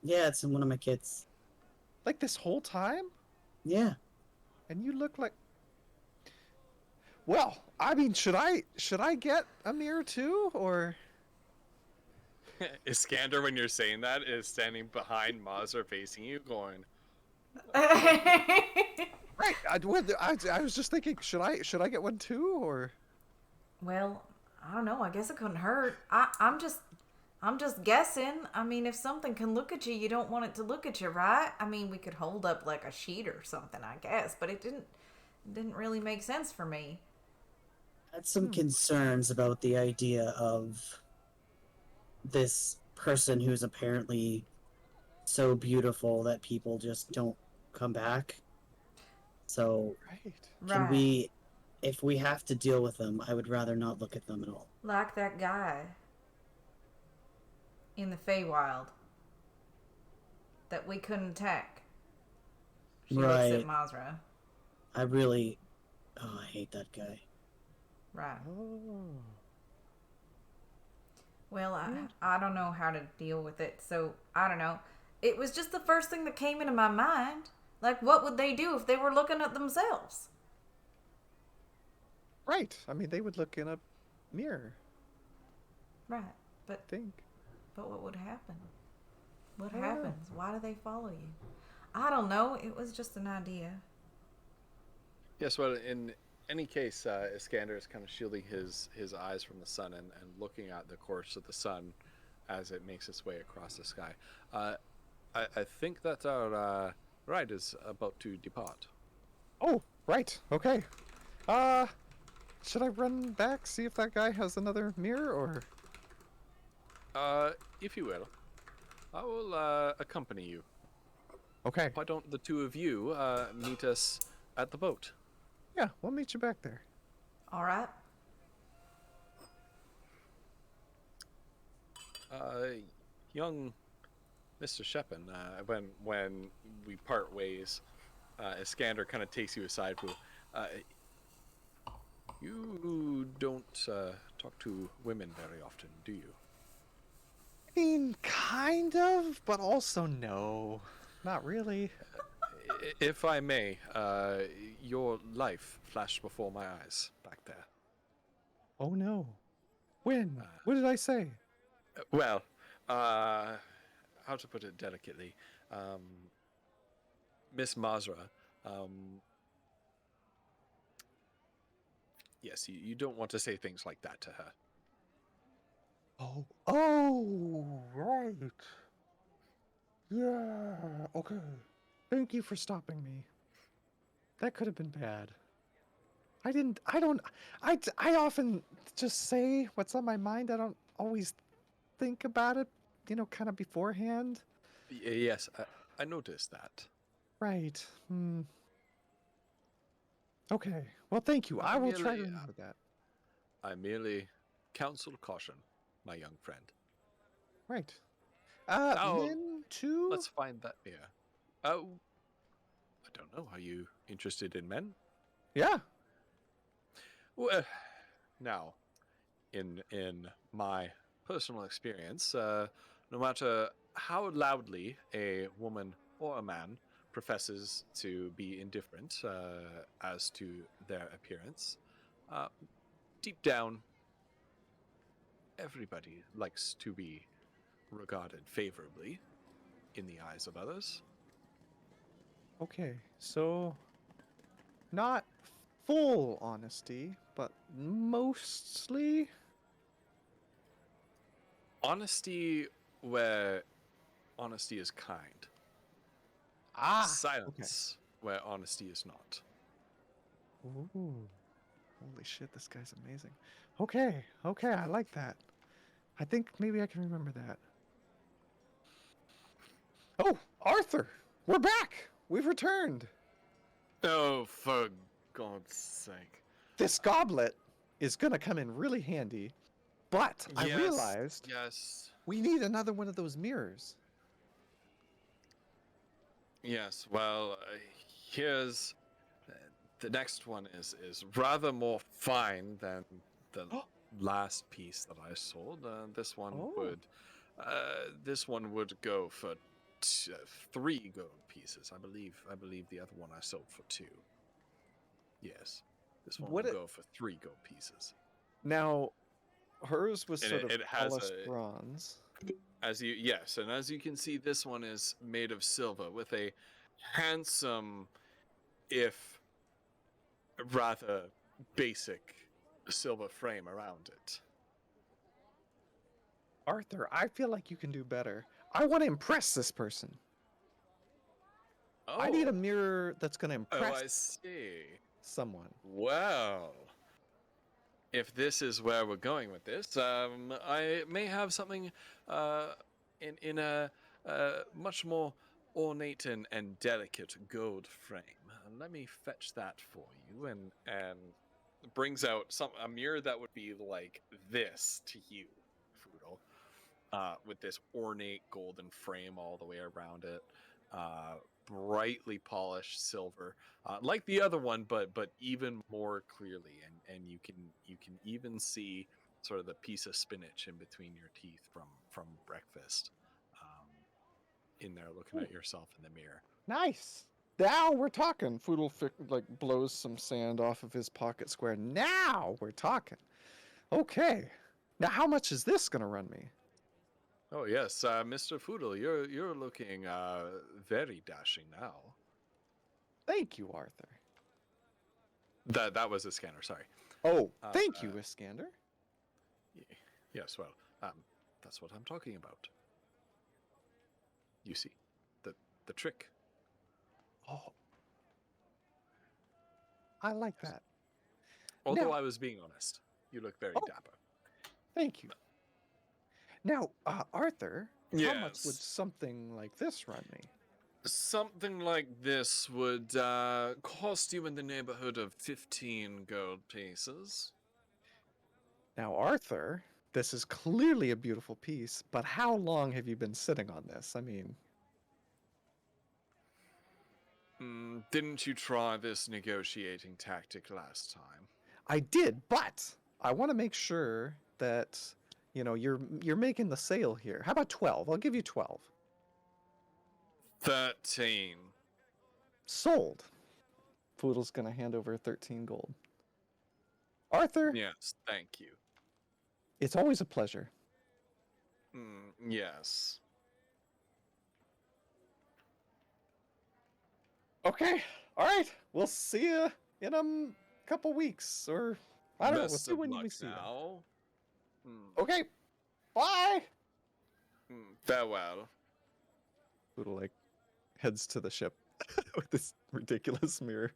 Yeah, it's in one of my kits. Like this whole time? Yeah. And you look like... Well, I mean, should I get a mirror too, or... Iskander, when you're saying that, is standing behind Mazra facing you, going, Right, I was just thinking, should I get one too, or... Well, I don't know. I guess it couldn't hurt. I'm just guessing. I mean, if something can look at you, you don't want it to look at you, right? I mean, we could hold up like a sheet or something, I guess, but it didn't really make sense for me. I had some concerns about the idea of this person who's apparently so beautiful that people just don't come back. So, Right. can Right. we, if we have to deal with them, I would rather not look at them at all. Like that guy in the Feywild that we couldn't attack. She looks Right. at Mazra. I really, I hate that guy. Right. Oh. Well, I don't know how to deal with it, so I don't know. It was just the first thing that came into my mind. Like, what would they do if they were looking at themselves? Right. I mean, they would look in a mirror, Right. I think. But what would happen? What happens? Why do they follow you? I don't know. It was just an idea. Yes, well, in any case, Iskander is kind of shielding his eyes from the sun and looking at the course of the sun as it makes its way across the sky. I think that our ride is about to depart. Oh, right. Okay. Should I run back, see if that guy has another mirror, or? If you will, I will accompany you. Okay. Why don't the two of you meet us at the boat? Yeah, we'll meet you back there. All right. Young Mr. Shepin, when we part ways, Iskander kind of takes you aside. You don't talk to women very often, do you? I mean, kind of, but also no. Not really. If I may, your life flashed before my eyes back there. Oh no. When? What did I say? Well, how to put it delicately, Miss Mazra, yes, you don't want to say things like that to her. Oh, right. Yeah, okay. Thank you for stopping me. That could have been bad. I often just say what's on my mind. I don't always think about it, kind of beforehand. Yes, I noticed that. Right. Okay. Well, thank you. I will try to remember that. I merely counsel caution, my young friend. Right. Now, men too? let's find that mirror. Oh, I don't know. Are you interested in men? Yeah. Well, now, in my personal experience, no matter how loudly a woman or a man professes to be indifferent as to their appearance, deep down, everybody likes to be regarded favorably in the eyes of others. Okay, so not full honesty, but mostly. Honesty where honesty is kind. Silence where honesty is not. Ooh. Holy shit, this guy's amazing. Okay, I like that. I think maybe I can remember that. Oh, Arthur! We're back! We've returned! Oh, for God's sake. This goblet is gonna come in really handy, but I realized we need another one of those mirrors. Yes, well, here's... the next one is rather more fine than the last piece that I sold. This one would go for 3 gold pieces. I believe the other one I sold for 2. Yes, this one will go for 3 gold pieces. Now, hers was And sort of polished bronze. As you can see, this one is made of silver with a handsome, if rather basic, silver frame around it. Arthur, I feel like you can do better. I want to impress this person. Oh. I need a mirror that's going to impress I see. someone. Well, if this is where we're going with this, I may have something in a much more ornate and delicate gold frame. Let me fetch that for you, and brings out a mirror that would be like this to you, Foodle, with this ornate golden frame all the way around it, brightly polished silver, like the other one, but even more clearly, and you can even see sort of the piece of spinach in between your teeth from breakfast, in there looking at yourself in the mirror. Nice. Now we're talking. Foodle blows some sand off of his pocket square. Now we're talking. Okay. Now how much is this gonna run me? Oh yes, Mr. Foodle, you're looking very dashing now. Thank you, Arthur. That was a scanner. Sorry. Oh, thank you, Iskander. Yes, well, that's what I'm talking about. You see, the trick. Oh, I like that. Although Now- I was being honest, you look very dapper. Thank you. Now, Arthur, how much would Yes. something like this run me? Something like this would cost you in the neighborhood of 15 gold pieces. Now, Arthur, this is clearly a beautiful piece, but how long have you been sitting on this? I mean, Didn't you try this negotiating tactic last time? I did, but I want to make sure that you're making the sale here. How about 12? I'll give you 12. 13. Sold. Poodle's gonna hand over 13 gold. Arthur, Yes, thank you. it's always a pleasure. Yes. Okay, all right. We'll see you in a couple weeks, or I don't know. We'll Best see of when luck we see you. now. Okay, bye. Farewell. Poodle like heads to the ship with this ridiculous mirror.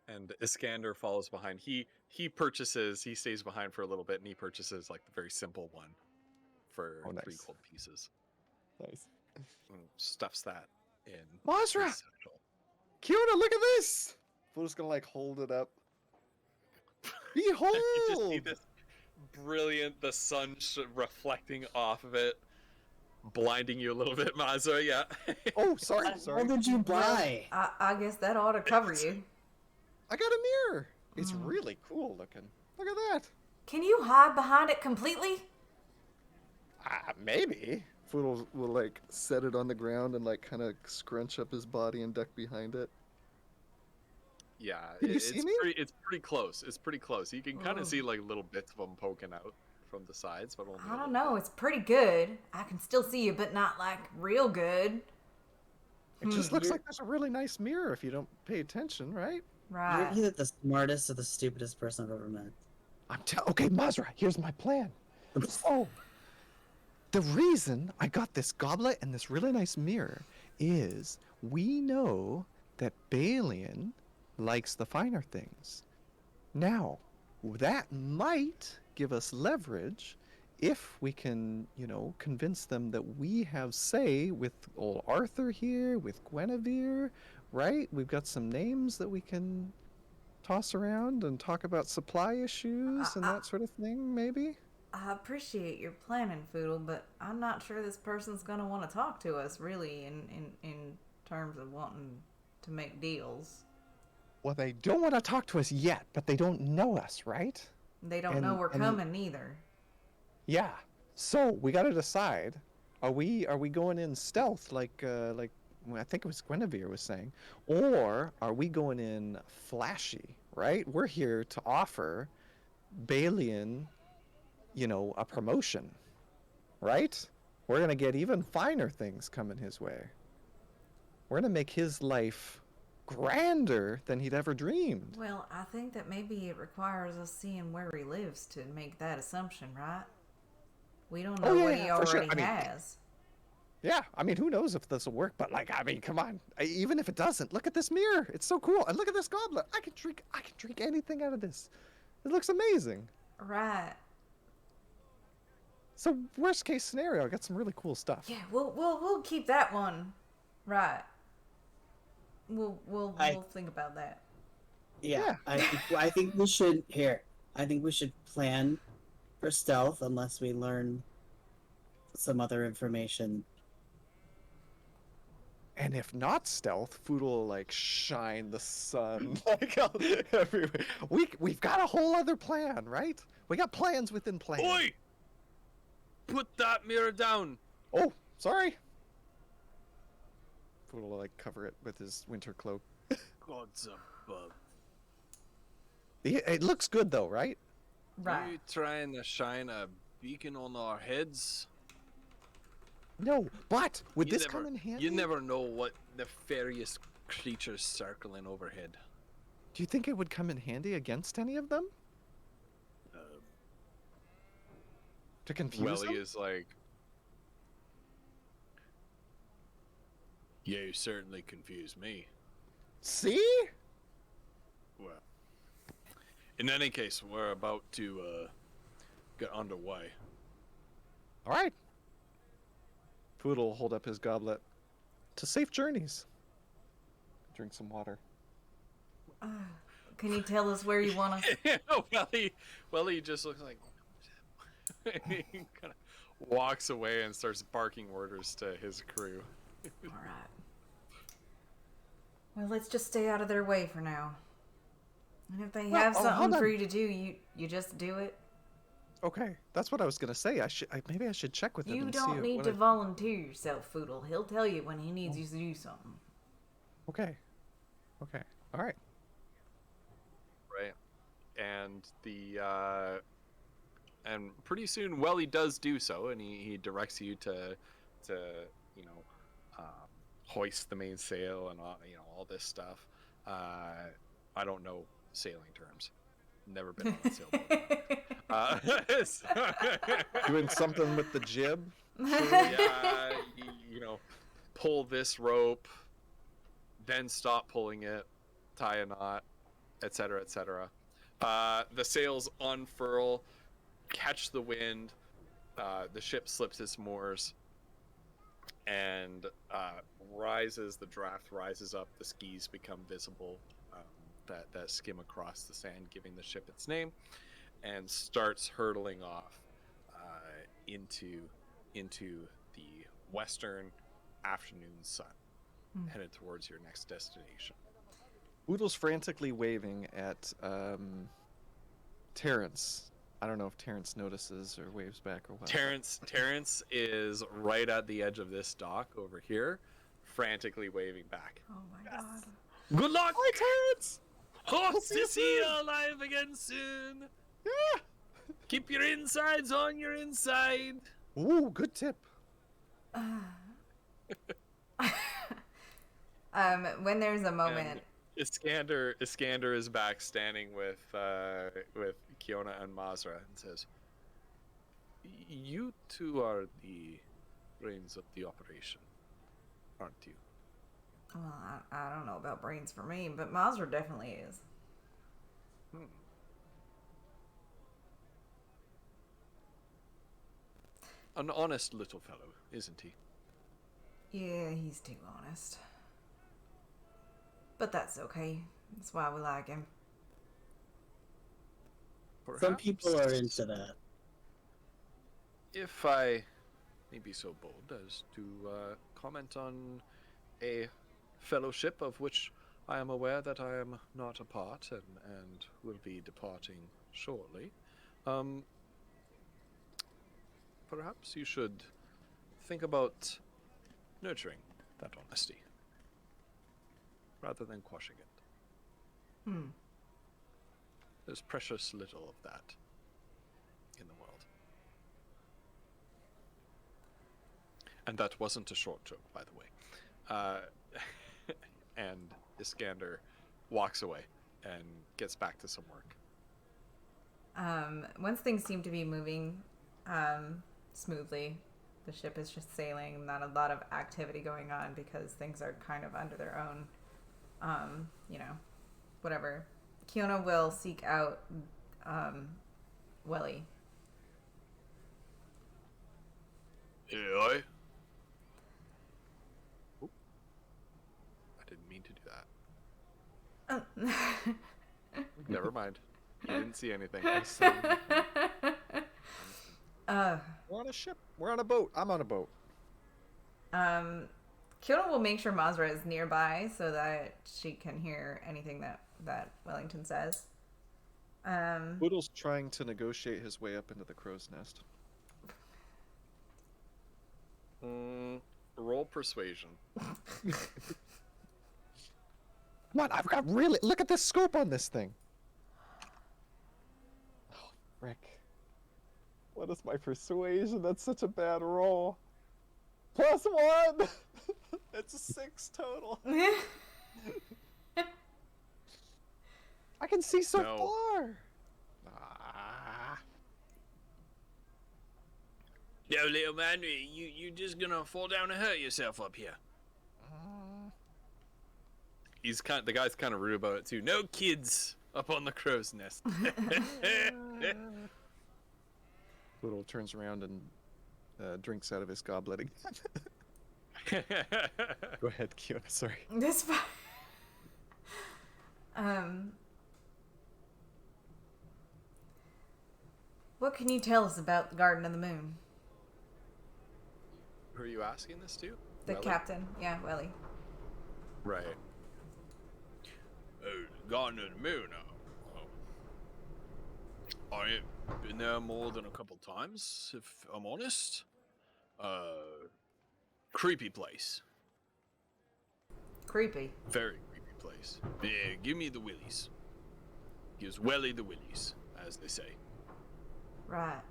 And Iskander follows behind. He stays behind for a little bit, and he purchases like the very simple one for Oh, 3 nice. gold pieces. Nice. And stuffs that in Mazra! his satchel. Kiona, look at this. Poodle's gonna like hold it up. Behold! You just see this brilliant, the sun reflecting off of it, blinding you a little bit, Mazra. Yeah. Oh, sorry. What did you buy? I guess that ought to cover you. I got a mirror. It's really cool looking. Look at that. Can you hide behind it completely? Maybe. Foodle will like set it on the ground and like kind of scrunch up his body and duck behind it. Yeah, Can you see me? It's pretty close. It's pretty close. You can kind of see like little bits of them poking out from the sides, but only. I don't know. It's pretty good. I can still see you, but not like real good. It just looks like there's a really nice mirror if you don't pay attention, right? Right. You're either the smartest or the stupidest person I've ever met. Okay, Mazra, here's my plan. Oh, the reason I got this goblet and this really nice mirror is we know that Balian likes the finer things. Now, that might give us leverage if we can, convince them that we have say with old Arthur here, with Guinevere, right? We've got some names that we can toss around and talk about supply issues and that sort of thing, maybe? I appreciate your planning, Foodle, but I'm not sure this person's gonna want to talk to us, really, in terms of wanting to make deals. Well, they don't want to talk to us yet, but they don't know us, right? They don't know we're coming either. Yeah. So we got to decide: are we going in stealth, like I think it was Guinevere was saying, or are we going in flashy? Right? We're here to offer Balian, a promotion, right? We're gonna get even finer things coming his way. We're gonna make his life grander than he'd ever dreamed. Well, I think that maybe it requires us seeing where he lives to make that assumption, right? We don't know what he already has. Yeah, I mean, who knows if this will work? But come on. Even if it doesn't, look at this mirror. It's so cool. And look at this goblet. I can drink anything out of this. It looks amazing. Right. So worst case scenario, I got some really cool stuff. Yeah, we'll keep that one. Right. We'll think about that. Yeah. I think we should I think we should plan for stealth unless we learn some other information. And if not stealth, food will like shine the sun like everywhere. We've got a whole other plan, right? We got plans within plans. Oi! Put that mirror down. Oh, sorry. Food will like cover it with his winter cloak. God's above. It looks good though, right? Right. You trying to shine a beacon on our heads? No, but would You this never- come in handy? You never know what nefarious creatures circling overhead. Do you think it would come in handy against any of them? To confuse Welly them? is like, you certainly confuse me. See? Well, in any case, we're about to get underway. All right. Food will hold up his goblet. To safe journeys. Drink some water. Can you tell us where you want to? Welly just looks like he kind of walks away and starts barking orders to his crew. All right. Well, let's just stay out of their way for now. And if they have hold something for on. you to do, you just do it. Okay, that's what I was gonna say. Maybe I should check with him. You and don't see need what to volunteer yourself, Foodle. He'll tell you when he needs you to do something. Okay. Okay. All right. Right. And and pretty soon Welly does do so, and he directs you to hoist the mainsail and all this stuff. I don't know sailing terms. Never been on a sailboat. Doing something with the jib. Yeah, pull this rope, then stop pulling it, tie a knot, etc., etc. The sails unfurl, catch the wind, the ship slips its moors, and rises. The draft rises up, the skis become visible that skim across the sand, giving the ship its name, and starts hurtling off into the western afternoon sun, headed towards your next destination. Oodle's frantically waving at Terrence. I don't know if Terrence notices or waves back or what. Terrence is right at the edge of this dock over here, frantically waving back. Oh my god. Good luck! Hi, Terrence! Hope see to you see you soon. alive again soon! Yeah! Keep your insides on your inside! Ooh, good tip. When there's a moment, Iskander is back standing with Kiona and Mazra and says, "You two are the brains of the operation, aren't you?" well, I don't know about brains for me, but Mazra definitely is. An honest little fellow, isn't he? Yeah, he's too honest. But that's okay. That's why we like him. Some people are Perhaps, into that. if I may be so bold as to comment on a fellowship of which I am aware that I am not a part and will be departing shortly, perhaps you should think about nurturing that honesty rather than quashing it. There's precious little of that in the world. And that wasn't a short joke, by the way. And Iskander walks away and gets back to some work. Once things seem to be moving smoothly, the ship is just sailing, not a lot of activity going on because things are kind of under their own, whatever. Kiona will seek out Welly. I didn't mean to do that. Never mind. You didn't see anything. We're on a ship. We're on a boat. I'm on a boat. Kiona will make sure Mazra is nearby so that she can hear anything that Wellington says. Oodle's trying to negotiate his way up into the crow's nest. Roll persuasion. What? I've got really... Look at the scope on this thing. Rick. What is my persuasion? That's such a bad roll. +1! It's a 6 total. I can see so far. Yo, little man, you just gonna fall down and hurt yourself up here. The guy's kind of rude about it too. No kids up on the crow's nest. Little turns around and drinks out of his goblet again. Go ahead, Kiona, sorry. This fine. What can you tell us about the Garden of the Moon? Who are you asking this to? The Welly? captain, yeah, Welly. Right. Garden of the Moon. I ain't been there more than a couple times, if I'm honest. Creepy place. Creepy. Very creepy place. Yeah, give me the willies. Gives Welly the willies, as they say. Right.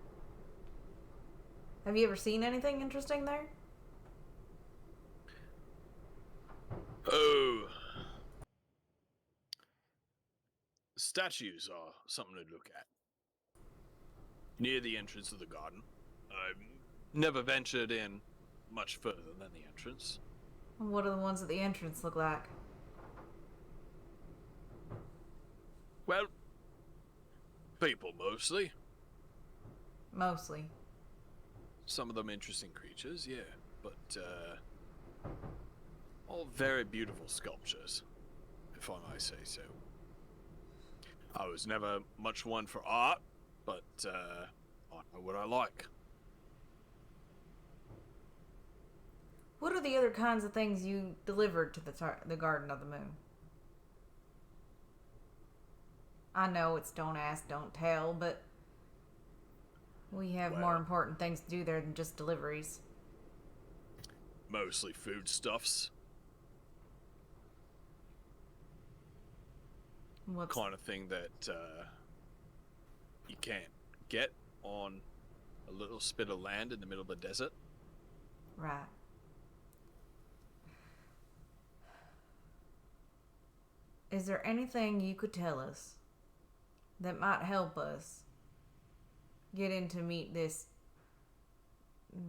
Have you ever seen anything interesting there? Oh. Statues are something to look at. Near the entrance of the garden. I've never ventured in much further than the entrance. What do the ones at the entrance look like? Well, people mostly. Mostly. Some of them interesting creatures, yeah. But, all very beautiful sculptures, if I may say so. I was never much one for art, but, I know what I like. What are the other kinds of things you delivered to the Garden of the Moon? I know it's don't ask, don't tell, but we have more important things to do there than just deliveries. Mostly foodstuffs. What's Kind of thing that you can't get on a little spit of land in the middle of the desert. right? Is there anything you could tell us that might help us get in to meet this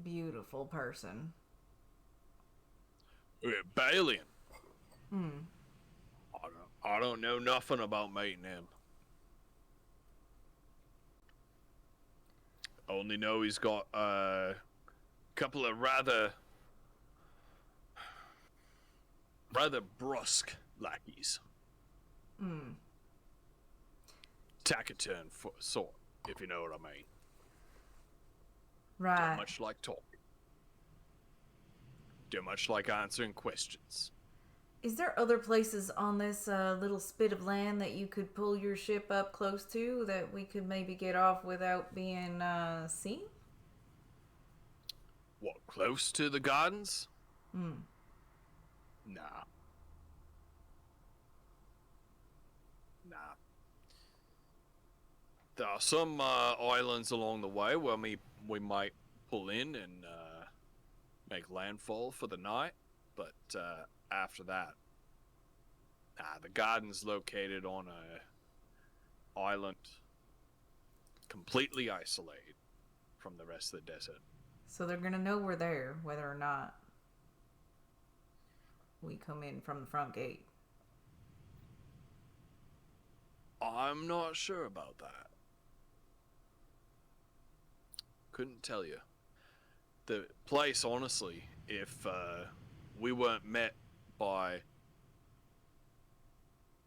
beautiful person? Balian. I don't know nothing about meeting him. I only know he's got a couple of rather brusque lackeys. Taciturn sort, if you know what I mean. Right. Don't much like talking. Don't much like answering questions. Is there other places on this little spit of land that you could pull your ship up close to that we could maybe get off without being seen? What, close to the gardens? Nah. There are some islands along the way where we might pull in and make landfall for the night, but after that, the garden's located on a island completely isolated from the rest of the desert. So they're gonna know we're there, whether or not we come in from the front gate. I'm not sure about that. Couldn't tell you. The place, honestly, if we weren't met by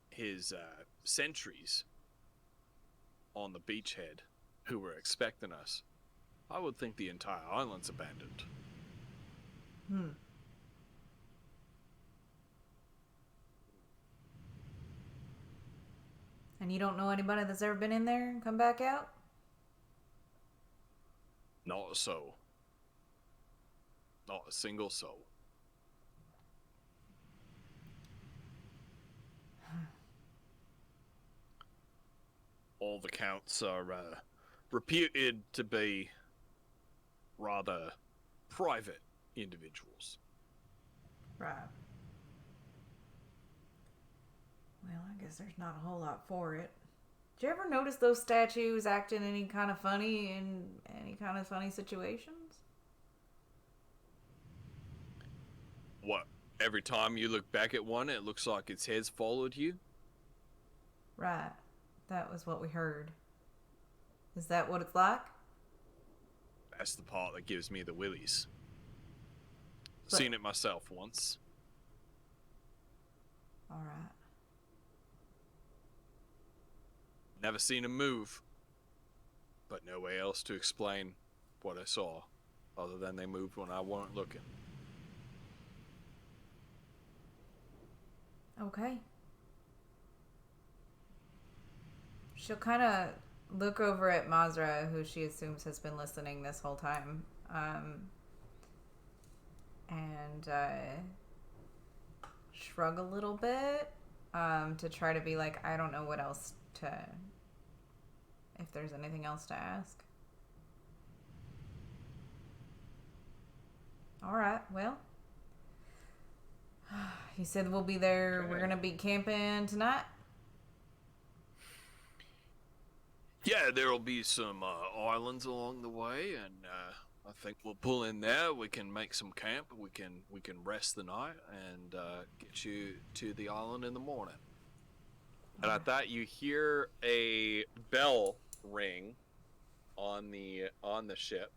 his sentries on the beachhead who were expecting us, I would think the entire island's abandoned. And you don't know anybody that's ever been in there and come back out? Not a soul. Not a single soul. All the counts are reputed to be rather private individuals. Right. Well, I guess there's not a whole lot for it. Did you ever notice those statues acting any kind of funny in any kind of funny situations? What? Every time you look back at one, it looks like its head's followed you? Right. That was what we heard. Is that what it's like? That's the part that gives me the willies. But- Seen it myself once. Alright. Never seen him move. But no way else to explain what I saw, other than they moved when I weren't looking. Okay. She'll kind of look over at Mazra, who she assumes has been listening this whole time, and shrug a little bit to try to be like, I don't know what else to... if there's anything else to ask. Alright, well... You said we'll be there. We're gonna be camping tonight? Yeah, there'll be some islands along the way, and I think we'll pull in there. We can make some camp. We can rest the night and get you to the island in the morning. And at that, you hear a bell ring on the ship,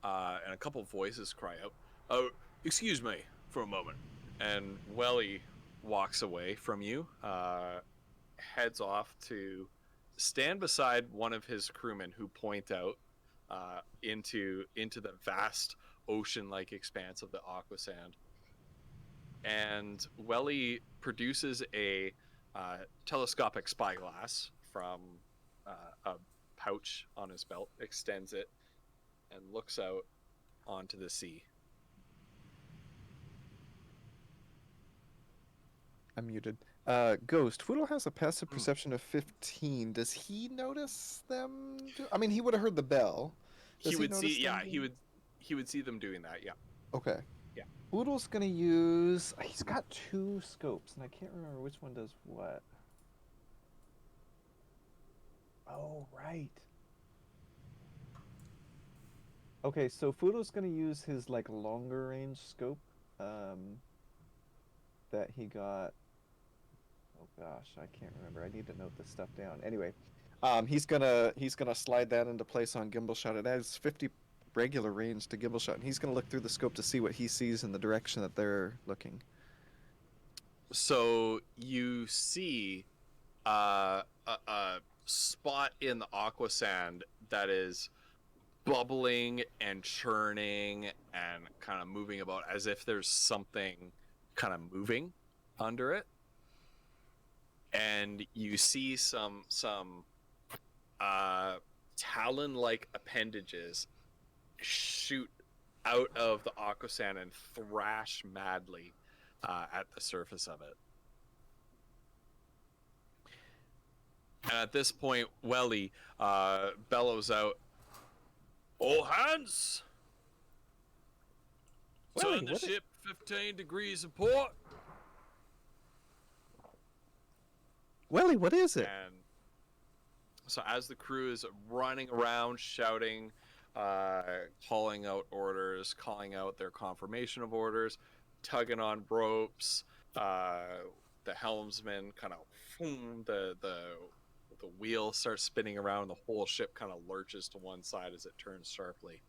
and a couple of voices cry out, "Oh, excuse me for a moment." And Welly walks away from you, heads off to stand beside one of his crewmen who point out into the vast ocean-like expanse of the aqua sand. And Welly produces a telescopic spyglass from a pouch on his belt, extends it, and looks out onto the sea. I'm muted. Ghost. Foodle has a passive perception of 15. Does he notice them? I mean, he would have heard the bell. Does He would notice see, them yeah, he would see them doing that, yeah. Okay. Yeah. Foodle's gonna use. He's got 2 scopes, and I can't remember which one does what. Oh, right. Okay, so Foodle's gonna use his like longer range scope, that he got. Oh gosh, I can't remember. I need to note this stuff down. Anyway, he's gonna slide that into place on gimbal shot. It has 50 regular range to gimbal shot, and he's gonna look through the scope to see what he sees in the direction that they're looking. So you see a spot in the aqua sand that is bubbling and churning and kind of moving about as if there's something kind of moving under it. And you see some talon-like appendages shoot out of the aqua sand and thrash madly at the surface of it. And at this point, Welly bellows out, "All hands! Welly, Turn the what ship 15 degrees of port." Welly, what is it? And so as the crew is running around shouting, calling out orders, calling out their confirmation of orders, tugging on ropes, the helmsman kind of the wheel starts spinning around, the whole ship kind of lurches to one side as it turns sharply.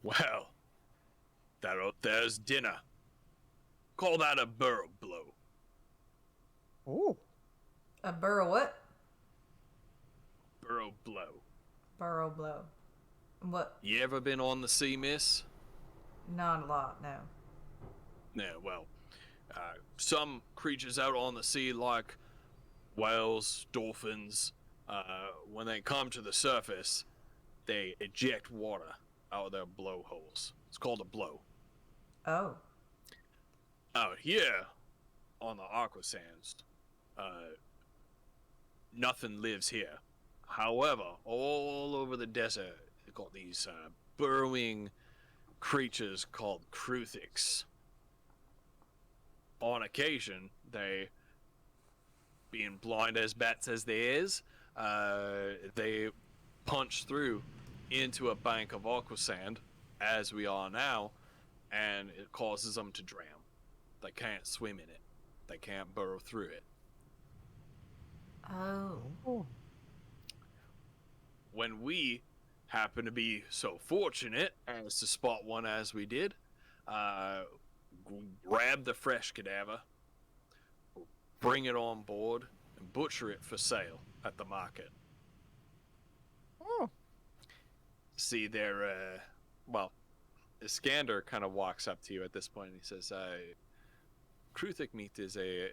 "Well, that out there's dinner. Call that a burrow blow." Oh. A burrow what? Burrow blow. Burrow blow. What? You ever been on the sea, miss? Not a lot, no. Yeah, well, some creatures out on the sea, like whales, dolphins, when they come to the surface, they eject water out of their blowholes. It's called a blow. Oh. Out here, on the aqua sands, nothing lives here. However, all over the desert, you've got these burrowing creatures called Kruthiks. On occasion, they, being blind as bats as they is, they punch through into a bank of aqua sand, as we are now, and it causes them to drown. They can't swim in it. They can't burrow through it. Oh. When we happen to be so fortunate as to spot one as we did, grab the fresh cadaver, bring it on board, and butcher it for sale at the market. Oh. See, they're, well, Iskander kind of walks up to you at this point and he says, Kruthik meat is a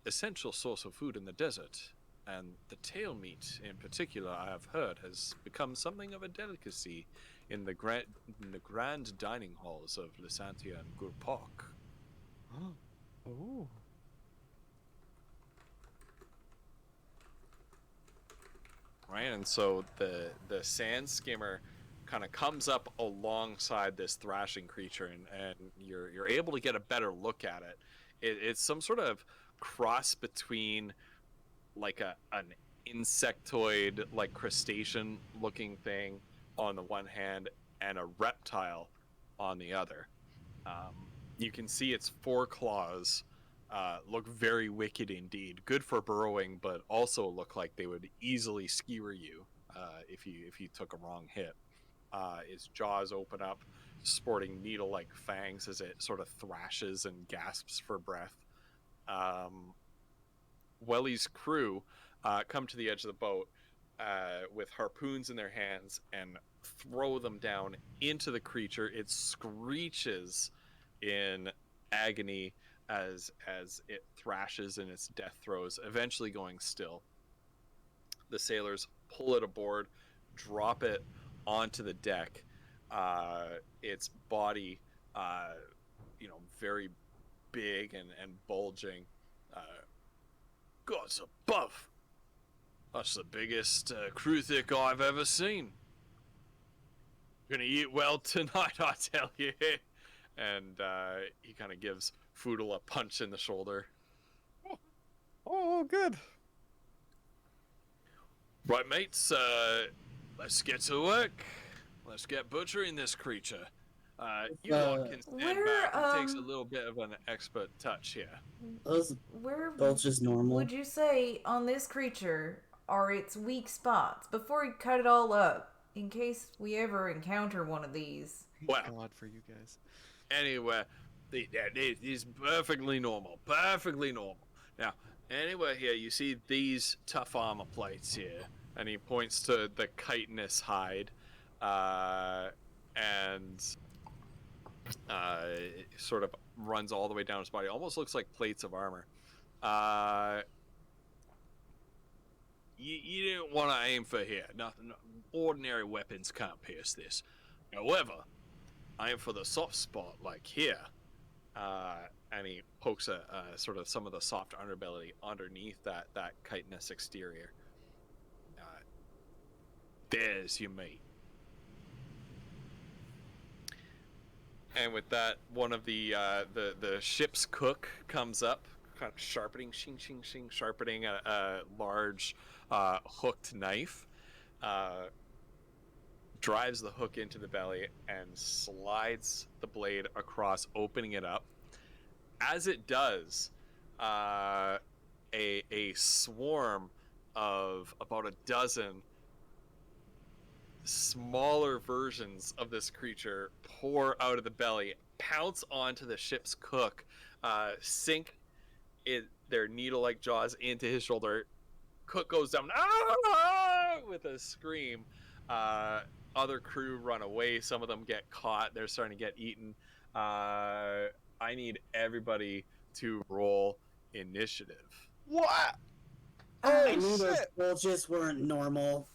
essential source of food in the desert, and the tail meat in particular, I have heard, has become something of a delicacy in the grand dining halls of Lysantia and Gurpok. Oh. Right, and so the sand skimmer kind of comes up alongside this thrashing creature, and you're able to get a better look at it. It's some sort of cross between like an insectoid, like crustacean looking thing on the one hand and a reptile on the other. You can see its foreclaws look very wicked indeed. Good for burrowing, but also look like they would easily skewer you if you took a wrong hit. Its jaws open up, sporting needle-like fangs as it sort of thrashes and gasps for breath. Welly's crew come to the edge of the boat with harpoons in their hands and throw them down into the creature. It screeches in agony as it thrashes in its death throes, eventually going still. The sailors pull it aboard, drop it onto the deck. Its body, very big and bulging. Gods above! That's the biggest Kruthik I've ever seen. Gonna eat well tonight, I tell you. And he kind of gives Foodle a punch in the shoulder. Oh, good. Right, mates, let's get to work. Let's get butchering this creature. You lot can stand back. It takes a little bit of an expert touch here. Those Where bulges normal. would you say on this creature are its weak spots before you cut it all up, in case we ever encounter one of these? Well, God for you guys. anyway, it's perfectly normal. Perfectly normal. Now, anywhere here, you see these tough armor plates here. And he points to the chitinous hide. And it sort of runs all the way down his body. Almost looks like plates of armor. You didn't want to aim for here. Nothing. Ordinary weapons can't pierce this. However, aim for the soft spot, like here. And he pokes sort of some of the soft underbelly underneath that chitinous exterior. There's your meat. And with that, one of the ship's cook comes up, kind of sharpening, sharpening a large hooked knife, drives the hook into the belly and slides the blade across, opening it up. As it does, a swarm of about a dozen smaller versions of this creature pour out of the belly, pounce onto the ship's cook, sink their needle-like jaws into his shoulder. Cook goes down with a scream. Other crew run away. Some of them get caught. They're starting to get eaten. I need everybody to roll initiative. What? I knew those bulges weren't normal.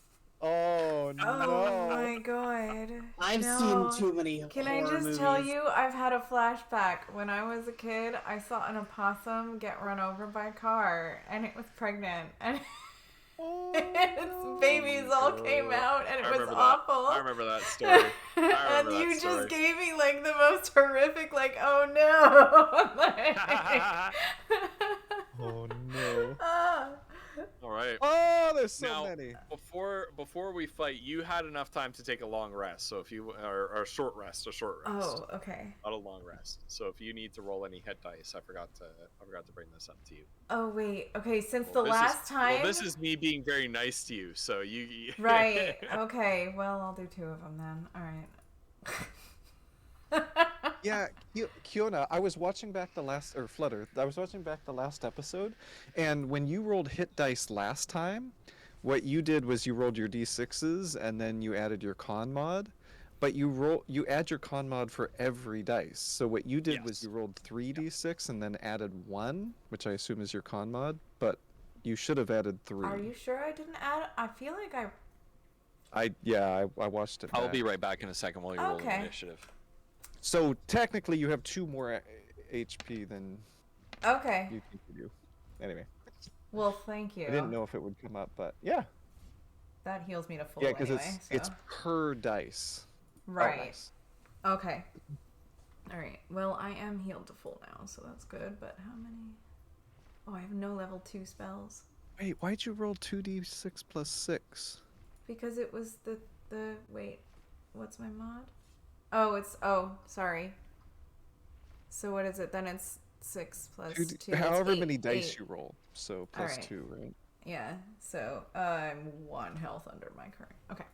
Oh no! Oh my god! I've No. seen too many Can horror I just movies. tell you, I've had a flashback. When I was a kid, I saw an opossum get run over by a car, and it was pregnant. And its babies all came out, and it was awful. I remember that story. And you just gave me like the most horrific, like, oh no. Like... Oh no. All right. Oh, there's so now, many. Before we fight, you had enough time to take a long rest. So if you or a short rest. Oh, okay. Not a long rest. So if you need to roll any hit dice, I forgot to bring this up to you. Oh wait. Okay, since the last time. Well, this is me being very nice to you. So you. Right. Okay. Well, I'll do 2 of them then. All right. Yeah, Kiona, I was watching back Flutter. I was watching back the last episode, and when you rolled hit dice last time, what you did was you rolled your d6s and then you added your con mod, but you add your con mod for every dice. So what you did was you rolled 3d6 and then added 1, which I assume is your con mod, but you should have added 3. Are you sure I didn't add? I feel like I watched it. I'll be right back in a second while you're rolling initiative. So technically, you have 2 more HP than you think you do. Anyway. Well, thank you. I didn't know if it would come up, but yeah. That heals me to full. Yeah, because anyway, it's per dice. Right. Dice. Okay. All right. Well, I am healed to full now, so that's good. But how many? Oh, I have no level 2 spells. Wait, why'd you roll 2d6 plus 6? Because it was the wait. What's my mod? Sorry. So what is it? Then it's 6 plus 2. However 8, many dice 8. you roll. So plus 2, right? Yeah. So I'm 1 health under my current. Okay.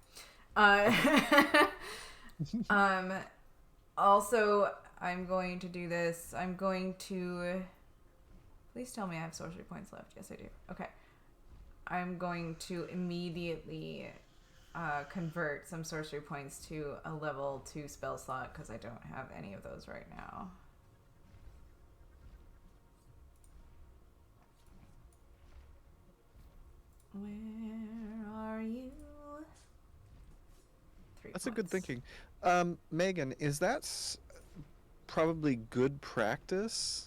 Also, I'm going to do this. I'm going to. Please tell me I have sorcery points left. Yes, I do. Okay. I'm going to immediately convert some sorcery points to a level 2 spell slot because I don't have any of those right now. Where are you? 3 That's a good points. thinking. Megan, is that probably good practice?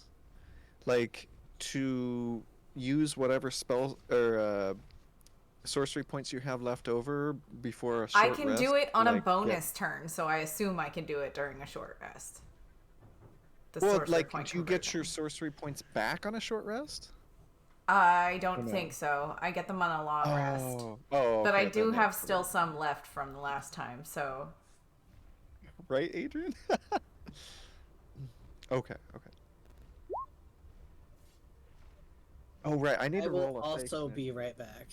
Like, to use whatever spell or sorcery points you have left over before a short rest? I can do it on a bonus turn, so I assume I can do it during a short rest. Well, like, do you get your sorcery points back on a short rest? I don't think so. I get them on a long rest. Okay, but I do have still some left from the last time, so... Right, Adrian? Okay. Oh, right, I need to roll a fake. I will also be right back.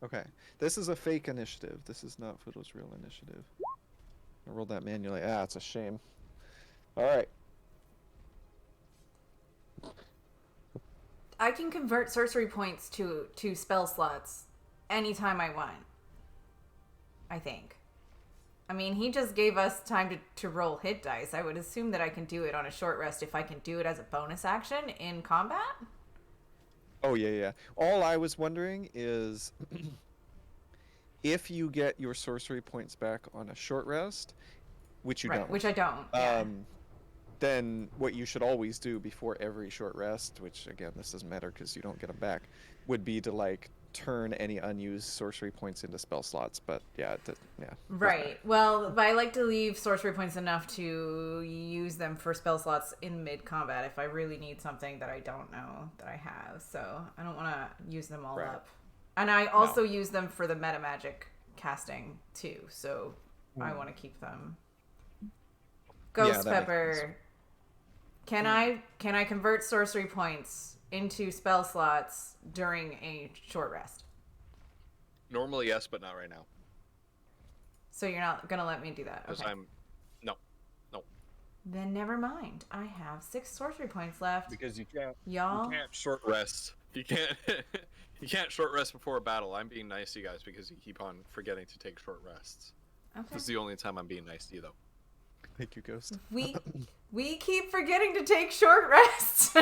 Okay, this is a fake initiative. This is not Fiddle's real initiative. I rolled that manually. It's a shame. Alright. I can convert sorcery points to spell slots anytime I want. I think. I mean, he just gave us time to roll hit dice. I would assume that I can do it on a short rest if I can do it as a bonus action in combat. Oh, yeah. All I was wondering is if you get your sorcery points back on a short rest, which you don't. Which I don't. Yeah. Then what you should always do before every short rest, which again, this doesn't matter because you don't get them back, would be to like turn any unused sorcery points into spell slots. But yeah, right. Well, but I like to leave sorcery points enough to use them for spell slots in mid combat if I really need something that I don't know that I have. So I don't want to use them all up. And I also use them for the meta magic casting too. So I want to keep them. Ghost Pepper. Can I convert sorcery points into spell slots during a short rest? Normally, yes, but not right now. So you're not gonna let me do that? Because okay. No. Then never mind. I have 6 sorcery points left. Because you can't. Y'all. You can't short rest. You can't. You can't short rest before a battle. I'm being nice to you guys because you keep on forgetting to take short rests. Okay. This is the only time I'm being nice to you, though. Thank you, Ghost. We keep forgetting to take short rests.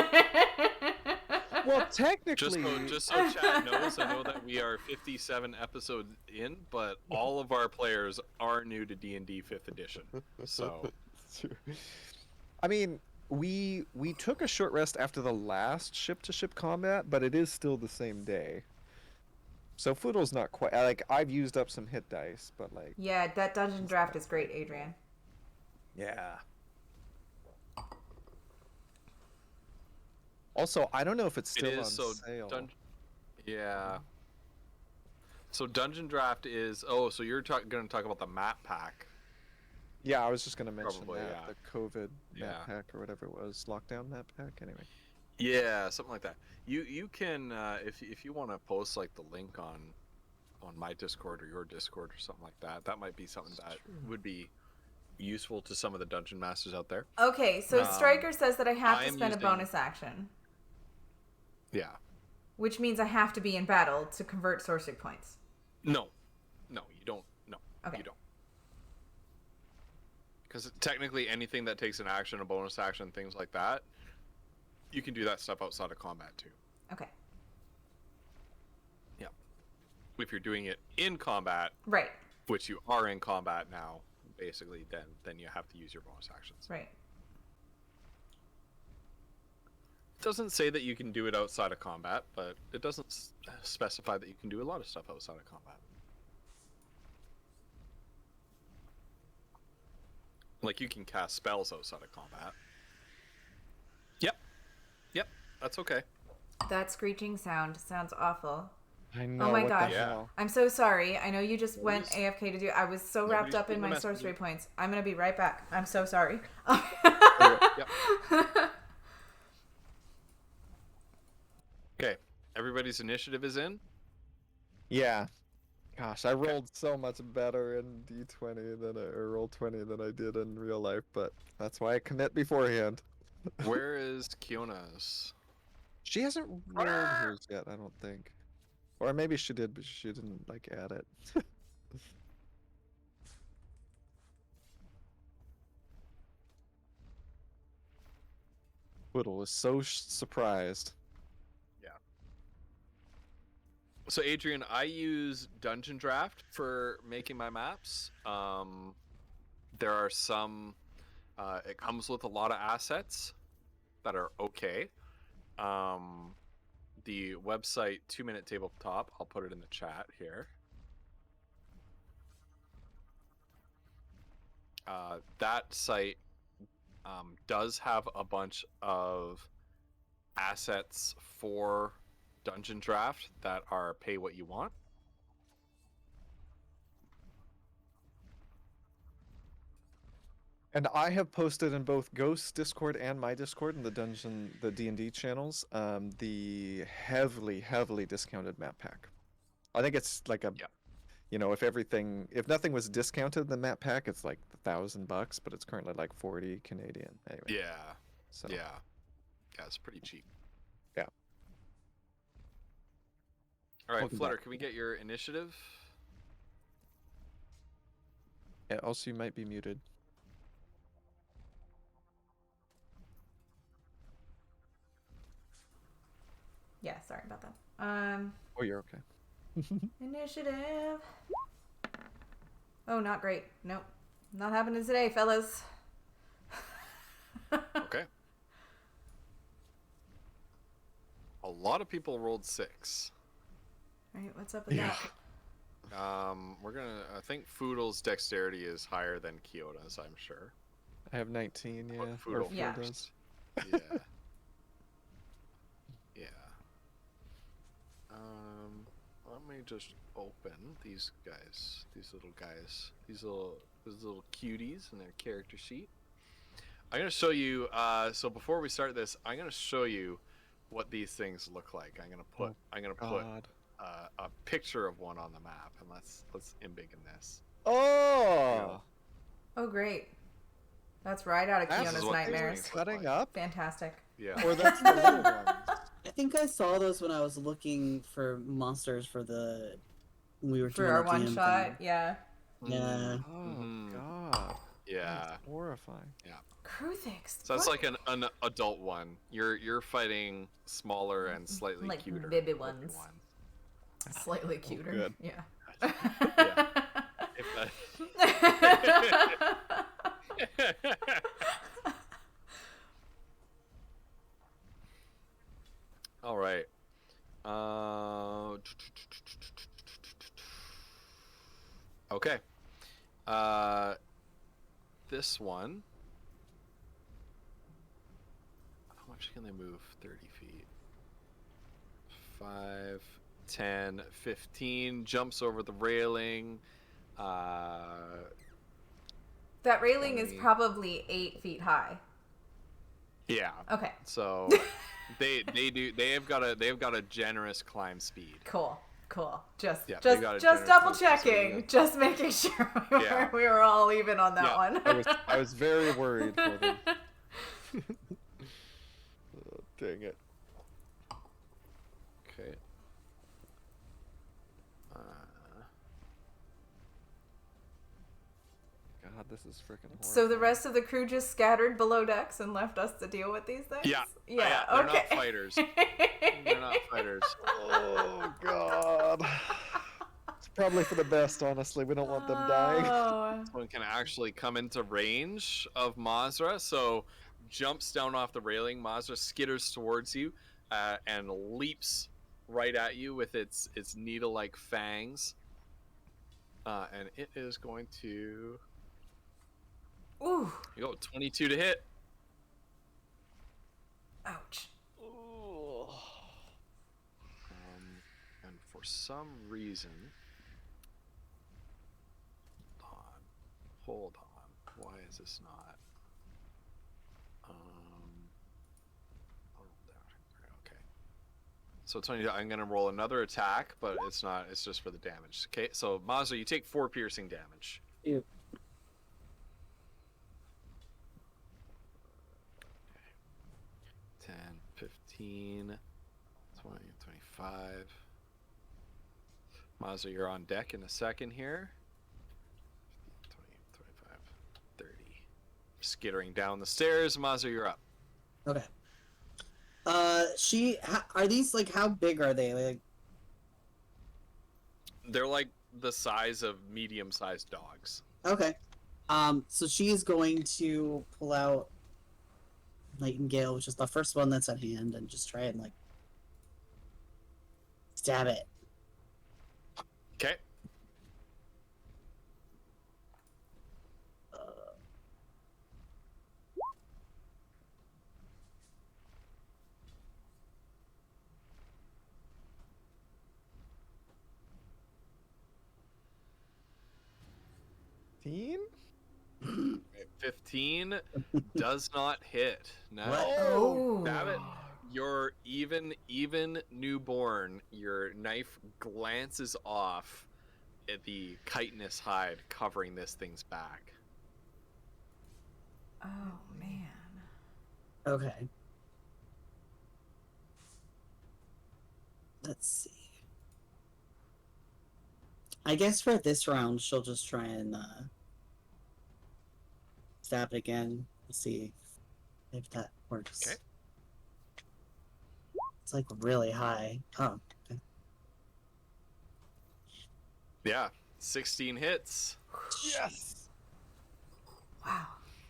Well, technically, just so chat knows, I know that we are 57 episodes in, but all of our players are new to D&D 5th edition. So, I mean, we took a short rest after the last ship-to-ship combat, but it is still the same day. So Foodle's not quite like I've used up some hit dice, but like Yeah, that dungeon draft is great, Adrian. yeah. Also, I don't know if it's It still is on so sale. yeah. So Dungeon Draft is so you're going to talk about the map pack. Yeah, I was just gonna mention Probably, that yeah. the COVID Yeah. map pack or whatever it was, lockdown map pack. Anyway. Yeah, something like that. You can if you want to post like the link on my Discord or your Discord or something like that. That might be something that would be useful to some of the dungeon masters out there. Okay, so Striker says that I have to spend a using- bonus action, Yeah. which means I have to be in battle to convert sorcery points. No, you don't. No, Okay. you don't. Because technically, anything that takes an action, a bonus action, things like that, you can do that stuff outside of combat too. Okay. Yeah. If you're doing it in combat, Right. which you are in combat now, basically, then you have to use your bonus actions. Right. It doesn't say that you can do it outside of combat, but it doesn't specify that you can do a lot of stuff outside of combat. Like you can cast spells outside of combat. Yep, that's okay. That screeching sound sounds awful. I know. Oh my what gosh. The hell? I'm so sorry. I know you just went AFK to do. I was so wrapped Nobody's up in being my domestic. sorcery points. I'm gonna be right back. I'm so sorry. Yep. Okay, everybody's initiative is in. Yeah. Gosh, I rolled so much better in D20 or Roll20 than I did in real life, but that's why I commit beforehand. Where is Kiona's? She hasn't rolled hers yet, I don't think. Or maybe she did, but she didn't like add it. Whittle was so surprised. So Adrian, I use Dungeon Draft for making my maps. There are some. It comes with a lot of assets that are okay. The website 2-Minute Tabletop. I'll put it in the chat here. That site does have a bunch of assets for Dungeon Draft that are pay what you want. And I have posted in both Ghost's Discord and my Discord in the D&D channels, the heavily discounted map pack. I think it's like a, you know, if nothing was discounted in the map pack, it's like $1,000, but it's currently like 40 Canadian. Anyway. Yeah. So. Yeah, it's pretty cheap. Yeah. All right, Welcome Flutter, back. can we get your initiative? Yeah, also you might be muted. Yeah, sorry about that. Oh, you're okay. Initiative. Oh, not great. Nope. Not happening today, fellas. Okay. A lot of people rolled 6. Alright, what's up with that? I think Foodle's dexterity is higher than Kyota's, I'm sure. I have 19, yeah. Put Or Foodle Yeah. does. Yeah. Yeah. Let me just open these guys, these little cuties and their character sheet. I'm gonna show you. So before we start this, I'm gonna show you what these things look like. I'm gonna put God. a picture of one on the map, and let's embiggen this. Oh! Oh, great. That's right out of That's Kiona's what these nightmares. things- Cutting up? Fantastic. Yeah. Or that's the little ones. I think I saw those when I was looking for monsters for when we were For doing our the one DM shot, thing. yeah. Yeah. Oh, Mhm. God. Yeah. That's horrifying. Kruthix. So that's like an adult one. You're fighting smaller and slightly Like cuter baby looking ones. ones. Slightly cuter. good. Yeah. Yeah. If that... All right. Okay. This one. How much can they move? 30 feet. 5, 10, 15. Jumps over the railing. That railing 20. is probably 8 feet high. Yeah. Okay. So they've got a generous climb speed. Cool. Just they've got a generous double climb speed, so checking, just making sure Yeah. we were all even on that one. I was very worried for them. Oh, dang it. Okay. God, this is freaking horrible. So the rest of the crew just scattered below decks and left us to deal with these things? Yeah. Yeah, They're okay. not fighters. They're not fighters. Oh God. It's probably for the best, honestly. We don't want them dying. Oh. This one can actually come into range of Mazra, so jumps down off the railing. Mazra skitters towards you and leaps right at you with its needle-like fangs. And it is going to... Ooh. You go 22 to hit. Ouch. And for some reason... Hold on. Why is this not? Okay. So 22, I'm going to roll another attack, but it's not. It's just for the damage. Okay, so Mazda, you take 4 piercing damage. Ew. 10, 15, 20, 25. Mazda, you're on deck in a second here. 20, 25, 30. Skittering down the stairs. Mazda, you're up. Okay. Are these, like, how big are they? Like, They're like the size of medium-sized dogs. okay. So she is going to pull out Nightingale, which is the first one that's at hand, and just try and, like, stab it. Okay. Teen? 15 does not hit. No. Oh. Damn it. You're even newborn. Your knife glances off at the chitinous hide covering this thing's back. Oh, man. Okay. Let's see. I guess for this round, she'll just try and stab it again. We'll see if that works. Okay. It's like really high. Oh. Okay. Yeah. 16 hits. Yes. Wow.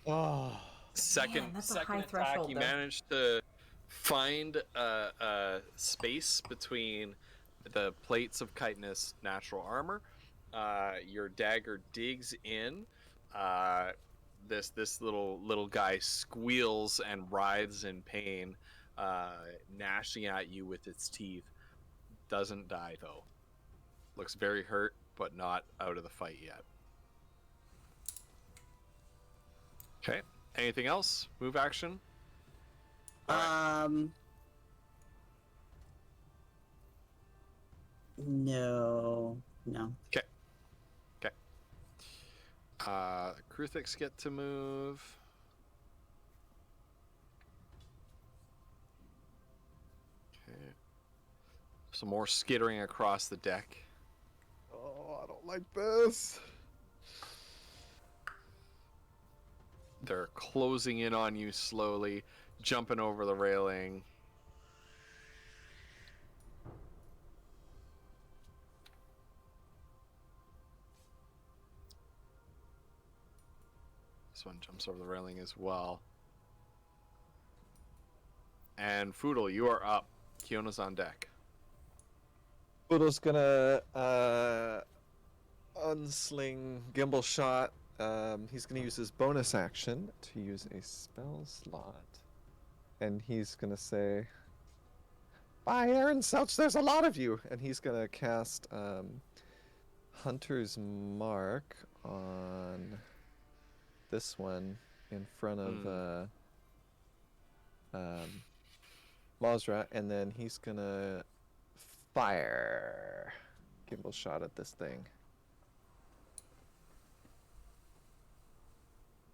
Oh. Second that's a second high attack, threshold, you though. managed to find a space between the plates of chitinous natural armor. Your dagger digs in. This little guy squeals and writhes in pain, gnashing at you with its teeth. Doesn't die though. Looks very hurt, but not out of the fight yet. Okay. Anything else? Move action? No. Okay. Kruthix get to move. Okay. Some more skittering across the deck. Oh, I don't like this. They're closing in on you slowly, jumping over the railing. This one jumps over the railing as well. And Foodle, you are up. Kiona's on deck. Budo's gonna unsling gimbal shot. He's going to use his bonus action to use a spell slot. And he's going to say, "Bye, Aaron Souch, there's a lot of you." And he's going to cast Hunter's Mark on this one in front of Mazra. And then he's going to fire gimbal shot at this thing.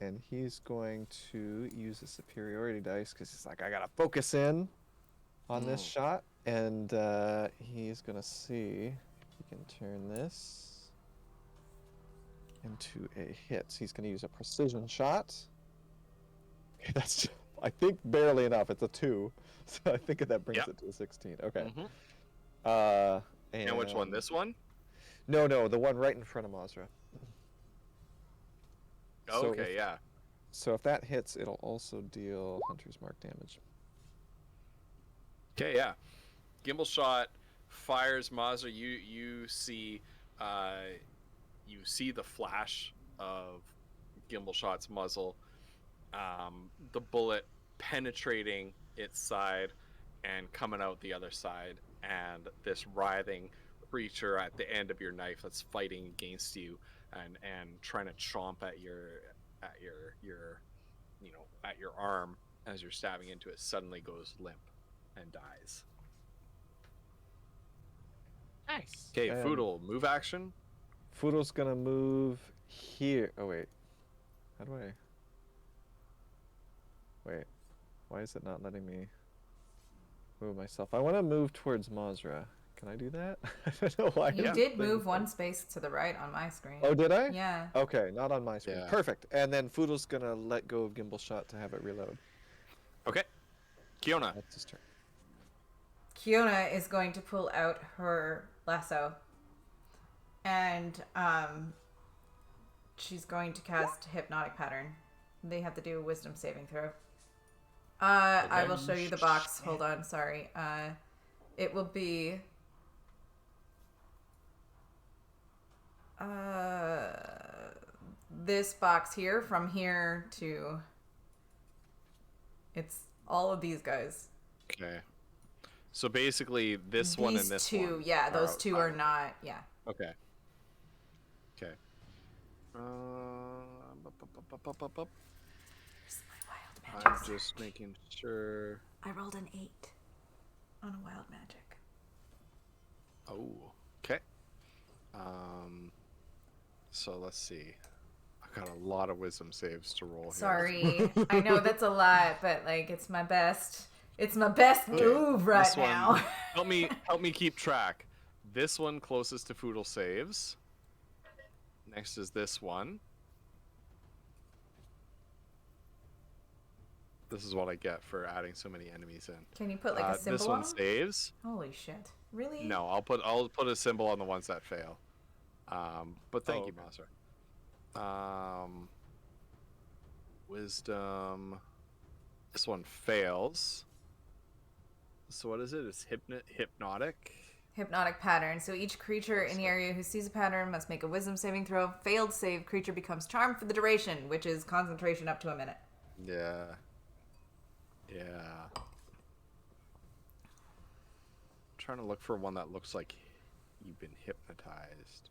And he's going to use a superiority dice because he's like, I gotta focus in on this shot. And he's gonna see if he can turn this into a hit. So he's gonna use a precision shot. Okay, that's, I think, barely enough. It's a 2. So I think that brings it to a 16. Okay. And which one? This one? No, the one right in front of Mazra. Okay, yeah. So if that hits, it'll also deal Hunter's Mark damage. Okay, yeah. Gimbal shot fires Mazra. You see the flash of gimbal shot's muzzle. The bullet penetrating its side and coming out the other side, and this writhing creature at the end of your knife that's fighting against you and trying to chomp at your arm as you're stabbing into it, suddenly goes limp and dies. Nice. Okay, Foodle, move action. Foodle's gonna move here. Oh wait, how do I? Wait, why is it not letting me move myself? I want to move towards Mazra. Can I do that? I don't know why. You did move one space to the right on my screen. Oh, did I? Yeah. Okay, not on my screen. Yeah. Perfect. And then Foodle's gonna let go of gimbal shot to have it reload. Okay. Kiona. That's his turn. Kiona is going to pull out her lasso. And she's going to cast Hypnotic Pattern. They have to do a wisdom saving throw. I will show you the box. Hold on, sorry. It will be this box here, from here to, it's all of these guys. Okay. So basically, this one and this two, one. These two, yeah, those two are not, yeah. Okay. Okay. Where's my wild magic? I'm just making sure. I rolled an 8 on a wild magic. Oh, okay. So let's see. I've got a lot of wisdom saves to roll here. Sorry, I know that's a lot, but like it's my best. It's my best move right This one, now. help me keep track. This one closest to Foodle saves. Next is this one. This is what I get for adding so many enemies in. Can you put like a symbol This on one them? saves. Holy shit! Really? No, I'll put a symbol on the ones that fail. But thank you, Master. Wisdom. This one fails. So what is it? It's hypnotic. Hypnotic pattern. So each creature in the area who sees a pattern must make a wisdom saving throw. Failed save, creature becomes charmed for the duration, which is concentration up to a minute. Yeah. Yeah. I'm trying to look for one that looks like you've been hypnotized.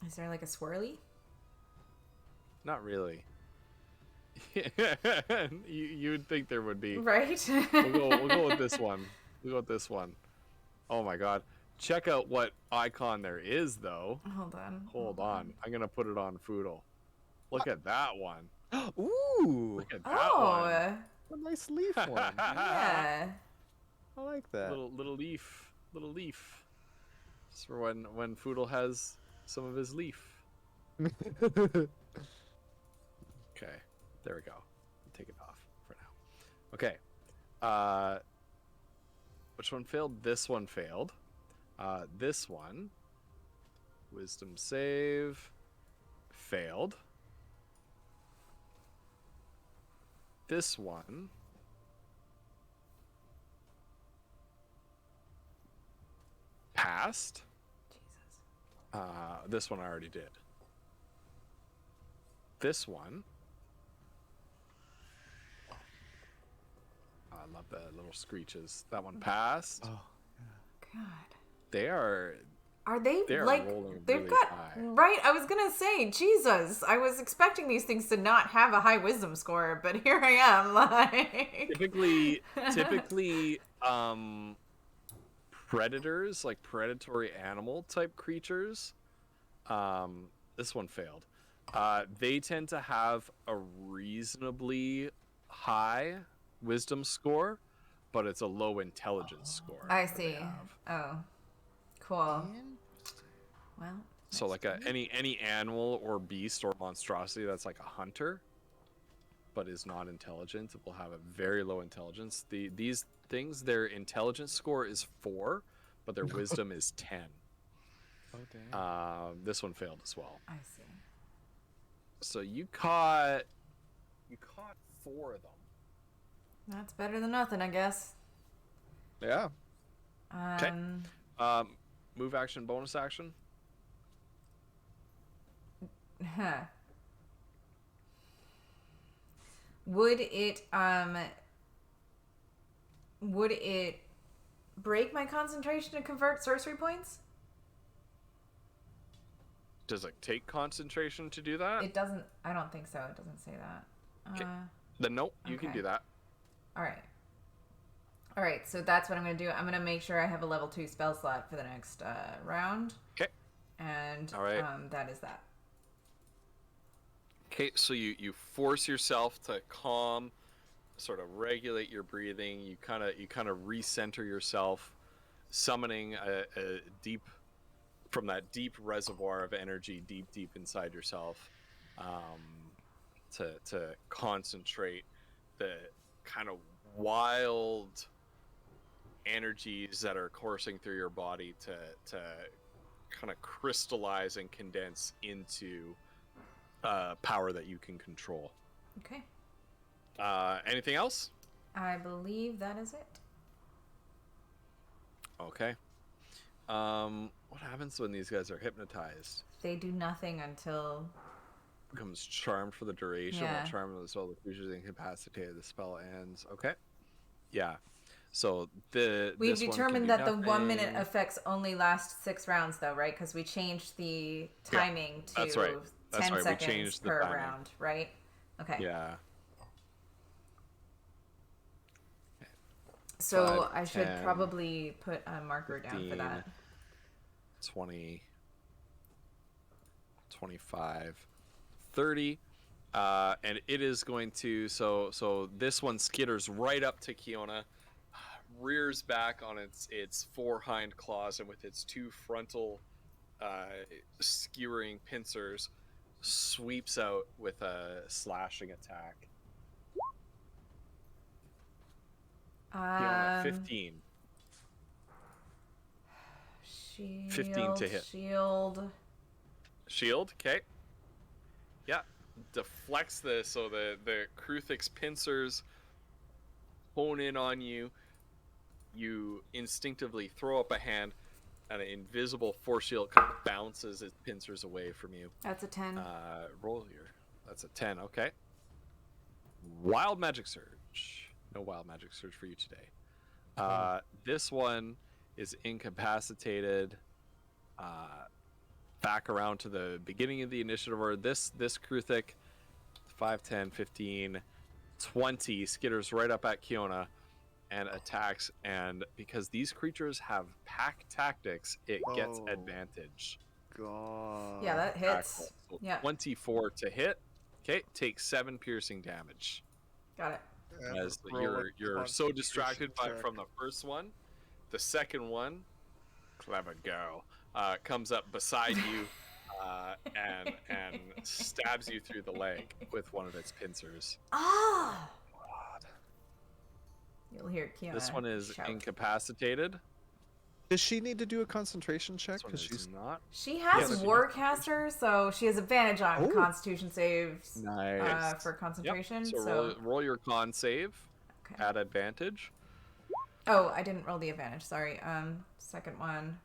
Is there like a swirly? Not really. You'd think there would be. Right? We'll go with this one. We'll go with this one. Oh my god. Check out what icon there is, though. Hold on. I'm going to put it on Foodle. Look at that one. Ooh! Look at that one. A nice leaf one. Yeah. I like that. Little leaf. Little leaf. Just for when Foodle has some of his leaf. Okay. There we go. Take it off for now. Okay. Which one failed? This one failed. This one. Wisdom save. Failed. This one. Passed. This one I already did. This one. I love the little screeches. That one passed. Oh. God. They are They are like rolling they've really got high. right? I was gonna say, Jesus, I was expecting these things to not have a high wisdom score, but here I am. Like typically, predators, like predatory animal type creatures. This one failed. They tend to have a reasonably high wisdom score, but it's a low intelligence score. I that they see. have. Oh, cool. Well, So like any animal or beast or monstrosity that's like a hunter, but is not intelligent, will have a very low intelligence. These things, their intelligence score is 4, but their wisdom is 10. Oh dang. This one failed as well. I see. So you caught 4 of them. That's better than nothing, I guess. Yeah. Okay. Move action, bonus action. Huh. Would it break my concentration to convert sorcery points? Does it take concentration to do that? It doesn't. I don't think so. It doesn't say that. Okay. Then nope, you can okay. do that. All right. So that's what I'm gonna do. I'm gonna make sure I have a level 2 spell slot for the next round. Okay. And all right. That is that. Okay, so you force yourself to calm, sort of regulate your breathing. You kind of recenter yourself, summoning a deep from that deep reservoir of energy deep inside yourself, to concentrate the kind of wild energies that are coursing through your body to kind of crystallize and condense into power that you can control. Okay. Anything else? I believe that is it. Okay. What happens when these guys are hypnotized? They do nothing until Becomes charmed for the duration. Yeah. While charmed as well, the creature's incapacitated. The spell ends. Okay. Yeah. So we've determined that the 1 minute effects only last 6 rounds, though, right? Because we changed the timing to that's right. 10 We seconds changed the per timing. round, right? Okay. Yeah. So 5, I should 10, probably put a marker 15, down for that. 20, 25, 30. And it is going to, so this one skitters right up to Kiona, rears back on its 4 hind claws, and with its 2 frontal skewering pincers, sweeps out with a slashing attack. Kiona, 15. Shield, 15 to hit. Shield, okay. Yeah, deflects so the Kruthik's pincers hone in on you. You instinctively throw up a hand, and an invisible force shield kind of bounces its pincers away from you. That's a 10. Roll here. That's a 10, okay. Wild Magic Surge. No Wild Magic Surge for you today. This one is incapacitated. Back around to the beginning of the initiative order. This Kruthik, 5, 10, 15, 20, skitters right up at Kiona and attacks. And because these creatures have pack tactics, it gets advantage. God. Yeah, that hits. So Yeah. 24 to hit. Okay, takes 7 piercing damage. Got it. As you're so distracted from the first one, the second one, clever girl, comes up beside you and stabs you through the leg with one of its pincers. Ah! God. You'll hear Kiona. This one is shout. incapacitated. Does she need to do a concentration check? This one Because is she's not. She has Yeah, Warcaster, so she has advantage on Oh. Constitution saves Nice. for concentration. Yep. So Roll your con save okay. at advantage. Oh, I didn't roll the advantage. Sorry. Second one.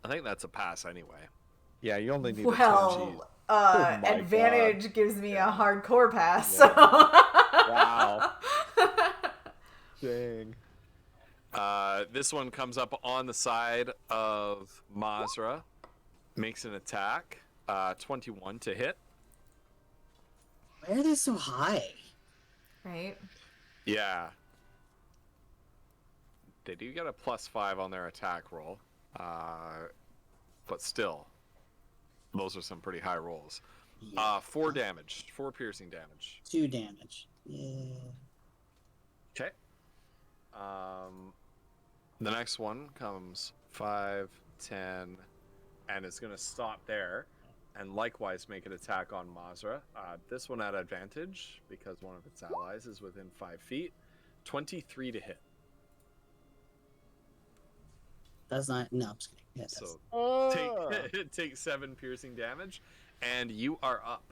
I think that's a pass anyway. Yeah, you only need a 10. Well, Oh my advantage gives me a hardcore pass. Yeah. So. Wow. Dang. This one comes up on the side of Mazra, makes an attack. 21 to hit. Why are they so high? Right. Yeah. They do get a +5 on their attack roll. But still, those are some pretty high rolls. Yeah. 4 damage. 4 piercing damage. 2 damage. Yeah. Okay. The next one comes 5, 10, and it's going to stop there. And likewise make an attack on Mazra. This one at advantage, because one of its allies is within 5 feet. 23 to hit. That's not. No, I'm just kidding. Yeah, So take 7 piercing damage, and you are up.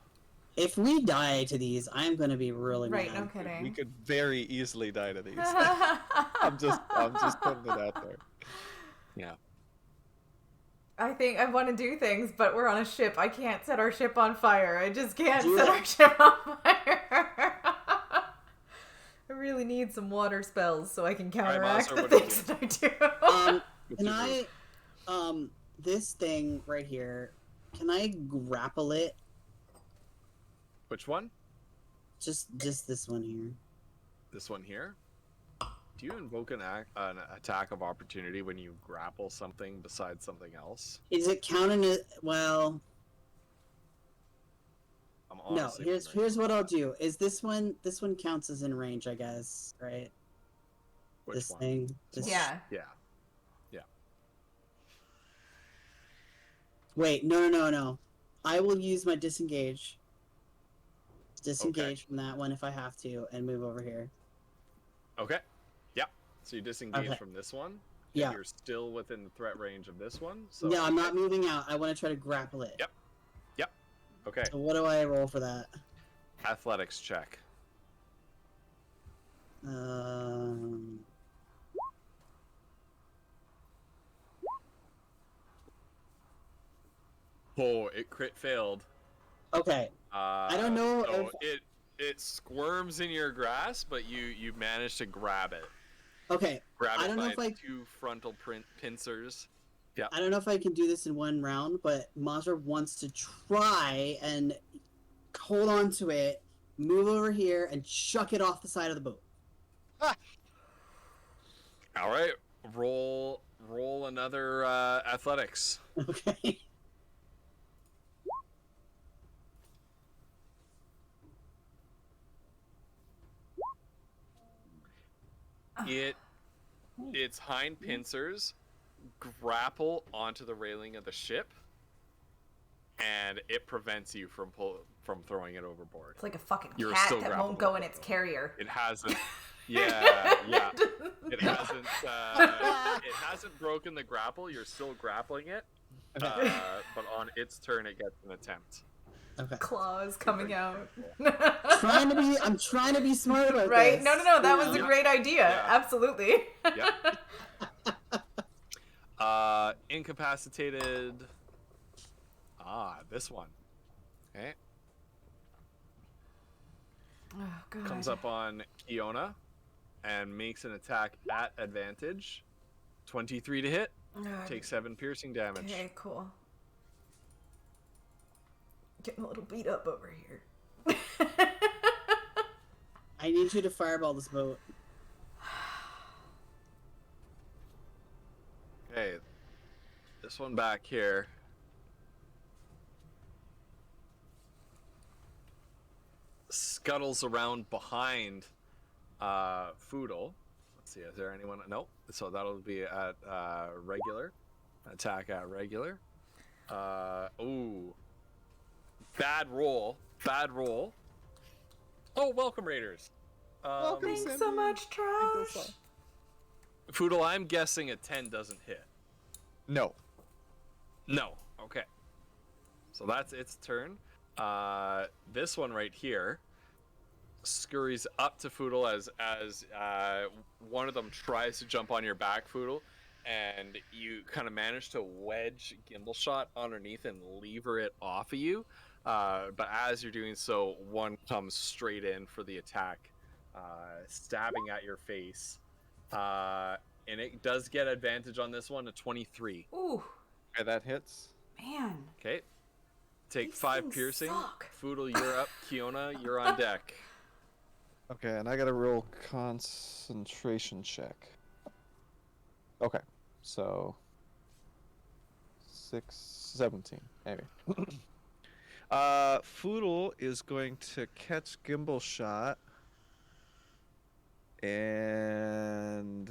if we die to these, I'm gonna be really Right, mad. no kidding. We could very easily die to these. I'm just putting it out there. Yeah. I think I want to do things, but we're on a ship. I can't set our ship on fire. I just can't Do set it. our ship on fire. I really need some water spells so I can counteract Monster, the what do you things that I do. Can I, this thing right here, can I grapple it? Which one? Just this one here. This one here? Do you invoke an attack of opportunity when you grapple something besides something else? Is it counting it? Well, I'm no. honestly Here's wondering. what I'll do. Is this one counts as in range? I guess, right? Which This one? thing. This- Yeah. Yeah. Wait, no. I will use my disengage. Disengage from that one if I have to, and move over here. Okay. Yeah. So you disengage Okay. from this one. Yeah. You're still within the threat range of this one. So No, I'm not moving out. I want to try to grapple it. Yep. Okay. So what do I roll for that? Athletics check. Oh, it crit failed. Okay. I don't know So it squirms in your grasp, but you manage to grab it. Okay. Grab I it don't know by if I- 2 frontal pincers. Yeah. I don't know if I can do this in one round, but Mazra wants to try and hold on to it, move over here, and chuck it off the side of the boat. All right. Roll another athletics. Okay. Its hind pincers grapple onto the railing of the ship, and it prevents you from throwing it overboard. It's like a fucking You're cat still that grappled won't go with in it, its though. carrier. It hasn't. Yeah. It hasn't. It hasn't broken the grapple. You're still grappling it, but on its turn, it gets an attempt. Okay. Claws coming out. I'm trying to be smart about Right? this. No. That you was a know? great idea. Yeah. Absolutely. Yep. Incapacitated. This one. Okay. Oh, God. Comes up on Kiona and makes an attack at advantage. 23 to hit. Take 7 piercing damage. Okay, cool. Getting a little beat up over here. I need you to fireball this boat. Okay. This one back here. Scuttles around behind Foodle. Let's see, is there anyone? Nope. So that'll be at regular. Attack at regular. Ooh. Bad roll. Oh, welcome, Raiders. Welcome, Thanks so much, Trash. Foodle, I'm guessing a 10 doesn't hit. No. No. Okay. So that's its turn. This one right here scurries up to Foodle as one of them tries to jump on your back, Foodle, and you kind of manage to wedge Gimbal Shot underneath and lever it off of you. But as you're doing so, one comes straight in for the attack, stabbing at your face. And it does get advantage on this one, a 23. Ooh, Okay, that hits. man. Okay. Take These 5 things piercing. suck. Foodle, you're up. Kiona, you're on deck. Okay, and I gotta roll concentration check. Okay, so 17. Maybe. Foodle is going to catch Gimbal Shot, and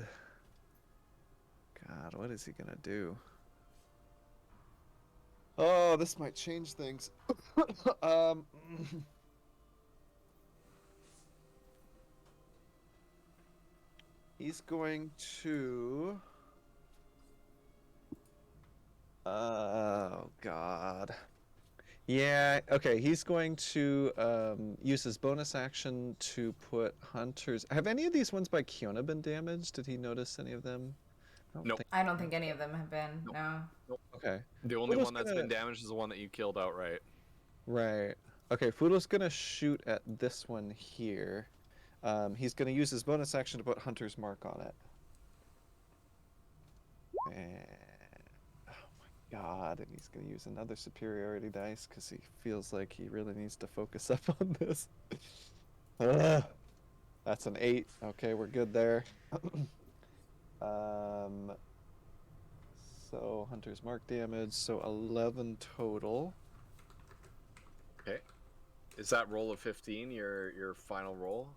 God, what is he gonna do? Oh, this might change things. He's going to. Oh God. Yeah. Okay. He's going to use his bonus action to put hunters. Have any of these ones by Kiona been damaged? Did he notice any of them? Nope. I don't think any of them have been. Nope. No. Okay. The only Foodle's one that's gonna- been damaged is the one that you killed outright. Right. Okay. Foodle's gonna shoot at this one here. He's gonna use his bonus action to put Hunter's Mark on it. And oh my God! And he's gonna use another superiority dice because he feels like he really needs to focus up on this. Ugh. That's an 8. Okay, we're good there. So Hunter's Mark damage, so 11 total. Okay. Is that roll of 15 your final roll?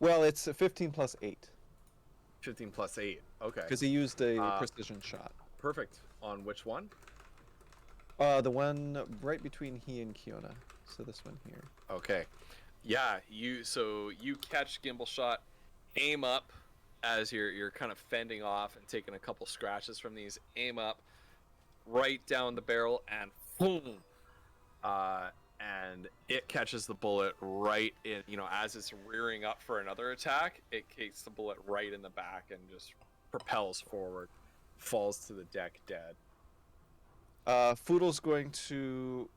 Well, it's a 15 plus 8 15 plus 8. Okay. because he used a precision shot. Perfect. On which one? The one right between he and Kiona. So this one here. Okay. Yeah, you catch Gimbal Shot, aim up as you're kind of fending off and taking a couple scratches from these, aim up right down the barrel and boom. And it catches the bullet right in, as it's rearing up for another attack, it kicks the bullet right in the back and just propels forward, falls to the deck dead. Foodle's going to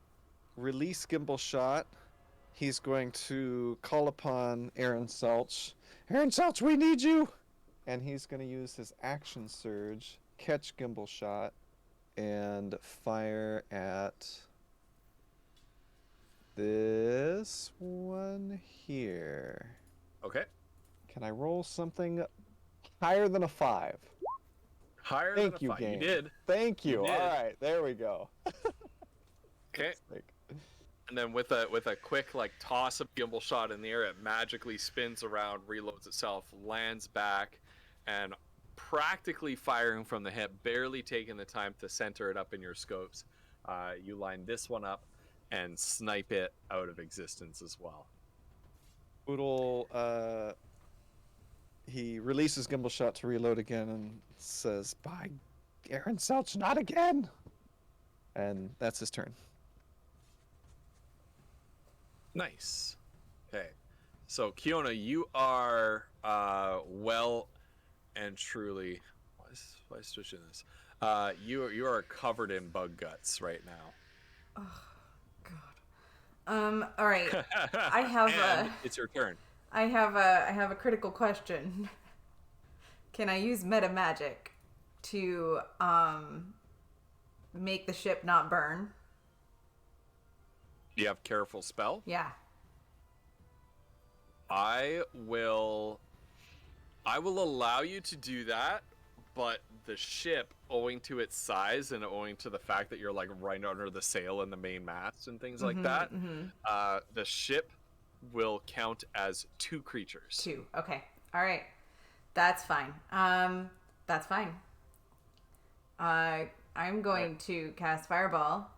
release Gimbal Shot. He's going to call upon Aaron Selch. Aaron Selch, we need you! And he's going to use his action surge, catch Gimbal Shot, and fire at this one here. Okay. Can I roll something higher than a 5? Higher Thank than a you, 5. game. You did. Thank you. You did. All right, there we go. Okay. Like, And then with a quick toss of Gimbal Shot in the air, it magically spins around, reloads itself, lands back, and practically firing from the hip, barely taking the time to center it up in your scopes. You line this one up and snipe it out of existence as well. Boodle, he releases Gimbal Shot to reload again and says, "By Aaron Selch, not again!" And that's his turn. Nice. Okay. So, Kiona, you are well and truly... Why switching this? You are covered in bug guts right now. Oh, God. All right. I have And it's your turn. I have a critical question. Can I use meta magic to make the ship not burn? Do you have careful spell? Yeah. I will allow you to do that, but the ship, owing to its size and owing to the fact that you're right under the sail and the main mast and things like that, the ship will count as 2 creatures. 2. Okay. All right. That's fine. That's fine. I'm going to cast Fireball.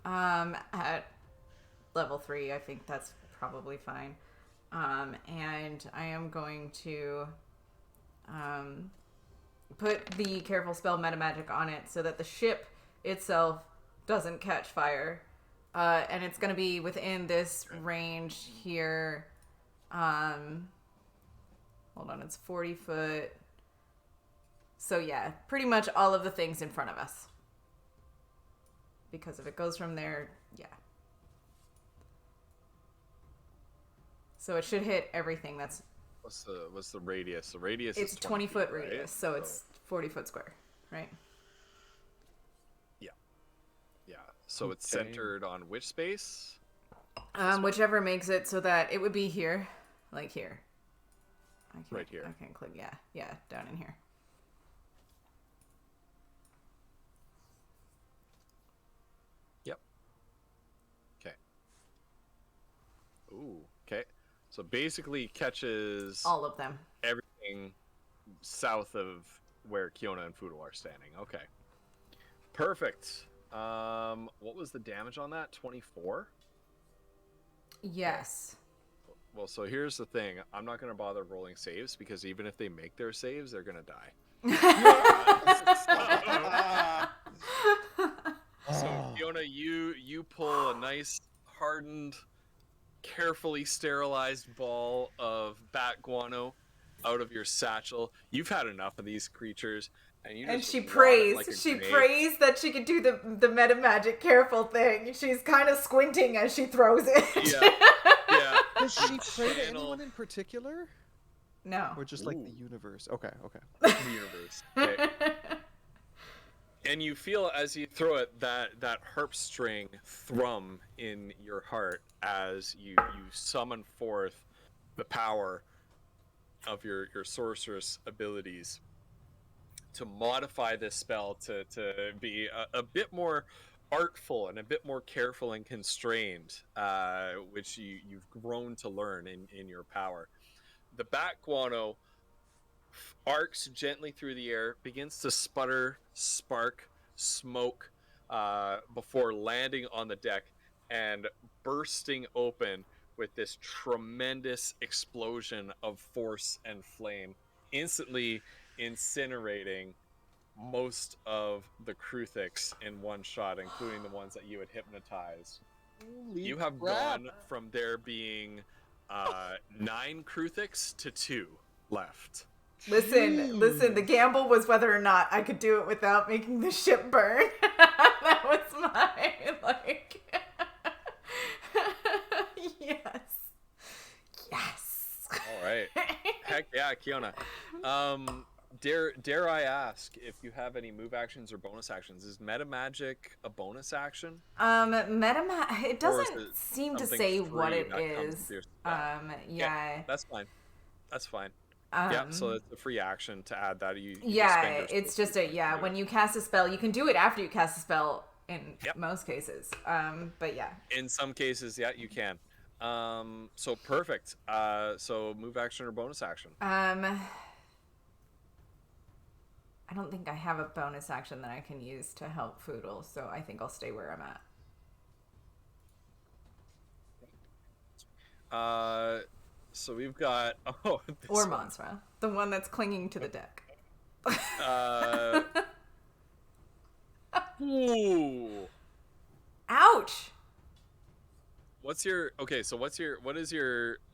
At level 3, I think that's probably fine. And I am going to put the careful spell meta magic on it so that the ship itself doesn't catch fire. And it's going to be within this range here. Hold on, it's 40 foot. So yeah, pretty much all of the things in front of us. Because if it goes from there, yeah. So it should hit everything that's... What's the radius? The radius it's is 20 foot feet, radius, right? so it's 40 foot square, right? Yeah. Yeah. So it's centered on which space? Whichever makes it so that it would be here, like here. Right here. I can't click. Yeah, down in here. Yep. Okay. Ooh. Okay. So basically catches All of them. everything south of where Kiona and Fudo are standing. Okay. Perfect. What was the damage on that? 24? Yes. Well, so here's the thing. I'm not going to bother rolling saves because even if they make their saves, they're going to die. So Fiona, you pull a nice hardened, carefully sterilized ball of bat guano out of your satchel. You've had enough of these creatures, and you just And she wad it prays. like a She grenade. prays that she can do the meta magic careful thing. She's kind of squinting as she throws it. Yeah. Does she pray to Channel- anyone in particular? No. Or just like the Ooh. universe? Okay. The universe. Okay. And you feel as you throw it that harp string thrum in your heart as you summon forth the power of your sorceress abilities to modify this spell to be a bit more artful and a bit more careful and constrained, which you've grown to learn in your power. The bat guano arcs gently through the air, begins to sputter, spark, smoke before landing on the deck and bursting open with this tremendous explosion of force and flame, instantly incinerating most of the Kruthiks in one shot, including the ones that you had hypnotized. You have gone from there being 9 Kruthiks to 2 left. Listen, the gamble was whether or not I could do it without making the ship burn. That was my, yes. All right. Heck yeah, Kiona. Dare I ask if you have any move actions or bonus actions? Is meta magic a bonus action? It doesn't it seem to something say what free it that comes is. with your spell? Yeah. That's fine. That's fine. Yeah, so it's a free action to add that. You Yeah, spend your it's spell just to do when it. you cast a spell, you can do it after you cast a spell in most cases. But yeah. In some cases, yeah, you can. So perfect. So move action or bonus action? I don't think I have a bonus action that I can use to help Foodle, so I think I'll stay where I'm at. So we've got Or one. Monsra, the one that's clinging to the deck. Ooh. Ouch! What is your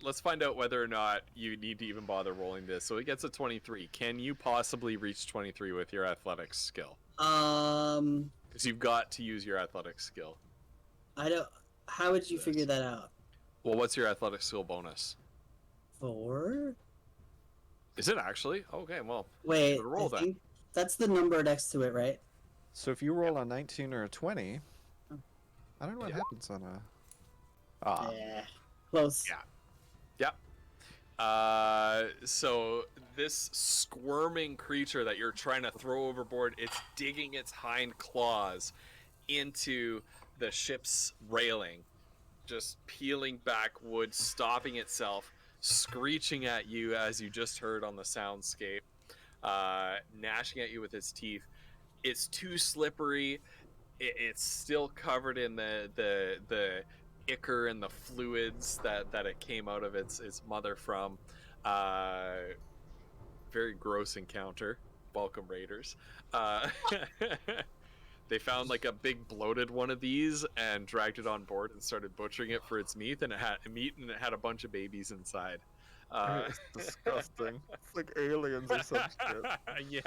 let's find out whether or not you need to even bother rolling this. So it gets a 23. Can you possibly reach 23 with your athletics skill? Because you've got to use your athletics skill. I don't. How would you figure that out? Well, what's your athletics skill bonus? 4? Is it actually? Okay, well. Wait, give it a roll I then. think that's the number next to it, right? So if you roll a 19 or a 20, I don't know what happens on a. Yeah, close. Yeah. So this squirming creature that you're trying to throw overboard, it's digging its hind claws into the ship's railing, just peeling back wood, stopping itself, screeching at you as you just heard on the soundscape, gnashing at you with its teeth. It's too slippery. It's still covered in the ichor and the fluids that it came out of its mother from. Very gross encounter. Welcome, Raiders. They found like a big bloated one of these and dragged it on board and started butchering it for its meat, and it had a bunch of babies inside. It's disgusting. It's like aliens or some shit. Yeah.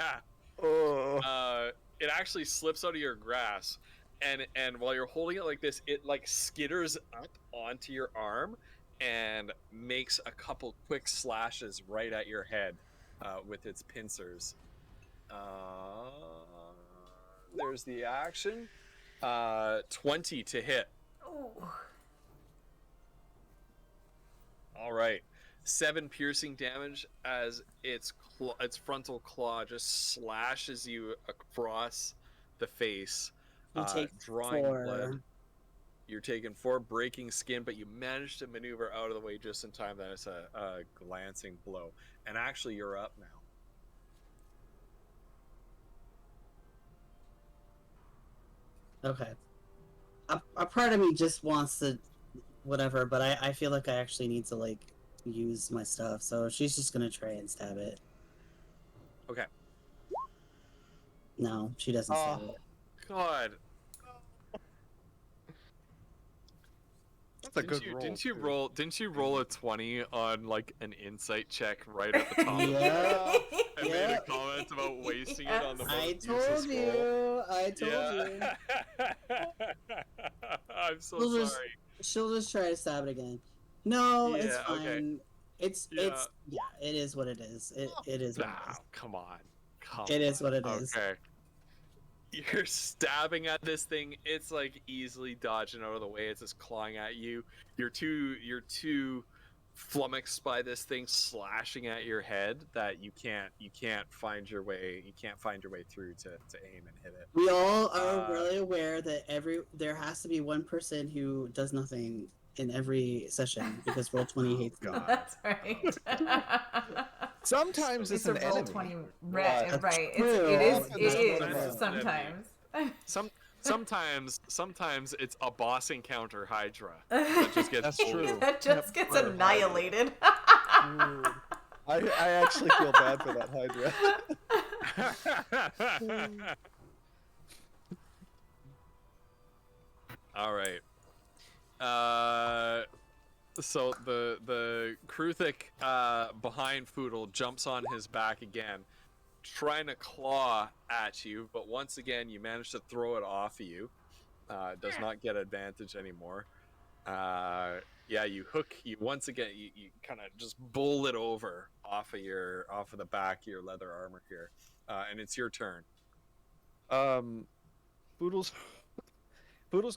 Oh. It actually slips out of your grasp, and while you're holding it like this, it like skitters up onto your arm and makes a couple quick slashes right at your head with its pincers. There's the action. 20 to hit. Ooh. All right. 7 piercing damage as its frontal claw just slashes you across the face, You take drawing 4. blood. You're taking 4 breaking skin, but you managed to maneuver out of the way just in time. That is a glancing blow. And actually, you're up now. Okay. A part of me just wants to whatever, but I feel like I actually need to like use my stuff, so she's just gonna try and stab it. Okay. No, she doesn't stab it. God. That's a good roll. Didn't you roll a 20 on like an insight check right at the top? Yeah. I made a comment about wasting it on the most I useless roll. I told you. I'm so She'll sorry. She'll just try to stab it again. No, it's Yeah, fine. okay. It's it is what it is. It is what it is. Come on. It is what it is. Okay. You're stabbing at this thing. It's like easily dodging out of the way. It's just clawing at you. You're too flummoxed by this thing slashing at your head that you can't find your way. You can't find your way through to aim and hit it. We all are really aware that there has to be one person who does nothing in every session because Roll20 hates God. That's right. Sometimes it's an roll enemy. 20, right? That's Right. true. It is. That's It one of is them. sometimes. Sometimes it's a boss encounter Hydra that just gets That's bullied. true. That just gets annihilated. Ooh. I actually feel bad for that Hydra. All right. So the Kruthic behind Foodle jumps on his back again, trying to claw at you, but once again you manage to throw it off of you. Does not get advantage anymore. You hook you once again. You kind of just bull it over off of the back of your leather armor here, and it's your turn. Boodle's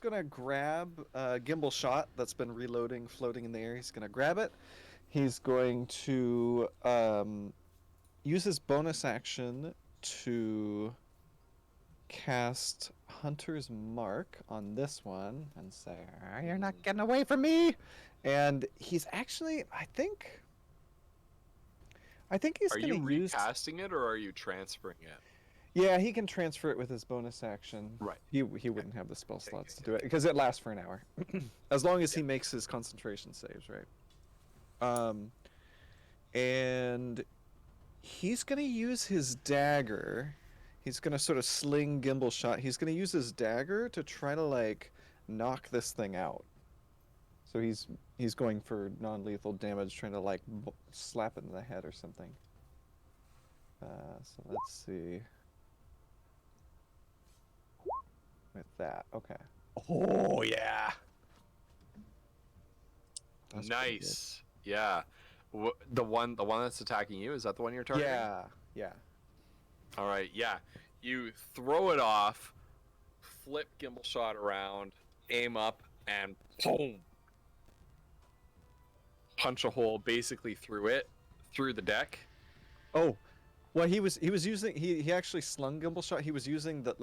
gonna grab gimbal shot that's been reloading, floating in the air. He's gonna grab it. He's going to use his bonus action to cast Hunter's Mark on this one and say, "You're not getting away from me." And he's actually, I think he's Are gonna you use. recasting it or are you transferring it? Yeah, he can transfer it with his bonus action. Right. He wouldn't have the spell slots to do it because it lasts for an hour, as long as he makes his concentration saves, right? And he's gonna use his dagger. He's gonna sort of sling gimbal shot. He's gonna use his dagger to try to like knock this thing out. So he's going for non-lethal damage, trying to like slap it in the head or something. So let's see. With that, okay. Oh yeah. That's Nice. Yeah. The one that's attacking you, is that the one you're targeting? Yeah. All right. Yeah. You throw it off, flip gimbal shot around, aim up, and boom. Punch a hole basically through the deck. Oh, well, he was using he actually slung gimbal shot. He was using the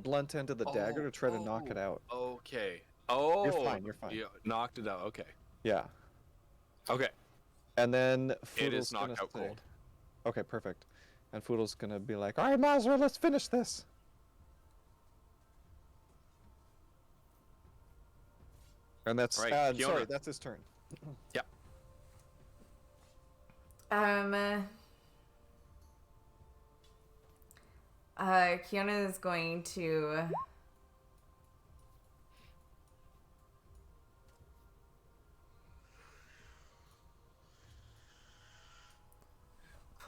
blunt end of the dagger to try to knock it out. Okay. Oh. You're fine. You knocked it out. Okay. Yeah. Okay. And then It is Foodle's knocked gonna out say, cold. okay, perfect. And Foodle's gonna be like, "All right, Mazra, let's finish this." And that's All right, Fiona. sorry, that's his turn. Yep. Kiona is going to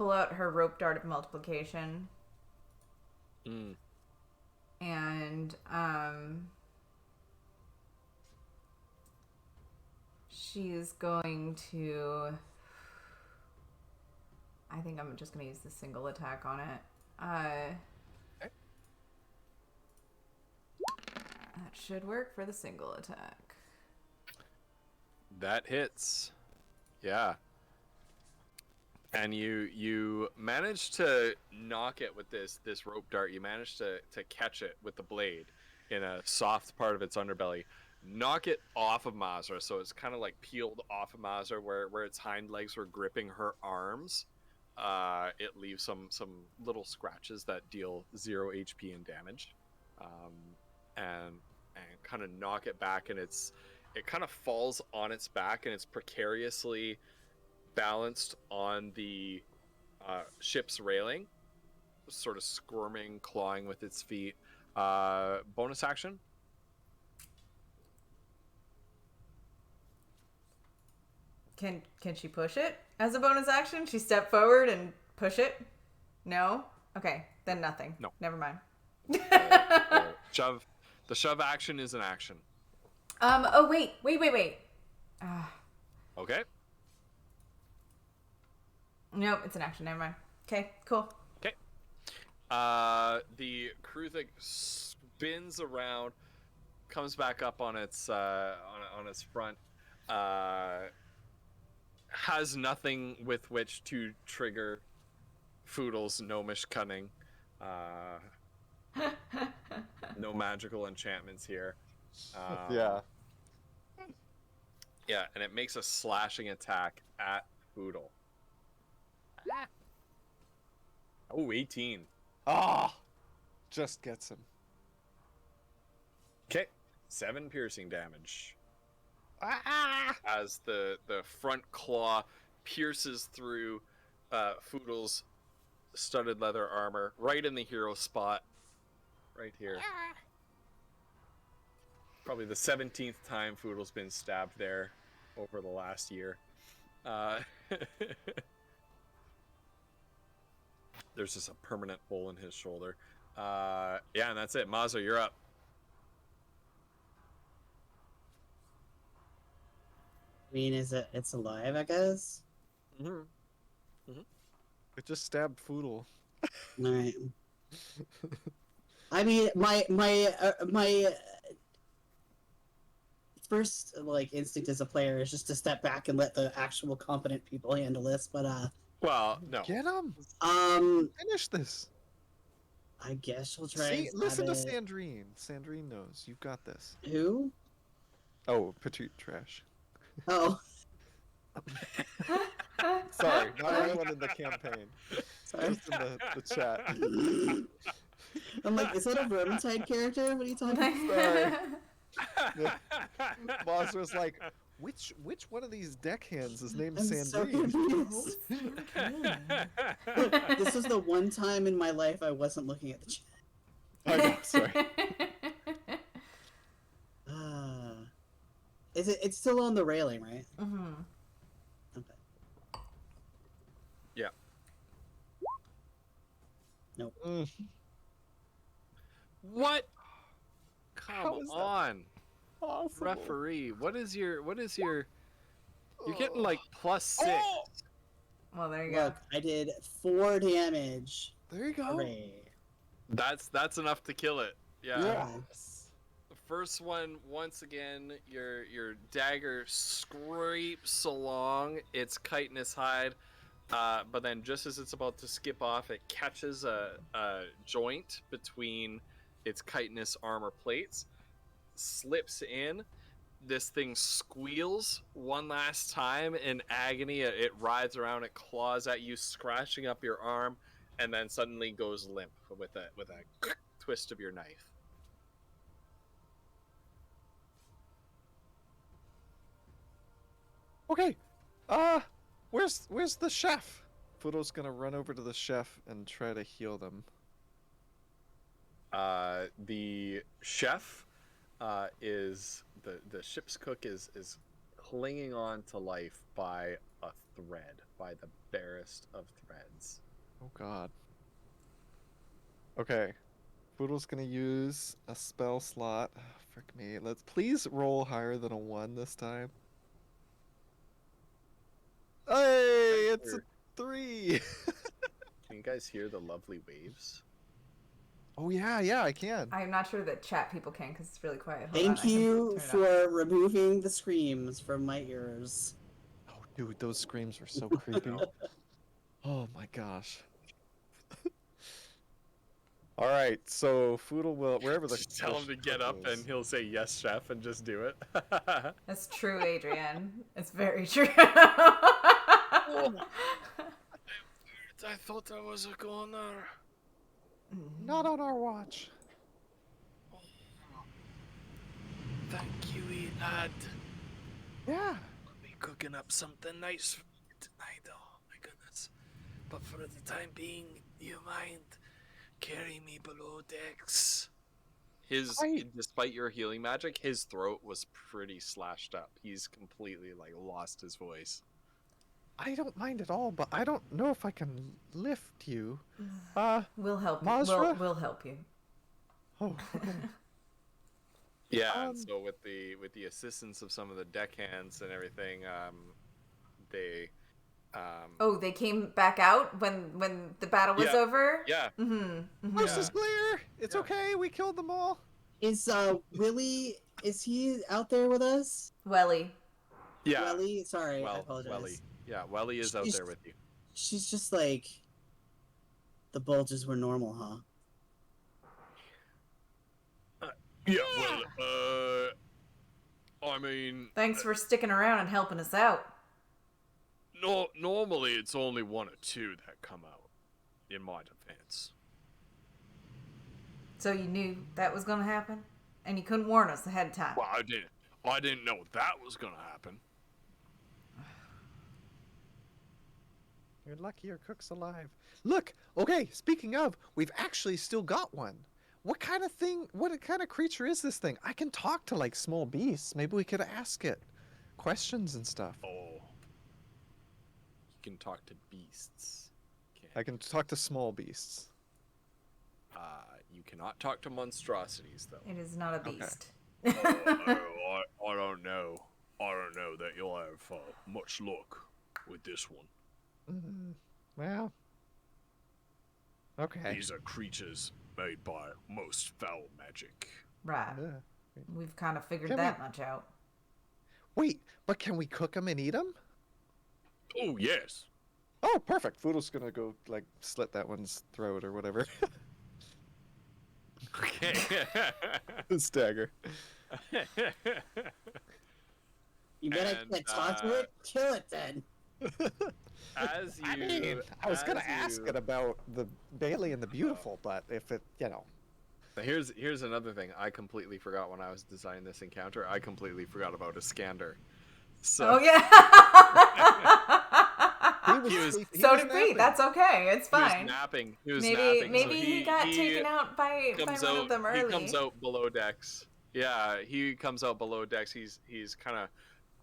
pull out her rope dart of multiplication. Mm. And she's going to... I think I'm just going to use the single attack on it. Okay. That should work for the single attack. That hits. Yeah. And you manage to knock it with this rope dart. You manage to catch it with the blade in a soft part of its underbelly. Knock it off of Mazra, so it's kind of like peeled off of Mazra where its hind legs were gripping her arms. It leaves some little scratches that deal 0 HP and damage. And kind of knock it back, and it kind of falls on its back, and it's precariously balanced on the ship's railing, sort of squirming, clawing with its feet. Bonus action. Can she push it as a bonus action? She step forward and push it? No? Okay, then nothing. No. Never mind. Shove. The shove action is an action. Oh, wait. Okay. Nope, it's an action. Never mind. Okay, cool. Okay. The Kruthic spins around, comes back up on its on its front. Has nothing with which to trigger Foodle's gnomish cunning. No magical enchantments here. Yeah. Yeah, and it makes a slashing attack at Foodle. Oh, 18. Ah! Just gets him. Okay. 7 piercing damage. Ah! As the front claw pierces through Foodle's studded leather armor, right in the hero spot. Right here. Probably the 17th time Foodle's been stabbed there over the last year. There's just a permanent hole in his shoulder. Yeah, and that's it. Mazza, you're up. I mean, it's alive, I guess? Mm-hmm. It just stabbed Foodle. Alright. I mean, my first instinct as a player is just to step back and let the actual competent people handle this, but Well, no. Get him! Finish this! I guess we'll try. See, and listen to stab it. Sandrine. Sandrine knows. You've got this. Who? Oh, Petite Trash. Oh, Sorry, not everyone in the campaign. sorry. Just in the chat. I'm like, is that a Vermintide character? What are you talking about? Sorry. Boss was like, which one of these deckhands is named I'm so Sandrine? confused. Look, this is the one time in my life I wasn't looking at the chat. I know, sorry. It's still on the railing, right? Mm-hmm. Okay. Yeah. Nope. What? Come How is that on, Possible. referee. What is your? You're getting like +6. Oh! Well, there you go. Look, I did 4 damage. There you go. Hooray. That's enough to kill it. Yeah. Yes. The first one, once again, your dagger scrapes along its chitinous hide, but then just as it's about to skip off, it catches a joint between its chitinous armor plates, slips in. This thing squeals one last time in agony. It writhes around, it claws at you, scratching up your arm, and then suddenly goes limp with a twist of your knife. Okay. Where's the chef? Fudo's gonna run over to the chef and try to heal them. The chef is the ship's cook is clinging on to life by a thread by the barest of threads. Oh God. Okay. Foodle's gonna use a spell slot. Oh, frick me. Let's please roll higher than a 1 this time. Hey, it's a 3. Can you guys hear the lovely waves? Oh yeah, I can. I'm not sure that chat people can because it's really quiet. Hold on, Thank I can you turn it up. for removing the screams from my ears. Oh, dude, those screams were so creepy. Oh my gosh. All right, so Foodle will wherever the Just tell him to get cook up is. and he'll say yes, chef, and just do it. That's true, Adrian. It's very true. I thought I was a goner. Not on our watch. Thank you, lad. Yeah. Be cooking up something nice for me tonight. Oh my goodness! But for the time being, you mind carrying me below decks? Despite your healing magic, his throat was pretty slashed up. He's completely like lost his voice. I don't mind at all, but I don't know if I can lift you. We'll help you. Mazra? We'll help you. Oh, okay. Yeah, and so with the assistance of some of the deckhands and everything, they Oh, they came back out when the battle was over? Yeah. Coast is clear. It's okay. We killed them all. Is Willy, is he out there with us? Welly. Yeah. Welly? Sorry, I Well, apologize. Welly. Yeah, Welly is out there with you. She's just like, the bulges were normal, huh? Yeah, well, I mean, Thanks for sticking around and helping us out. normally it's only 1 or 2 that come out, in my defense. So you knew that was gonna happen? And you couldn't warn us ahead of time. Well, I didn't know that was gonna happen. You're lucky your cook's alive. Look, okay, speaking of, we've actually still got one. What kind of creature is this thing? I can talk to like small beasts. Maybe we could ask it questions and stuff. Oh, You can talk to beasts. I can talk to small beasts. You cannot talk to monstrosities, though. It is not a beast. I don't know. I don't know that you'll have much luck with this one. Well, okay. These are creatures made by most foul magic. Right. Yeah. We've kind of figured Can that much out. Wait, but can we cook them and eat them? Oh, yes. Oh, perfect. Foodle's gonna go like slit that one's throat or whatever. Okay. Stagger. You gotta And, talk to it, kill it then. As you, I mean, I was gonna ask it about the Bailey and the Beautiful, but if it, Here's another thing I completely forgot when I was designing this encounter. I completely forgot about Iskander. So Oh yeah. So did we. That's okay. It's he was fine. napping. He was Maybe napping. maybe so he got taken out by one of them early. He comes out below decks. Yeah, he comes out below decks. He's kind of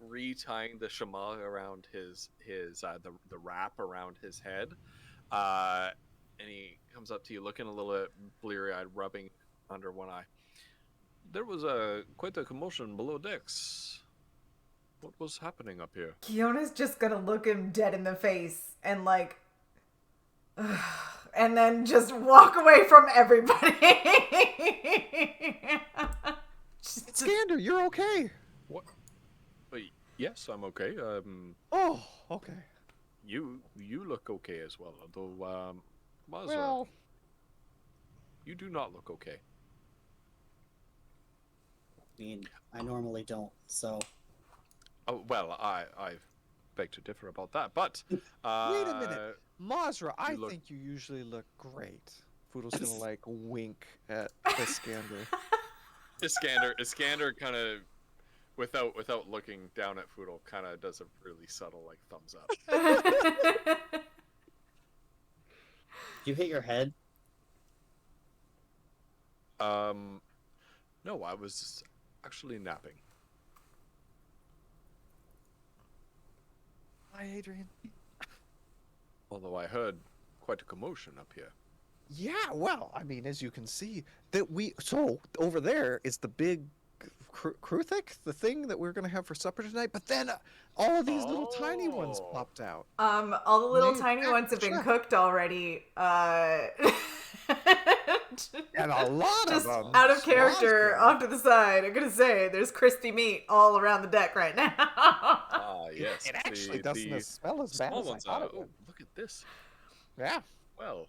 retying the chamal around the wrap around his head, and he comes up to you looking a little bit bleary-eyed, rubbing under one eye. There was quite a commotion below decks. What was happening up here? Kiona's just gonna look him dead in the face and like, and then just walk away from everybody. Skander, you're okay. What? Wait, yes, I'm okay. Oh, okay. You look okay as well, although Mazra, Well, you do not look okay. I mean, I normally don't, so. Oh, well, I beg to differ about that, but wait a minute. Mazra, I look- think you usually look great. Foodle's gonna like wink at Iskander. Iskander kind of, without looking down at Foodle, kind of does a really subtle like thumbs up. You hit your head? No, I was actually napping. Hi, Adrian. Although I heard quite a commotion up here. Yeah, well, I mean, as you can see, so over there is the big Kruthic, the thing that we're gonna have for supper tonight. But then all these little tiny ones Oh. popped out. All the little Made tiny back ones to have been chef. cooked already. And a lot Just of them. out of character, Swansdale. off to the side. I'm gonna say there's crispy meat all around the deck right now. Ah, yes. It actually doesn't smell as bad small as I ones thought are. it would. Oh, look at this. Yeah. Well,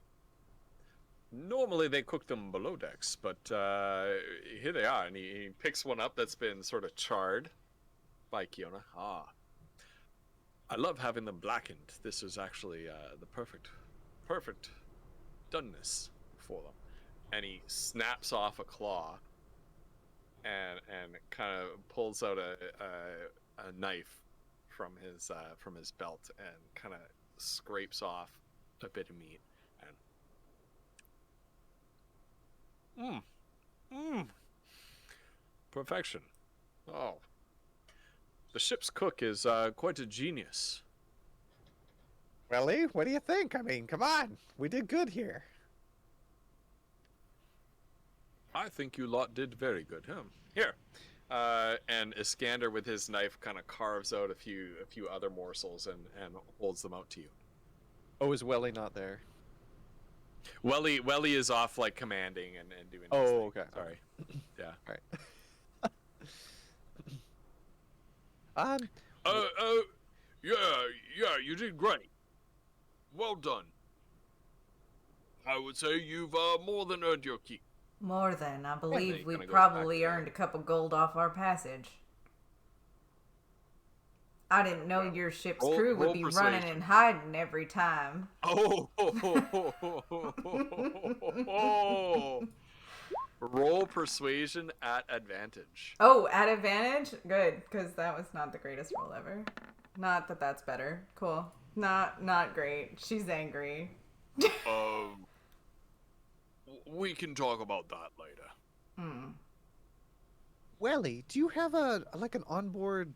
normally they cook them below decks, but here they are. And he picks one up that's been sort of charred by Kiona. Ah. I love having them blackened. This is actually the perfect doneness for them. And he snaps off a claw and kind of pulls out a knife from his belt and kind of scrapes off a bit of meat and perfection. Oh, the ship's cook is quite a genius. Welly, what do you think? I mean, come on. We did good here. I think you lot did very good. Here. And Iskander with his knife kind of carves out a few other morsels and holds them out to you. Oh, is Welly not there? Welly is off like commanding and doing his Oh, thing. okay. Sorry. Yeah. All right. Yeah, you did great. Well done. I would say you've more than earned your keep. More than, I believe they we kinda goes probably back to- earned a couple gold off our passage. I didn't know your ship's Roll- crew would roll be persuasion. running and hiding every time. Oh. Roll persuasion at advantage. Oh, at advantage? Good, because that was not the greatest roll ever. Not that that's better. Cool. Not great. She's angry. We can talk about that later. Welly, do you have like an onboard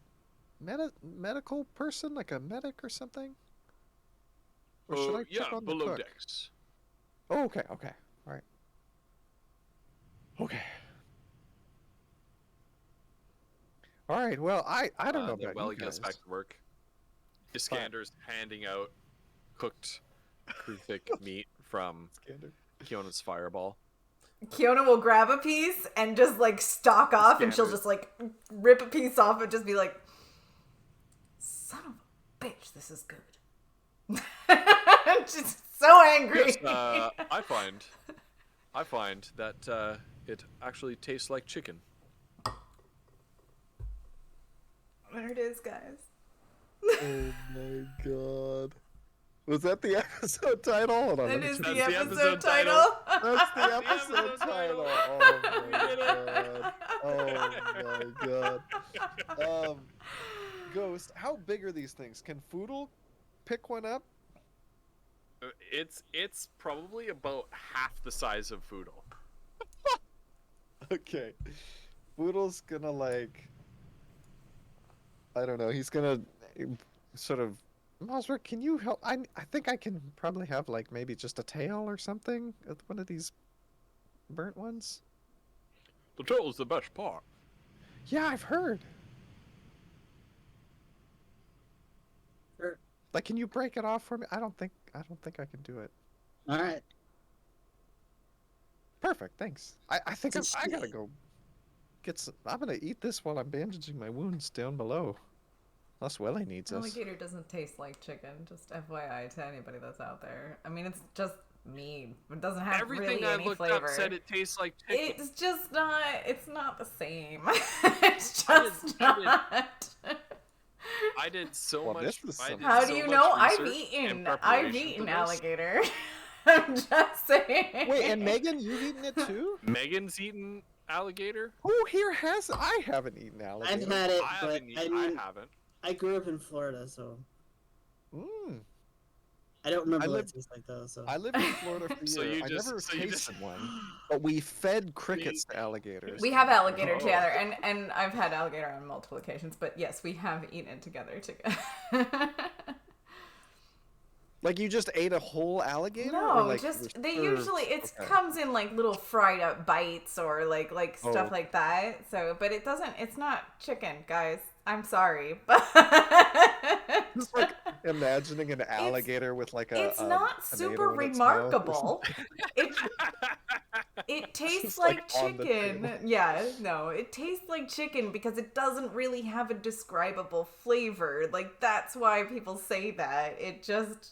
medical person, like a medic or something? Or should I check Yeah, on the below cook? decks. Oh, okay, all right. Okay. All right. Well, I don't know Then about Welly you gets guys. back to work. Iskander's handing out cooked Kruthic meat from Kiona's fireball. Kiona will grab a piece and just like stalk off, and she'll Scanners. just like rip a piece off and just be like, "Son of a bitch, this is good." She's so angry. Yes, I find that it actually tastes like chicken. There it is, guys. Oh my god. Was that the episode title? Hold on, That let me is check. the That's the episode episode title. That's the episode episode title. title. Oh my god. Ghost, how big are these things? Can Foodle pick one up? It's probably about half the size of Foodle. Okay. Foodle's gonna like, I don't know, he's gonna sort of, Mosra, can you help? I think I can probably have like maybe just a tail or something of one of these burnt ones. The tail's the best part. Yeah, I've heard. Sure. Like, can you break it off for me? I don't think I can do it. All right. Perfect, thanks. I think It's a I gotta shame. go get some. I'm gonna eat this while I'm bandaging my wounds down below. Unless Welly needs us. Alligator doesn't taste like chicken. Just FYI to anybody that's out there. I mean, it's just meat. It doesn't have Everything really I any looked flavor. up said it tastes like chicken. It's just not. It's not the same. It's I just didn't- not. I did so Well, much. this was I some- did How do so you much know? I've research eaten. and I've preparation eaten for this. alligator. I'm just saying. Wait, and Megan, you've eaten it too? Megan's eaten alligator. Who here has? I haven't eaten alligator. I've had it, I but haven't I eaten. mean, I haven't. I grew up in Florida, so Mm. I don't remember I what lived- it tastes like though. So I lived in Florida for So years. you I just- never so you just- tasted one, but we fed crickets to alligators. We have alligator Oh. together, and I've had alligator on multiple occasions. But yes, we have eaten it together. Like you just ate a whole alligator? No, or like just were they served- usually it okay. comes in like little fried up bites or like Oh. stuff like that. So, but it's not chicken, guys. I'm sorry, but Just like imagining an alligator with like a it's not tomato super in its mouth or remarkable. It tastes Just, like like, on the chicken. table. Yeah, no, it tastes like chicken because it doesn't really have a describable flavor. Like that's why people say that. It just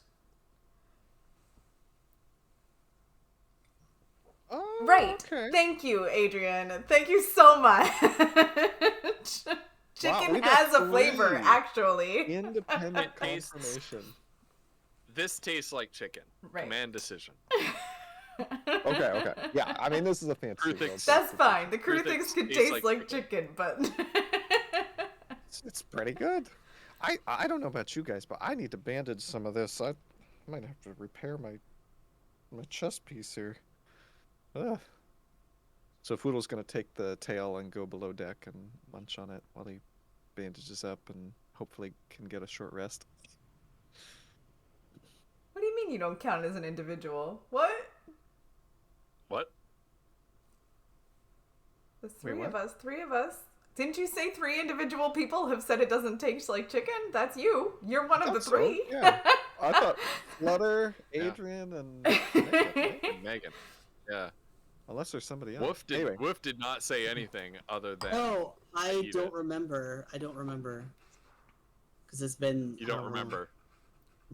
Oh, right. okay. Thank you, Adrian. Thank you so much. Chicken we got has a flavor, 3 actually. Independent tastes- confirmation. This tastes like chicken. Right. Command decision. Okay. Yeah, I mean this is a fancy Crew world. thinks- That's fine. The crew Crew thinks thinks could tastes taste like like chicken, but It's pretty good. I don't know about you guys, but I need to bandage some of this. I might have to repair my chest piece here. Ugh. So Foodle's gonna take the tail and go below deck and munch on it while he bandages up and hopefully can get a short rest. what do you mean you don't count as an individual? What? What? There's Wait, three of what? us. 3 of us. Didn't you say 3 individual people have said it doesn't taste like chicken? That's you. You're one of the Thought so, 3. yeah. I thought Flutter, Yeah. Adrian, and Megan, right? And Megan. Yeah. Unless there's somebody else. Wolf did. Anyway, Wolf did not say anything other than. Oh, I eat don't it. remember. Because it's been. You I don't know. remember.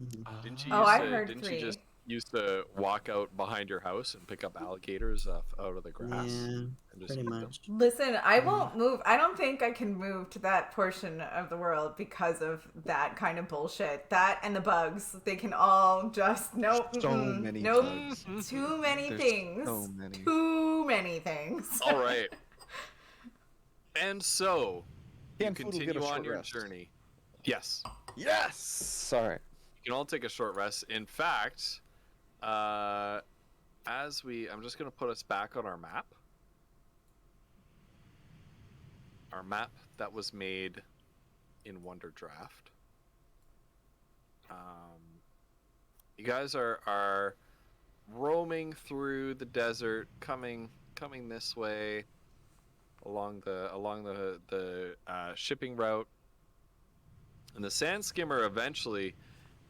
Mhm. Didn't you? Oh, Used I to, heard Didn't 3. you just used to walk out behind your house and pick up alligators out of the grass? Yeah, and just pretty eat them? much. Listen, I won't move. I don't think I can move to that portion of the world because of that kind of bullshit. That and the bugs. They can all just nope. so mm-mm, many nope. bugs. Too many There's things. so many. Too many things. All right. And so you Can Foodle get a continue on short your rest? journey. Yes. Yes. Sorry. You can all take a short rest. In fact, I'm just gonna put us back on our map. Our map that was made in Wonder Draft. You guys are roaming through the desert, coming this way along the shipping route, and the sand skimmer eventually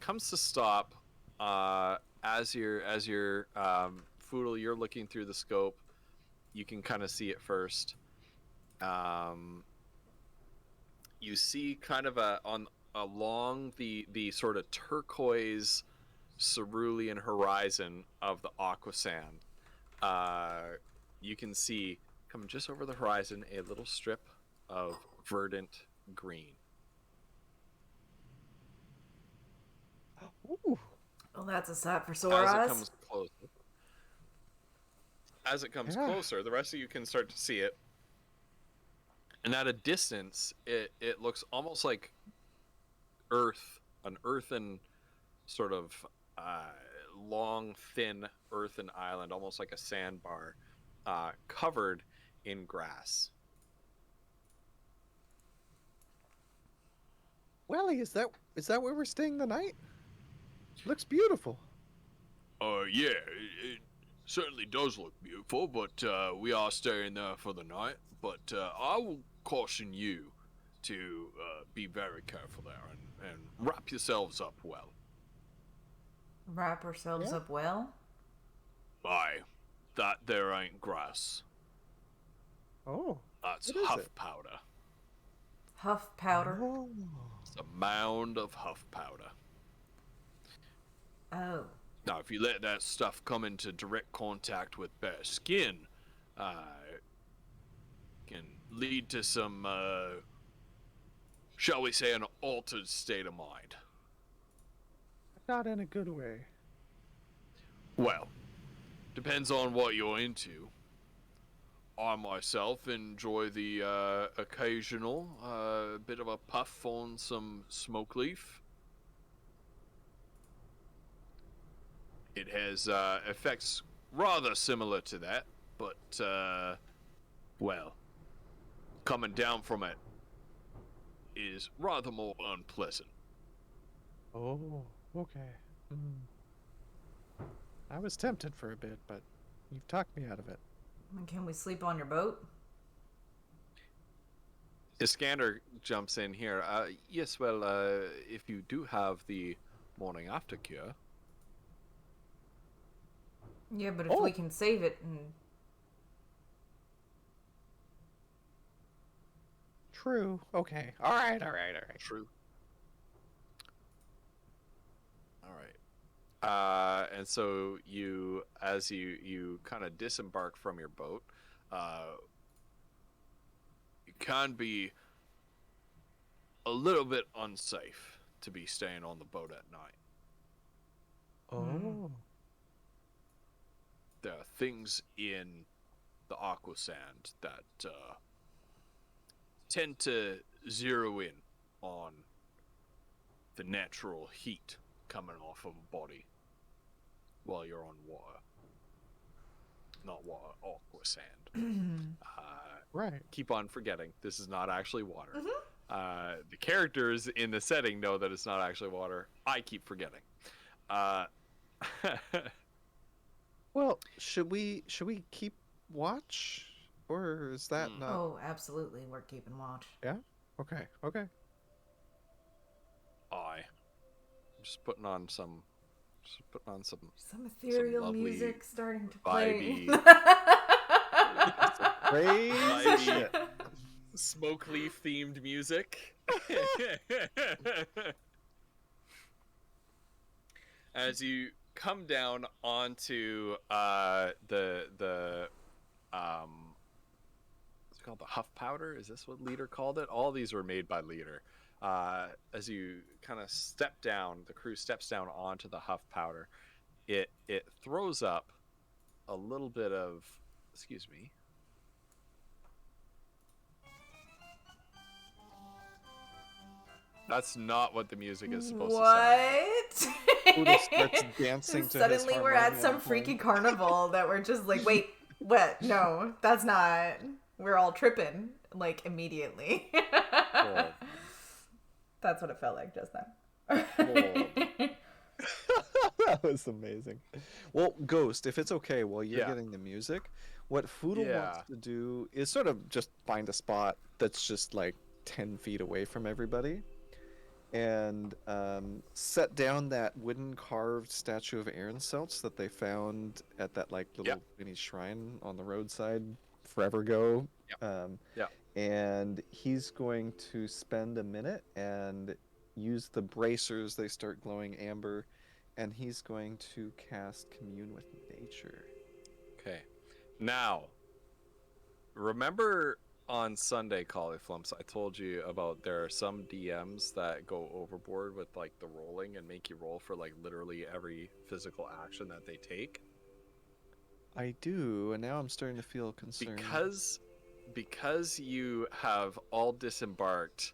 comes to stop as you're Foodle, you're looking through the scope. You can kind of see it first. You see kind of along the sort of turquoise cerulean horizon of the aqua sand. You can see coming just over the horizon a little strip of verdant green. Ooh. Well, that's a sight for As sore it eyes. comes closer. As it comes Yeah. closer, the rest of you can start to see it. And at a distance, it looks almost like an earthen sort of long, thin earthen island, almost like a sandbar, covered in grass. Welly, is that where we're staying the night? Looks beautiful. Yeah, it certainly does look beautiful, but we are staying there for the night. But I will caution you to be very careful there and wrap yourselves up well. Wrap ourselves Yeah. up well. Aye, that there ain't grass. Oh. That's What is huff it? powder. Huff powder. Oh. It's a mound of huff powder. Oh. Now, if you let that stuff come into direct contact with bare skin, can lead to some, shall we say, an altered state of mind. Not in a good way. Well, depends on what you're into. I myself enjoy the occasional bit of a puff on some smoke leaf. It has effects rather similar to that, but, well, coming down from it is rather more unpleasant. Oh. Okay. I was tempted for a bit, but you've talked me out of it. Can we sleep on your boat? Iskander jumps in here. Yes, well, if you do have the morning after cure. Yeah, but if we can save it and... True. Okay. All right. True. All right. And so as you kind of disembark from your boat, it can be a little bit unsafe to be staying on the boat at night. Oh. There are things in the aqua sand that tend to zero in on the natural heat coming off of a body while you're on water. Not water, aqua sand. Right. Keep on forgetting, this is not actually water. The characters in the setting know that it's not actually water. I keep forgetting. Well, should we keep watch, or is that not? Oh, absolutely. We're keeping watch. Yeah. Okay. I'm just putting on some Some ethereal lovely music starting to play. Crazy shit. smoke leaf themed music. As you come down onto the what's it called, the Huff powder? Is this what Leader called it? All these were made by Leader. As you kind of step down, the crew steps down onto the Huff powder. It throws up a little bit of, excuse me. That's not what the music is supposed to sound. What? Buddha starts dancing to his Suddenly we're at harmonium some playing. freaky carnival that we're just like, wait, what? No, that's not. We're all tripping, like, immediately. Cool. That's what it felt like just then. That was amazing. Well, Ghost, if it's okay while you're Yeah. getting the music, what Foodle Yeah. wants to do is sort of just find a spot that's just like 10 feet away from everybody and set down that wooden carved statue of Aaron Seltz that they found at that like little mini shrine on the roadside forever ago. And he's going to spend a minute and use the bracers. They start glowing amber, and he's going to cast Commune with Nature. Okay. Now, remember on Sunday, Cauliflumps, I told you about there are some DMs that go overboard with like the rolling and make you roll for like literally every physical action that they take? I do, and now I'm starting to feel concerned. Because you have all disembarked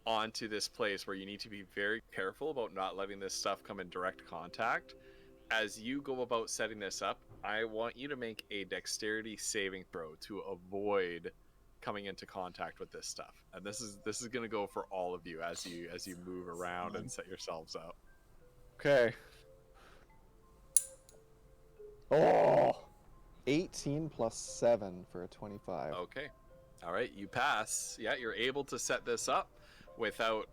onto this place where you need to be very careful about not letting this stuff come in direct contact. As you go about setting this up, I want you to make a dexterity saving throw to avoid coming into contact with this stuff. And this is going to go for all of you as you move around and set yourselves up. Okay. Oh! 18 plus 7 for a 25. Okay. All right, you pass. Yeah, you're able to set this up without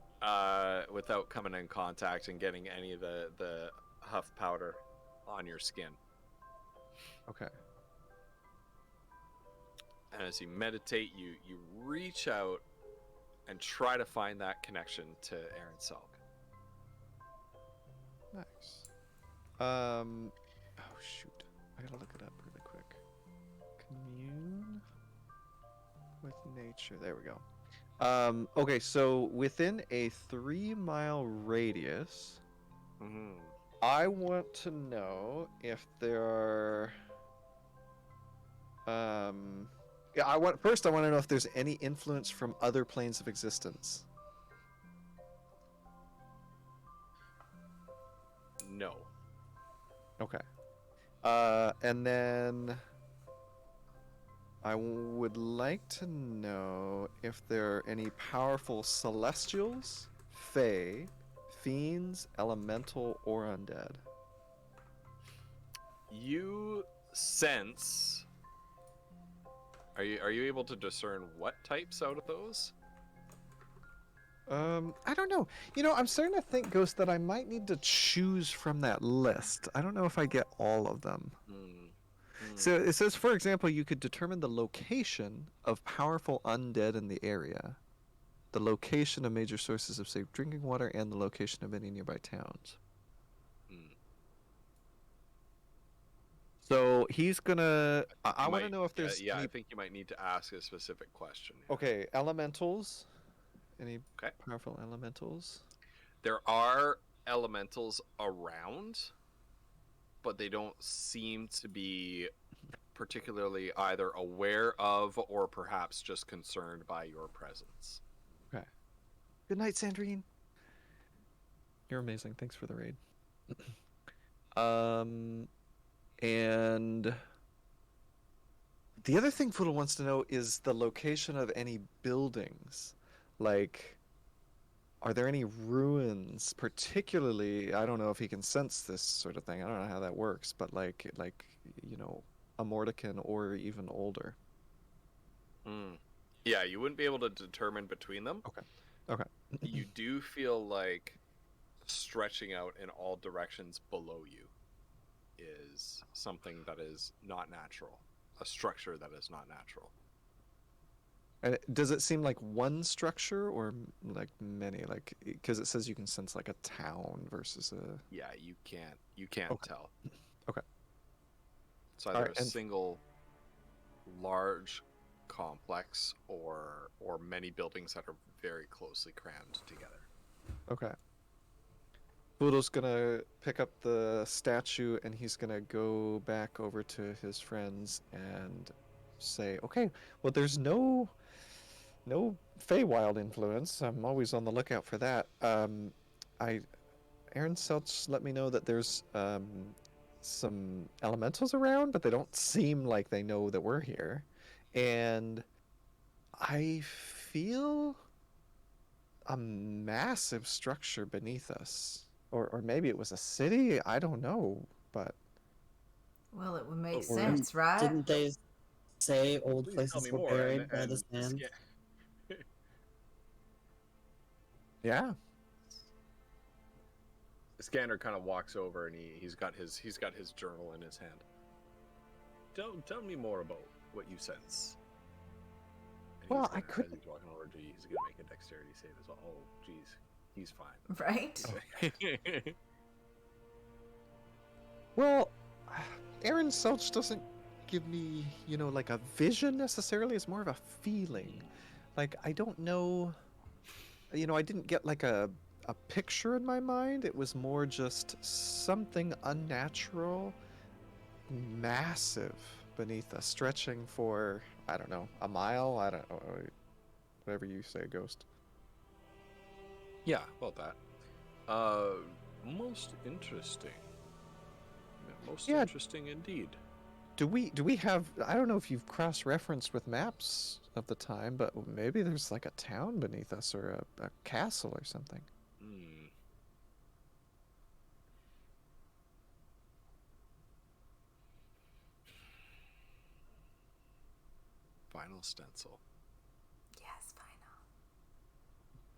coming in contact and getting any of the Huff powder on your skin. Okay. And as you meditate, you reach out and try to find that connection to Aaron Selk. Nice. Oh shoot. I gotta look it up really quick. Commune with nature. There we go. Okay, so within a 3-mile radius, I want to know if there are I want to know if there's any influence from other planes of existence. No. Okay. And then I would like to know if there are any powerful celestials, fae, fiends, elemental, or undead. You sense. Are you able to discern what types out of those? I don't know. I'm starting to think, Ghost, that I might need to choose from that list. I don't know if I get all of them. So it says, for example, you could determine the location of powerful undead in the area, the location of major sources of safe drinking water, and the location of any nearby towns. So he's gonna. I want to know if there's. Yeah, any... I think you might need to ask a specific question. Okay, elementals. Any Okay. powerful elementals? There are elementals around, but they don't seem to be particularly either aware of or perhaps just concerned by your presence. Okay. Good night, Sandrine. You're amazing. Thanks for the raid. And the other thing Foodle wants to know is the location of any buildings. Like, are there any ruins? Particularly, I don't know if he can sense this sort of thing. I don't know how that works, but like a Mordekin or even older. Yeah, you wouldn't be able to determine between them. Okay. You do feel like stretching out in all directions below you is something that is not natural. A structure that is not natural. And does it seem like one structure or like many? Like, because it says you can sense like a town versus a. Yeah, you can't tell. Okay. It's either a single large complex or many buildings that are very closely crammed together. Okay. Boodle's gonna pick up the statue and he's gonna go back over to his friends and say, okay, well, there's no Feywild influence. I'm always on the lookout for that. Aaron Selch let me know that there's some elementals around, but they don't seem like they know that we're here. And I feel a massive structure beneath us. Or maybe it was a city. I don't know, but... Well, it would make sense, right? Didn't they say old Please tell me places were more, buried by the sand? Yeah. The scanner kind of walks over and he's got his journal in his hand. Tell me more about what you sense. And Well, as I could. he's walking over to you, he's gonna make a dexterity save as well. Oh, geez, he's fine. Right? Well, Aaron Selch doesn't give me, like a vision necessarily. It's more of a feeling. Like, I don't know. I didn't get like a picture in my mind. It was more just something unnatural, massive beneath us, stretching for, I don't know, a mile? I don't know. Whatever you say, Ghost. Yeah, about that. Most interesting. Most interesting indeed. Do we have, I don't know if you've cross-referenced with maps of the time, but maybe there's like a town beneath us or a castle or something. Final stencil. Yes,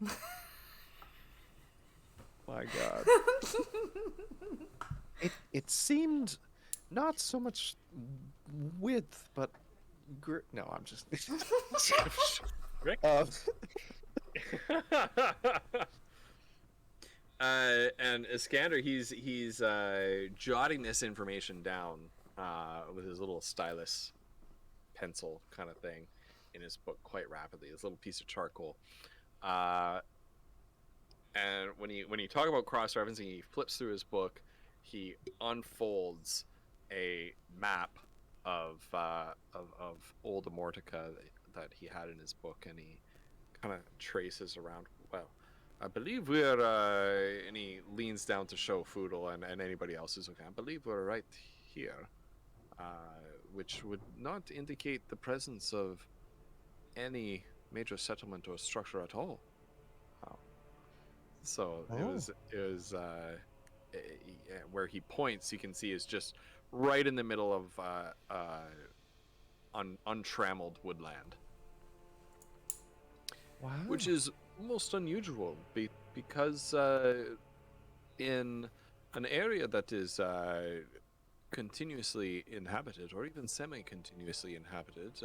final. My God. It seemed not so much width, but no, I'm just. And Iskander, he's jotting this information down with his little stylus pencil kind of thing in his book quite rapidly. His little piece of charcoal. And when you talk about cross-referencing, he flips through his book. He unfolds a map of old Amortica that he had in his book, and he kind of traces around. Well, I believe we're and he leans down to show Foodle and anybody else who's looking. I believe we're right here, which would not indicate the presence of any major settlement or structure at all. So Oh. it was where he points. You can see is just right in the middle of untrammeled woodland, Wow. which is most unusual because in an area that is continuously inhabited or even semi-continuously inhabited,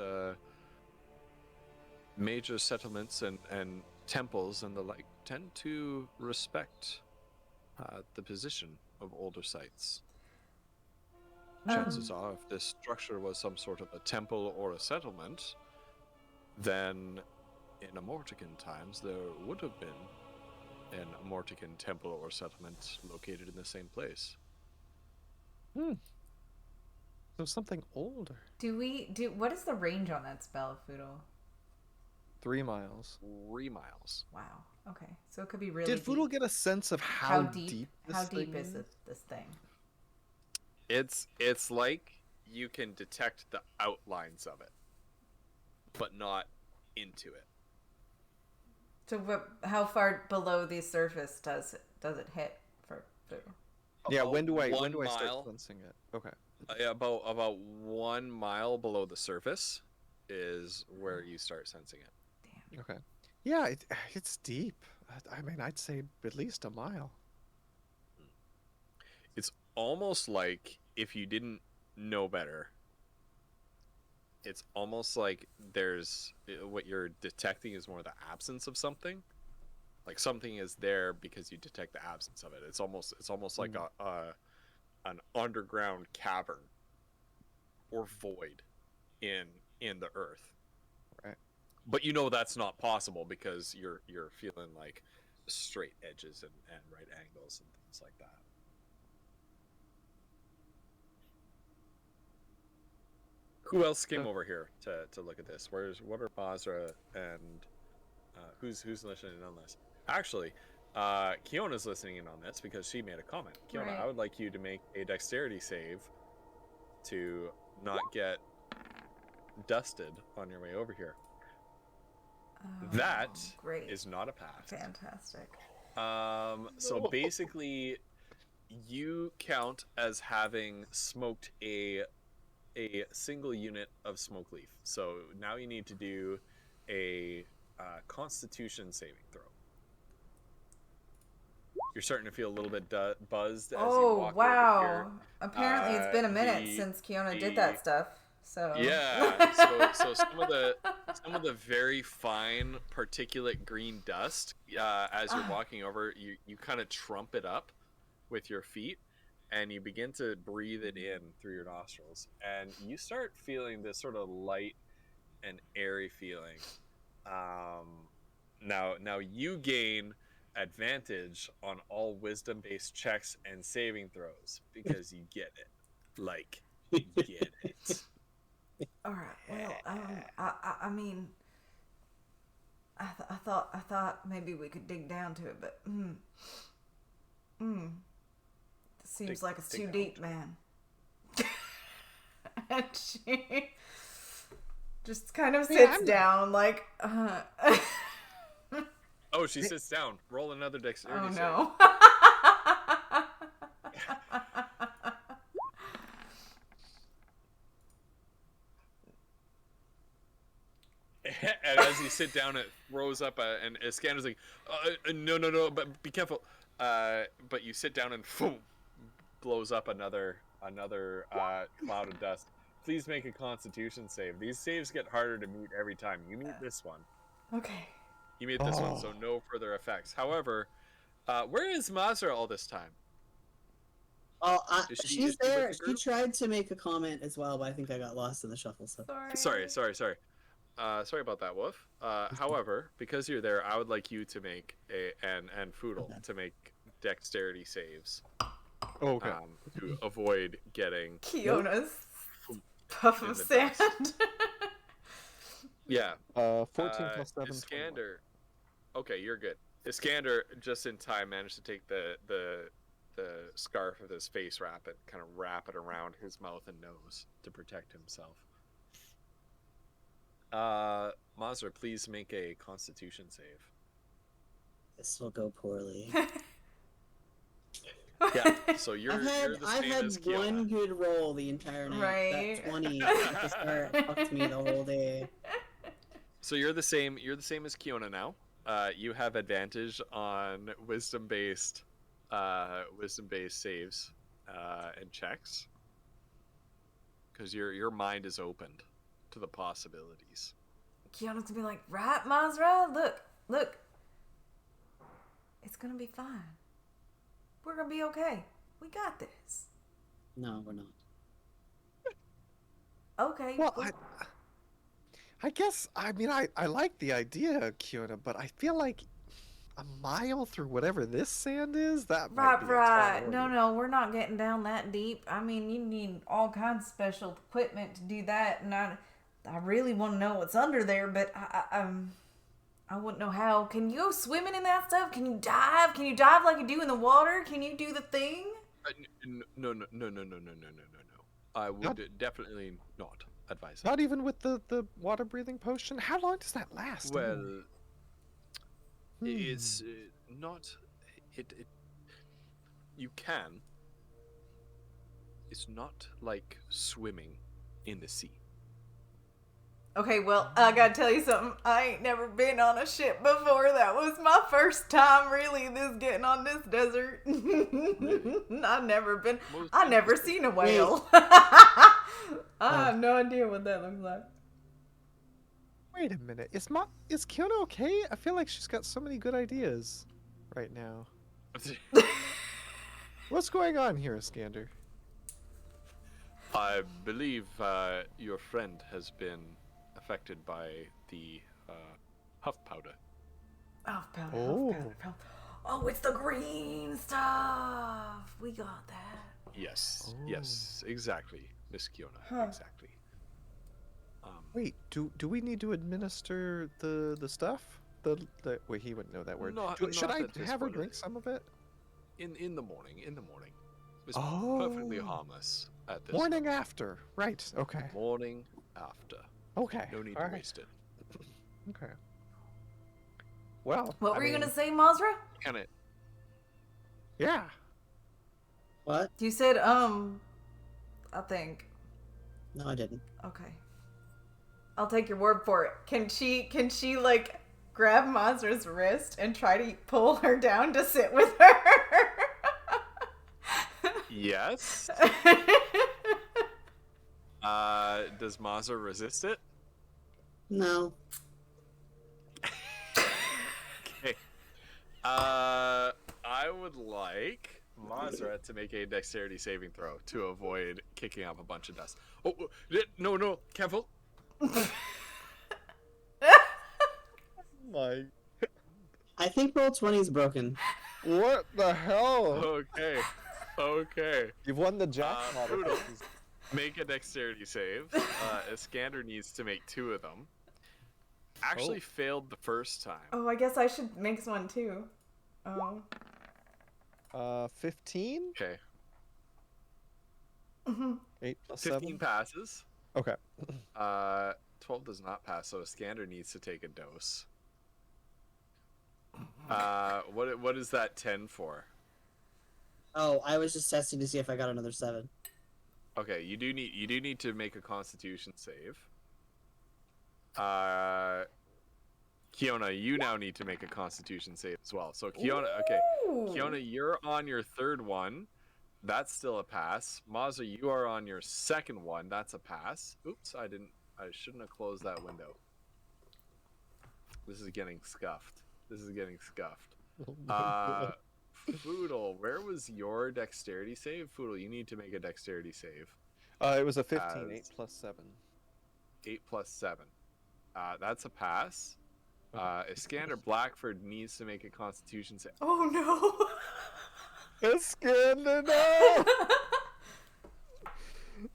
major settlements and temples and the like tend to respect the position of older sites. Chances are, if this structure was some sort of a temple or a settlement, then in Amortican times there would have been an Amortican temple or settlement located in the same place. So something older. What is the range on that spell, Foodle? 3 miles. 3 miles. Wow. Okay. So it could be really Did Foodle deep. get a sense of how deep this how thing deep is this thing? It's like you can detect the outlines of it, but not into it. So how far below the surface does it hit for Foodle? Yeah, About when do I 1 start mile. sensing it? Okay. About 1 mile below the surface is where you start sensing it. Damn. Okay. Yeah, it's deep. I mean, I'd say at least a mile. It's almost like if you didn't know better, it's almost like there's what you're detecting is more the absence of something. Like something is there because you detect the absence of it. It's almost like an underground cavern or void in the earth. Right. But you know that's not possible because you're feeling like straight edges and right angles and things like that. Who else came over here to look at this? What are Basra and who's listening on this? Actually, Kiona's listening in on this because she made a comment. Kiona, Right. I would like you to make a dexterity save to not get dusted on your way over here. That great. is not a pass. Fantastic. So basically, you count as having smoked a single unit of smoke leaf. So now you need to do a Constitution saving throw. You're starting to feel a little bit buzzed as you walk over here. Apparently it's been a minute since Kiona did that stuff. So yeah, so some of the very fine particulate green dust as you're walking over, you kind of trump it up with your feet and you begin to breathe it in through your nostrils and you start feeling this sort of light and airy feeling. Now you gain advantage on all wisdom based checks and saving throws because you get it. Like, you get it. all right. Well, I mean, I thought maybe we could dig down to it, but seems like it's too deep, man. And she just kind of sits down, like. Oh, she sits down. Roll another dexterity save. Oh no. And as you sit down, it throws up and Scanner's like, no, but be careful. But you sit down and boom, blows up another cloud of dust. Please make a Constitution save. These saves get harder to meet every time. You meet this one. Okay. You meet this one, so no further effects. However, where is Mazra all this time? Oh, she's there. She tried to make a comment as well, but I think I got lost in the shuffle. So Sorry. Sorry about that, Wolf. However, because you're there, I would like you to make and Foodle to make dexterity saves. Okay. To avoid getting Kiona's puff of sand. Yeah. 14 plus 7. Iskander. Okay, you're good. Iskander just in time managed to take the scarf of his face wrap and kind of wrap it around his mouth and nose to protect himself. Mazra, please make a Constitution save. This will go poorly. Yeah. So you're I've the same had as Kiona. one good roll the entire night. Right. That 20 at the start fucked me the whole day. So you're the same. You're the same as Kiona now. You have advantage on wisdom-based saves and checks because your mind is opened to the possibilities. Kiana's gonna be like, right, Mazra? Look. It's gonna be fine. We're gonna be okay. We got this. No, we're not. Okay. Well, I guess, I mean, I like the idea, Kiona, but I feel like a mile through whatever this sand is, that might be a tall Right. order. No, we're not getting down that deep. I mean, you need all kinds of special equipment to do that, and I really want to know what's under there, but I wouldn't know how. Can you go swimming in that stuff? Can you dive? Can you dive like you do in the water? Can you do the thing? No. I would definitely not advise that. Not even with the water breathing potion? How long does that last? Well, it's not. It. You can. It's not like swimming in the sea. Okay, well, I gotta tell you something. I ain't never been on a ship before. That was my first time really getting on this desert. I never seen a whale. I have no idea what that looks like. Wait a minute. Is Kiona okay? I feel like she's got so many good ideas right now. What's going on here, Skander? I believe your friend has been affected by the Huff powder. Oh, powder, Oh. powder. Oh, it's the green stuff. We got that. Yes, Oh. yes, exactly, Miss Kiona, Huh. exactly. Wait, do we need to administer the stuff? Wait, he wouldn't know that word. Should I at this have her point. drink some of it? In the morning. It's Oh. perfectly harmless at this Morning moment. after. Right. Okay. Morning after. Okay. No need all to right. waste it. Okay. Well. What I were you mean, gonna say, Mazra? Can it? Yeah. What? You said, I think. No, I didn't. Okay. I'll take your word for it. Can she like grab Mazra's wrist and try to pull her down to sit with her? Yes. Does Mazza resist it? No. Okay. I would like Mazra to make a dexterity saving throw to avoid kicking up a bunch of dust. Oh, no, careful. My. I think roll 20 is broken. What the hell? Okay. You've won the jackpot. Poodle, make a dexterity save. Iskander needs to make 2 of them. Actually failed the first time. Oh, I guess I should make one too. Oh. 15? Okay. 8 plus 15 7? passes. Okay. 12 does not pass, so Iskander needs to take a dose. What is that 10 for? Oh, I was just testing to see if I got another 7. Okay, you do need to make a Constitution save. Kiona, you now need to make a Constitution save as well. So Kiona, okay, Ooh. Kiona, you're on your 3rd one. That's still a pass. Mazza, you are on your 2nd one. That's a pass. Oops, I shouldn't have closed that window. This is getting scuffed. Foodle, where was your dexterity save? Foodle, you need to make a dexterity save. It was a 15. 8 plus 7. 8 plus 7. That's a pass. Iskander Blackford needs to make a Constitution save. Oh no. Iskander, no!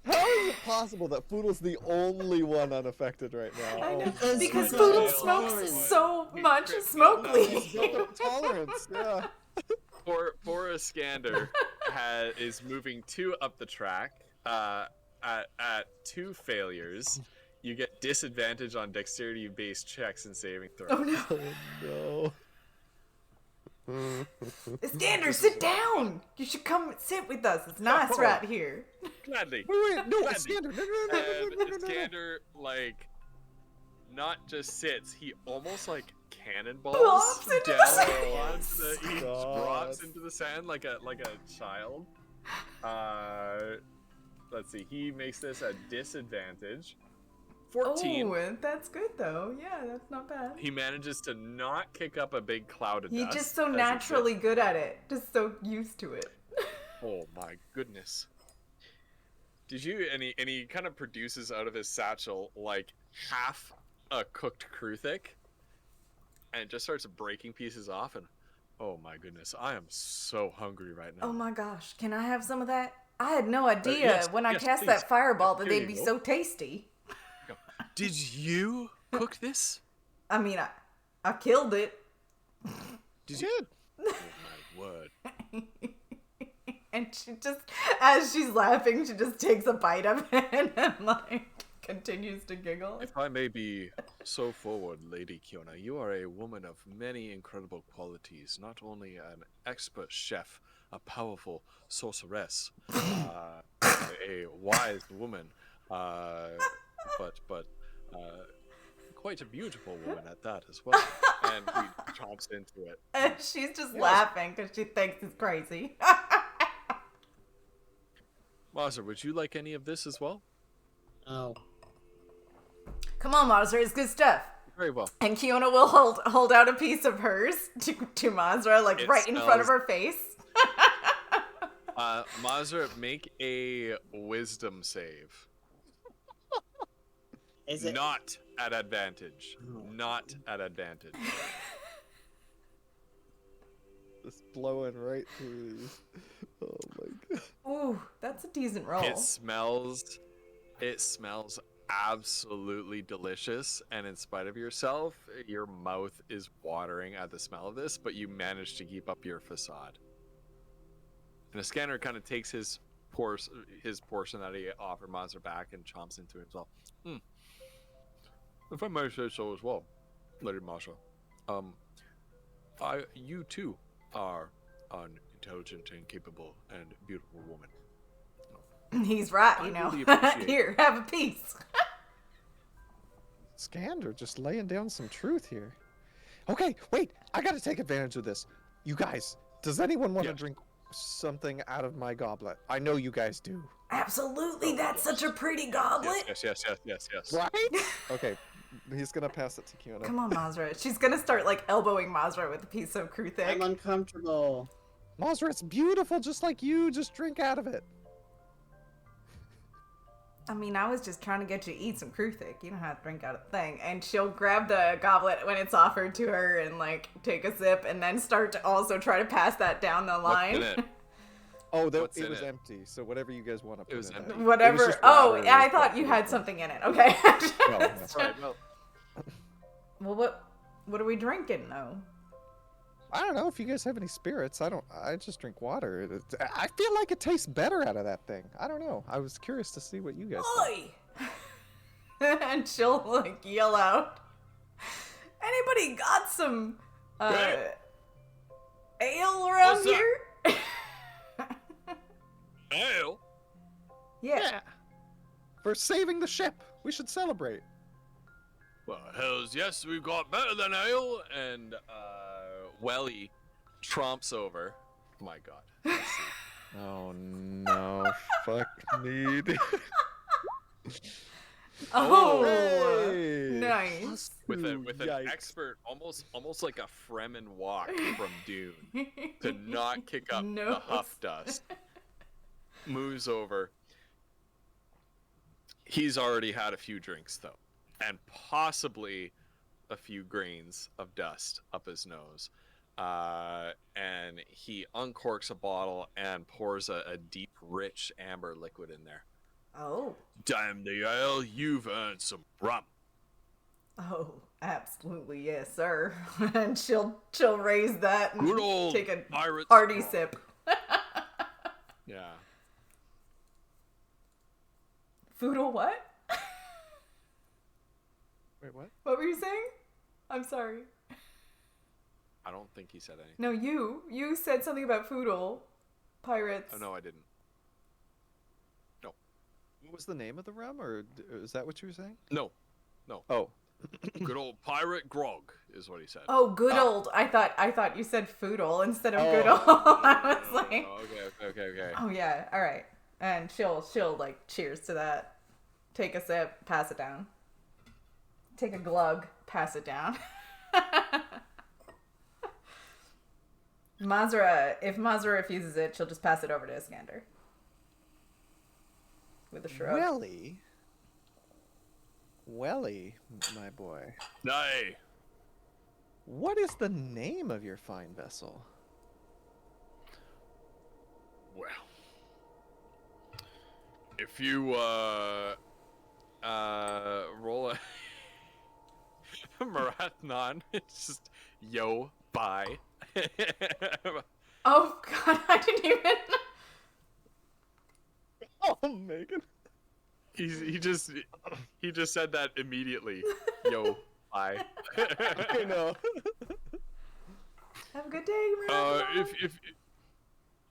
How is it possible that Foodle's the only one unaffected right now? I know. Because Because he's Poodle got smokes tolerance. so much smoke He's weed. built up tolerance, yeah. For Iskander is moving 2 up the track. At 2 failures, you get disadvantage on dexterity-based checks and saving throws. Oh no. Oh no. Iskander, sit down. You should come sit with us. It's nice right here. Gladly. Wait, no, Gladly. Iskander, no. And Iskander, like, not just sits, he almost, like, cannonballs Plops into the down sand. onto the... He God. drops into the sand like a child. Let's see, he makes this a disadvantage. 14. Oh, that's good though. Yeah, that's not bad. He manages to not kick up a big cloud of He's dust. just so as he naturally good at it. Just so used to it. Oh my goodness. Did you and he kind of produces out of his satchel like half a cooked Kruthik and just starts breaking pieces off and oh my goodness, I am so hungry right now. Oh my gosh, can I have some of that? I had no idea yes, when I yes, cast please. that fireball that Here they'd you be go. so tasty. Did you cook this? I mean, I killed it. Did you? Oh my word. And she just, as she's laughing, she just takes a bite of it and like continues to giggle. If I may be so forward, Lady Kiona, you are a woman of many incredible qualities. Not only an expert chef, a powerful sorceress, a wise woman, but quite a beautiful woman at that as well. And he chomps into it. And she's just laughing because she thinks it's crazy. Mazar, would you like any of this as well? Oh. Come on, Mazra, it's good stuff. Very well. And Kiona will hold out a piece of hers to Mazra, like It right in front of smells- her face. Mazar, make a wisdom save. Is it? Not at advantage. Not at advantage. Just blowing right through these. Oh my god. Ooh, that's a decent roll. It smells absolutely delicious, and in spite of yourself, your mouth is watering at the smell of this, but you manage to keep up your facade. And the scanner kind of takes his portion that he offered Mazar back and chomps into himself. If I may say so as well, Lady Masha, you too are an intelligent and capable and beautiful woman. He's right, I you know. really appreciate Here, have a piece. Skander just laying down some truth here. Okay, wait, I gotta take advantage of this. You guys, does anyone want to Yeah. drink something out of my goblet? I know you guys do. Absolutely, that's such a pretty goblet. Yes. Right? Okay, he's gonna pass it to Kiona. Come on, Mazra. She's gonna start like elbowing Mazra with a piece of I'm Kruthik. uncomfortable. Mazra, it's beautiful just like you. Just drink out of it. I mean, I was just trying to get you to eat some Kruthik. You don't have to drink out of the thing. And she'll grab the goblet when it's offered to her and like take a sip and then start to also try to pass that down the line. What's in it? Oh, What's it in was it? empty. So whatever you guys want to put was in empty. it. It was Whatever. just Oh, water yeah, I and thought stuff. you had something in it. Okay. Right, well, Well, what are we drinking though? I don't know if you guys have any spirits. I just drink water. I feel like it tastes better out of that thing. I don't know. I was curious to see what you guys think. Oi! And she'll like yell out, "Anybody got some Hey. ale around What's that? here?" Ale? Yeah. For saving the ship, we should celebrate. Well, hells yes, we've got better than ale. And Welly tromps over. My God. Let's see. Oh no! Fuck me. Oh, Hey! nice. With an Yikes. expert, almost like a Fremen walk from Dune, to not kick up No. the Huff dust. Moves over. He's already had a few drinks though, and possibly a few grains of dust up his nose. And he uncorks a bottle and pours a deep, rich amber liquid in there. Oh. Damn the ale, you've earned some rum. Oh, absolutely, yes, sir. And she'll raise that and Good old take a pirates. hearty sip. Yeah. Foodle what? Wait, what? What were you saying? I'm sorry. I don't think he said anything. No, you said something about Foodle pirates. Oh no, I didn't. What was the name of the rum, or is that what you were saying? No. Oh. Good old pirate grog is what he said. Oh, good old. I thought you said Foodle instead of good old. I was like, Okay. oh yeah, all right. And she'll like cheers to that. Take a sip, pass it down. Take a glug, pass it down. Mazra, if Mazra refuses it, she'll just pass it over to Iskander. With a shrug. Welly, my boy. Nay. What is the name of your fine vessel? Well, if you Roll a Marathon. It's just yo bye. Oh god, I didn't even. Oh, Megan. he just said that immediately. Yo bye. I know. Have a good day, Miranda.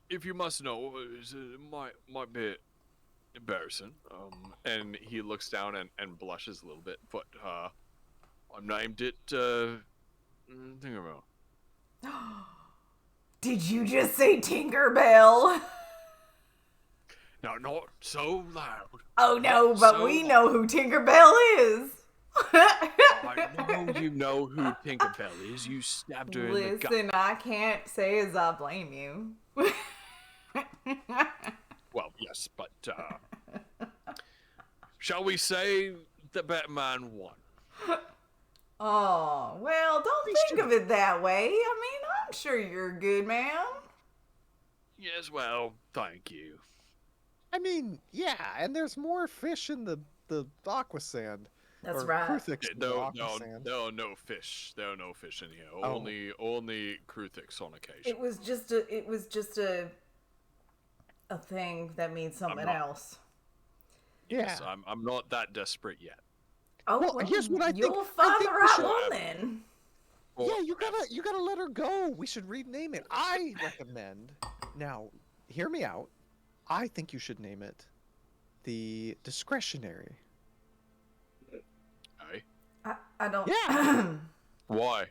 if you must know, it might be embarrassing. And he looks down and blushes a little bit, but I'm named it Tinkerbell. Did you just say Tinkerbell? Now, not so loud. Oh no, but So we know who Tinkerbell is. I know you know who Tinkerbell is. You stabbed her in the gut. Listen, I can't say as I blame you. Well, yes, but shall we say the Batman won? Oh, well, don't think of it that way. I mean, I'm sure you're a good man. Yes, well, thank you. I mean, yeah, and there's more fish in the aqua sand. That's or right. Kruthix in the aqua sand. No fish. There are no fish in here. Oh. Only Kruthix on occasion. It was just a thing that means something not- else. Yeah. Yes, I'm not that desperate yet. Oh, Well, here's what I think- you'll I find think the we right should- one then. Yeah, you gotta let her go. We should rename it. I recommend. Now, hear me out. I think you should name it the Discretionary. Hey, I don't. Yeah. why? Well,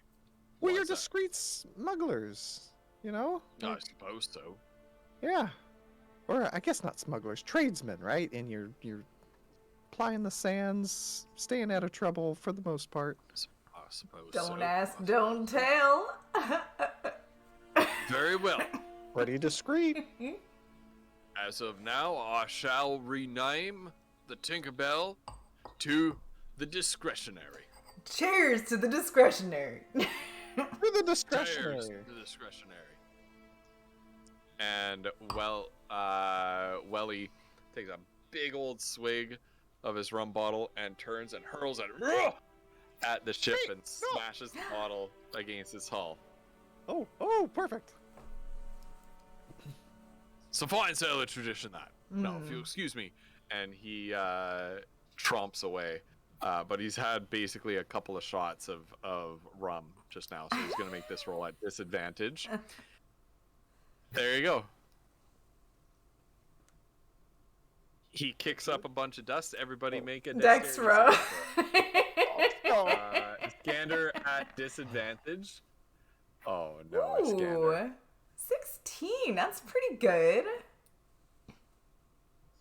Why you're is that? discreet smugglers, you know? I suppose so. Yeah. Or I guess not smugglers, tradesmen, right? And you're plying the sands, staying out of trouble for the most part. I suppose Don't so. ask, don't tell. Very well. Pretty discreet. As of now, I shall rename the Tinkerbell to the Discretionary. Cheers to the discretionary. For the discretionary. Cheers to the Discretionary. and Welly takes a big old swig of his rum bottle and turns and hurls it at the ship and smashes the bottle against its hull. Oh, perfect. It's a fine sailor tradition, that. No, if Mm. you'll excuse me. And he tromps away. But he's had basically a couple of shots of rum just now, so he's going to make this roll at disadvantage. There you go. He kicks up a bunch of dust. Everybody make a Dex dexterity row. saving throw. Skander at disadvantage. Oh no, it's Skander. Ooh, 16. That's pretty good.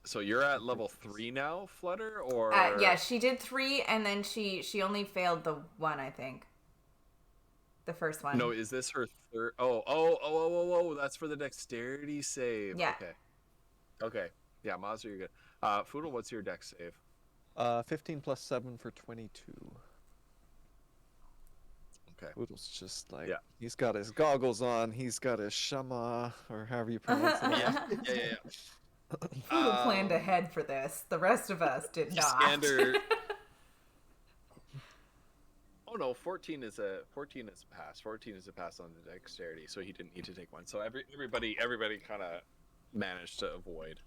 So you're at level 3 now, Flutter, or Yeah, she did 3, and then she only failed the 1, I think. The first one. No, is this her third? Oh, that's for the dexterity save. Yeah. Okay. Yeah, Mazda, you're good. Foodle, what's your dex save? 15 plus 7 for 22. Okay. Oodle's just like, Yeah. he's got his goggles on, he's got his shama, or however you pronounce it. Yeah. Foodle planned ahead for this. The rest of us did not. Skander. Oh no, 14 is a pass. 14 is a pass on the dexterity, so he didn't need to take one. So everybody kind of managed to avoid.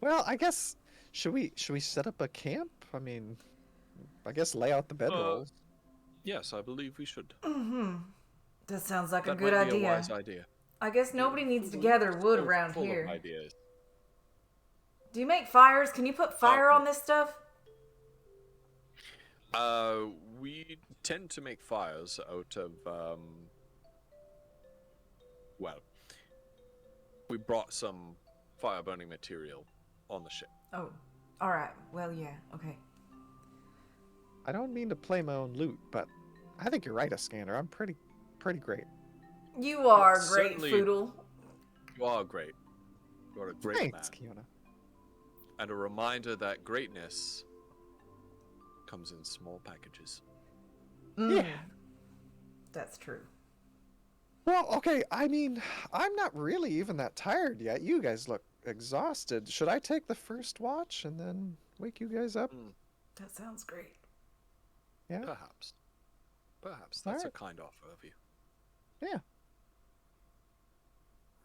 Well, I guess should we set up a camp? I mean, I guess lay out the bedrolls. Yes, I believe we should. That sounds like a That good might be idea. a wise idea. I guess nobody needs to Full- gather wood so around full here. Of ideas. Do you make fires? Can you put fire on this stuff? We tend to make fires out of well, we brought some fire burning material on the ship. Oh, all right. Well, yeah. Okay. I don't mean to play my own loot, but I think you're right, Iskander. I'm pretty great. You are Well, great, certainly- Foodle. You are great. You are a great Thanks, man. Kiona. And a reminder that greatness comes in small packages. Yeah. That's true. Well, okay, I mean, I'm not really even that tired yet. You guys look exhausted. Should I take the first watch and then wake you guys up? That sounds great. Yeah? Perhaps. Perhaps. That's a Alright. kind offer of you. Yeah.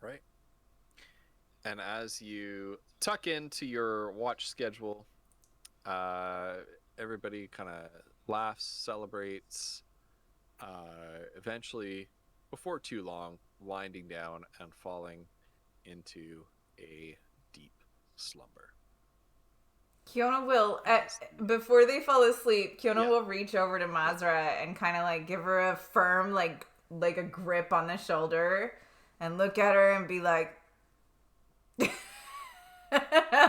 Right. And as you tuck into your watch schedule, everybody kind of laughs, celebrates, eventually, before too long, winding down and falling into a deep slumber. Kiona will, before they fall asleep, Kiona Yeah. will reach over to Mazra and kind of like give her a firm, like a grip on the shoulder and look at her and be like,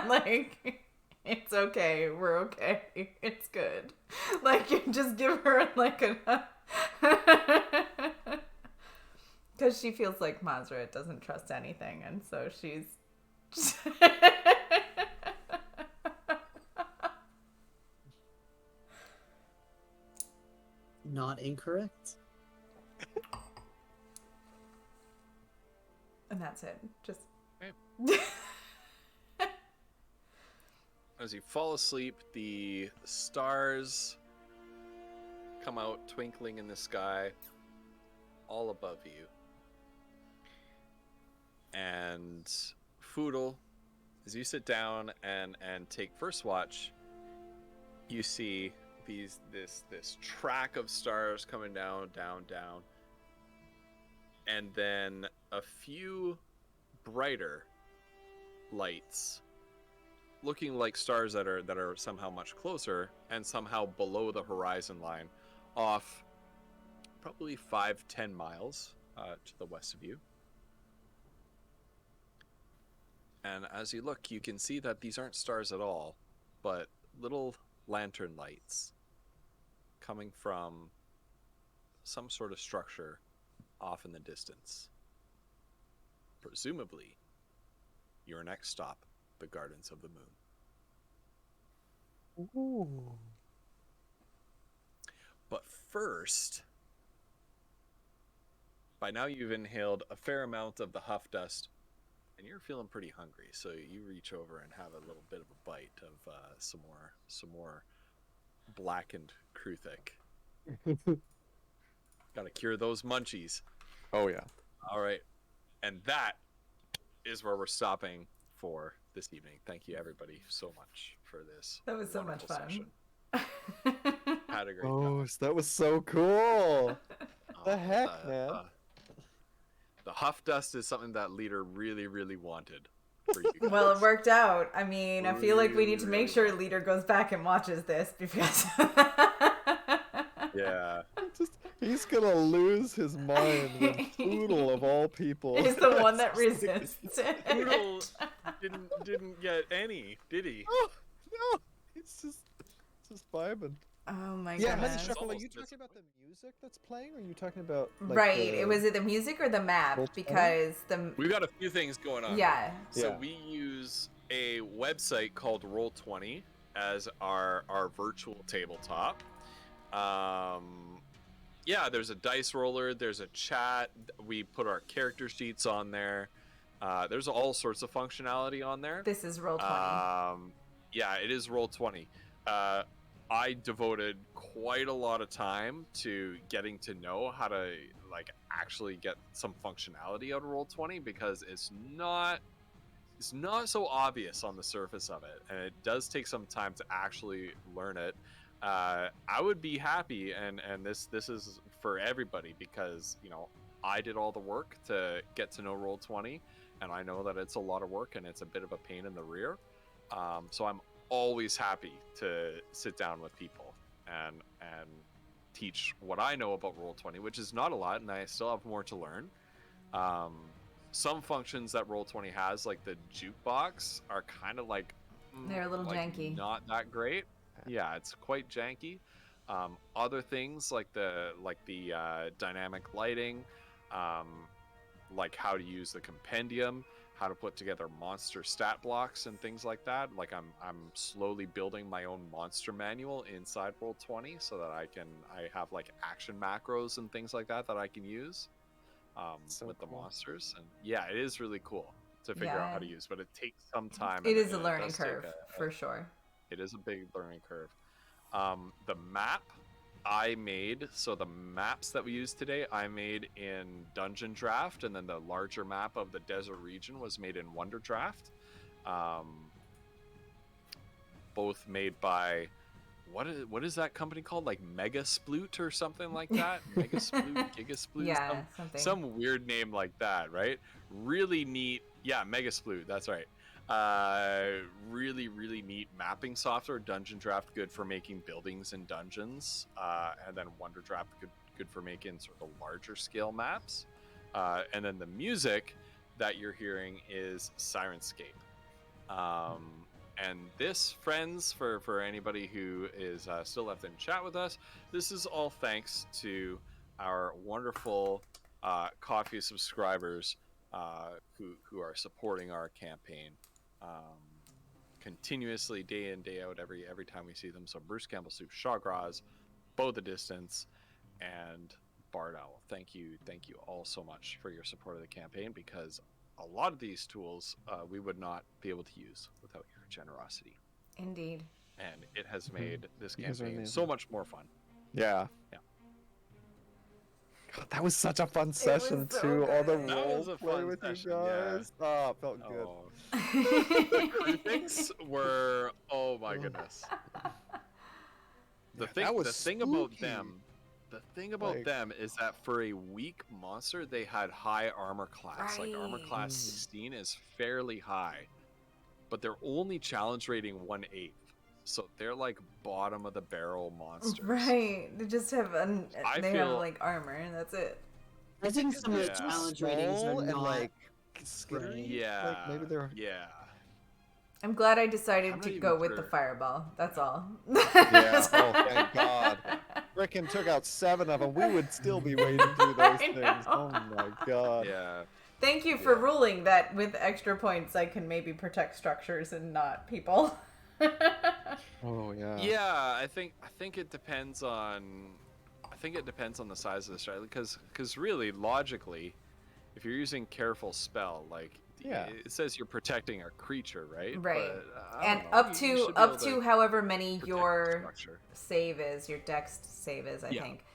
like, it's okay. We're okay. It's good. Like, you just give her like a, because she feels like Mazra doesn't trust anything. And so she's, Not incorrect. and that's it. Just, As you fall asleep, the stars come out twinkling in the sky all above you. And Foodle, as you sit down and take first watch, you see this track of stars coming down, and then a few brighter lights looking like stars that are somehow much closer and somehow below the horizon line, off probably 5-10 miles to the west of you. And as you look, you can see that these aren't stars at all, but little lantern lights coming from some sort of structure off in the distance. Presumably, your next stop, the Gardens of the Moon. Ooh. But first, by now you've inhaled a fair amount of the Huff dust, and you're feeling pretty hungry, so you reach over and have a little bit of a bite of some more blackened Kruthic. Gotta cure those munchies. Oh, yeah. All right, and that is where we're stopping for this evening. Thank you, everybody, so much for this. that was so much wonderful fun. session. Had a great time. Oh, that was so cool. The Oh, heck, man. The Huff dust is something that leader really, really wanted for you guys. Well, it worked out. I mean, I feel like we need to Really make sure well. Leader goes back and watches this because Yeah. He's gonna lose his mind when Poodle of all people. he's the one that resists. Poodle didn't get any, did he? Oh, no, it's just vibing. Oh my Yeah, goodness. Honey Shuffle, are almost you talking missing. about the music that's playing, or are you talking about like, Right. the- It was it the music or the map? Roll 20? Because the We've got a few things going on. yeah. So Yeah. we use a website called Roll20 as our virtual tabletop. Yeah, there's a dice roller, there's a chat, we put our character sheets on there. There's all sorts of functionality on there. This is roll 20. Yeah, it is Roll20. I devoted quite a lot of time to getting to know how to like actually get some functionality out of Roll20 because it's not so obvious on the surface of it, and it does take some time to actually learn it. I would be happy, and this is for everybody, because I did all the work to get to know Roll20, and I know that it's a lot of work and it's a bit of a pain in the rear. So I'm always happy to sit down with people and teach what I know about Roll20, which is not a lot, and I still have more to learn. Some functions that Roll20 has, like the jukebox, are kind of like they're a little janky, not that great. Yeah, it's quite janky. Other things like the dynamic lighting, like how to use the compendium, how to put together monster stat blocks and things like that. Like I'm slowly building my own monster manual inside Roll20 so that I have like action macros and things like that I can use with the monsters. And yeah, it is really cool to figure out how to use, but it takes some time. It is a learning curve for sure. It is a big learning curve. The map I made, so the maps that we used today, I made in Dungeon Draft, and then the larger map of the desert region was made in Wonder Draft. Both made by what is that company called? Like Mega Sploot or something like that? Mega Sploot, Giga Sploot, yeah, some weird name like that, right? Really neat. Yeah, Mega Sploot, that's right. Really neat mapping software. Dungeon Draft, good for making buildings and dungeons, and then Wonder Draft, good for making sort of larger scale maps. And then the music that you're hearing is Sirenscape. And this, friends, for anybody who is still left in chat with us, this is all thanks to our wonderful coffee subscribers who are supporting our campaign continuously, day in, day out, every time we see them. So Bruce Campbell Soup, Shawgraz, Bow the Distance, and Bard Owl. Thank you all so much for your support of the campaign, because a lot of these tools we would not be able to use without your generosity. Indeed. And it has made this campaign so much more fun. Yeah. God, that was such a fun session so too. All the That was a role play fun with session, you guys. yeah. Oh, it felt good. The crew things were, oh my goodness. The thing about them is that for a weak monster, they had high armor class. Like armor class 16 is fairly high, but they're only challenge rating 1/8. So they're like bottom of the barrel monsters. Right. They just have have like armor, and that's it. I think some of the challenge ratings are and not like skittery. Yeah. Like maybe they're. Yeah. I'm glad I decided to go with the fireball. That's all. Yeah. Oh, thank God. Frickin' took out 7 of them. We would still be wading through those things. Oh my God. Yeah. Thank you for ruling that with extra points I can maybe protect structures and not people. Oh yeah. Yeah, I think it depends on the size of the strategy, because really logically, if you're using careful spell, like it says you're protecting a creature, right? Right. But, and up to however many your save is, your dex save is, I think.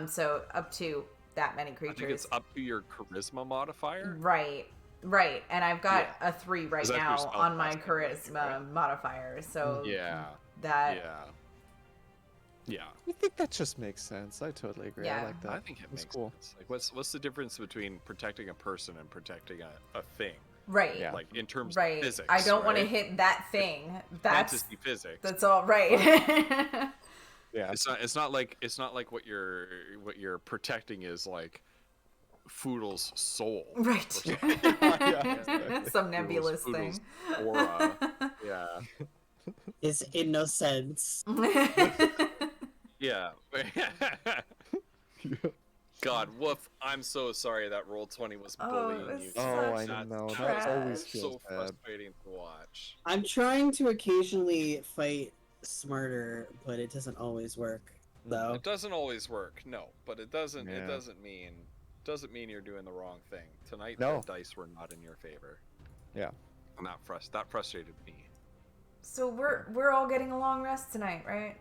So up to that many creatures. I think it's up to your charisma modifier. Right. And I've got a 3 right now on my charisma modifier. So yeah. I think that just makes sense. I totally agree. Yeah. I like that. I think it makes sense. Like, what's the difference between protecting a person and protecting a thing? Right. Yeah. Like in terms of physics. I don't want to hit that thing. That's fantasy physics. That's all right. Yeah. It's not like what you're protecting is like Foodle's soul. Right. Exactly. Some nebulous thing. Aura. Yeah. is innocence. Yeah. God, woof! I'm so sorry that Roll20 was bullying you. Oh, I know. That always feels so bad. frustrating to watch. I'm trying to occasionally fight smarter, but it doesn't always work. Though It doesn't always work, no. But it doesn't mean you're doing the wrong thing. Tonight, the dice were not in your favor. Yeah. And that frustrated me. So we're all getting a long rest tonight, right?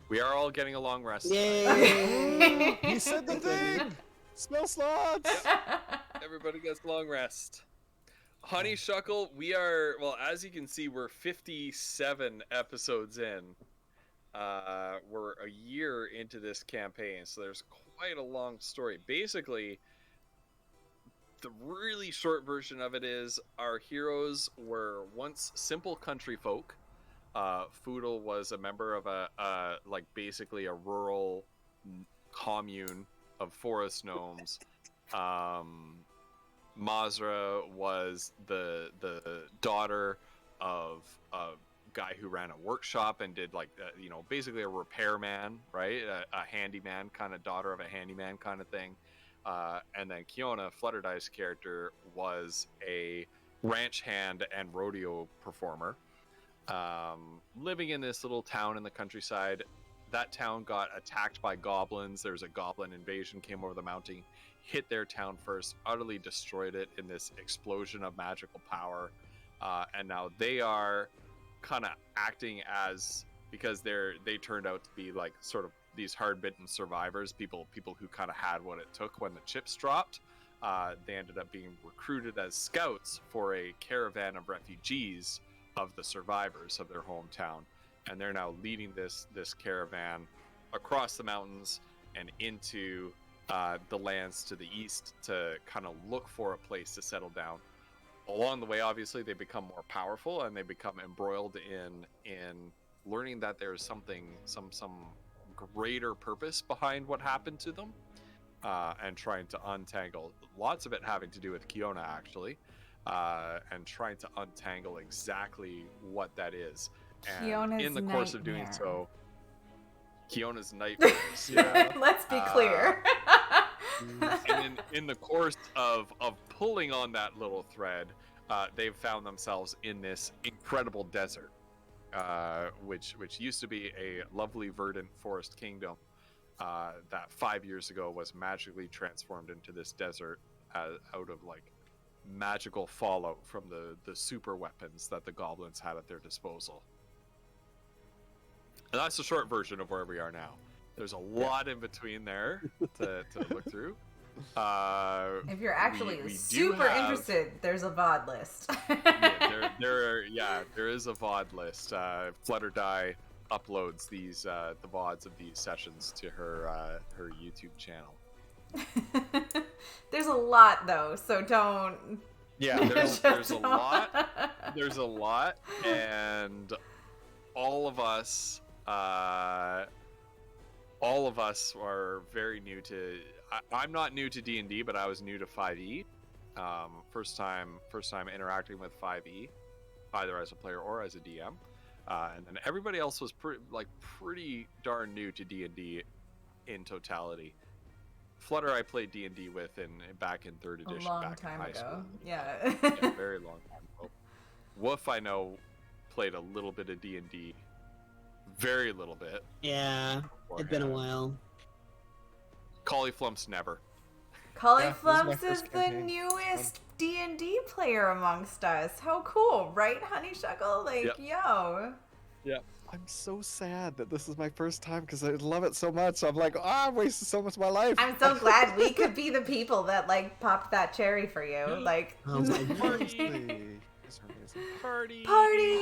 We are all getting a long rest. yay! He said the thing. Smell slots. Everybody gets long rest. Honeysuckle, we are, well, as you can see, we're 57 episodes in. We're a year into this campaign, so there's quite a long story. Basically, the really short version of it is our heroes were once simple country folk. Foodle was a member of basically a rural commune of forest gnomes. Mazra was the daughter of a guy who ran a workshop and did basically a repairman, right? A handyman, kind of daughter of a handyman kind of thing. And then Kiona, Flutterdice's character, was a ranch hand and rodeo performer, living in this little town in the countryside. That town got attacked by goblins. There's a goblin invasion, came over the mountain, hit their town first, utterly destroyed it in this explosion of magical power. And now they are kind of acting as, because they turned out to be like sort of these hard-bitten survivors, people who kind of had what it took when the chips dropped. They ended up being recruited as scouts for a caravan of refugees of the survivors of their hometown, and they're now leading this caravan across the mountains and into the lands to the east to kind of look for a place to settle down. Along the way, obviously, they become more powerful and they become embroiled in learning that there's some greater purpose behind what happened to them, and trying to untangle. Lots of it having to do with Kiona, actually, and trying to untangle exactly what that is. And Kiona's in the course of doing nightmare. so, Kiona's nightmares. Yeah. Let's be clear. And in the course of pulling on that little thread, they've found themselves in this incredible desert, which used to be a lovely verdant forest kingdom that 5 years ago was magically transformed into this desert out of like magical fallout from the super weapons that the goblins had at their disposal. And that's the short version of where we are now. There's a lot in between there to look through. If you're actually we super interested, there's a VOD list. There is a VOD list. Flutterdie uploads these the VODs of these sessions to her YouTube channel. There's a lot though, so don't. Yeah, there's a lot. There's a lot, and all of us are very new to. I'm not new to D&D, but I was new to 5e. First time interacting with 5e, either as a player or as a DM. And then everybody else was pretty darn new to D&D in totality. Flutter I played D&D with back in 3rd edition, A long back time in high ago. school. Yeah. Yeah, very long time ago. Woof, I know, played a little bit of D&D, very little bit. Yeah, it'd been a while. Cauliflumps never. Cauliflumps this is is my first the campaign. newest D&D player amongst us. How cool, right, Honeysuckle? Like, Yep. yo. I'm so sad that this is my first time because I love it so much. I'm like, I wasted so much of my life. I'm so glad we could be the people that, like, popped that cherry for you. Like, Oh my god. Seriously. These are amazing. Party! party!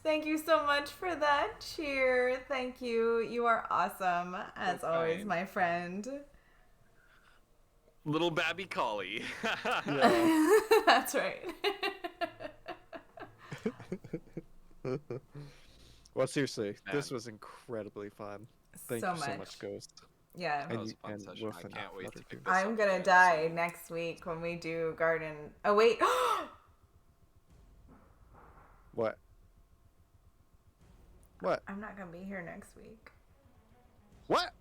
Thank you so much for that cheer. Thank you. You are awesome, as So always, kind. my friend. Little Babby Collie. Yeah. That's right. Well, seriously, this Man. was incredibly fun. Thank so you so much, Ghost. Yeah. That was a you- fun and session. Wolf I and can't wait to Flutter pick too. this I'm up gonna again, die so- next week when we do garden. Oh, wait. What? What? I'm not gonna be here next week. What?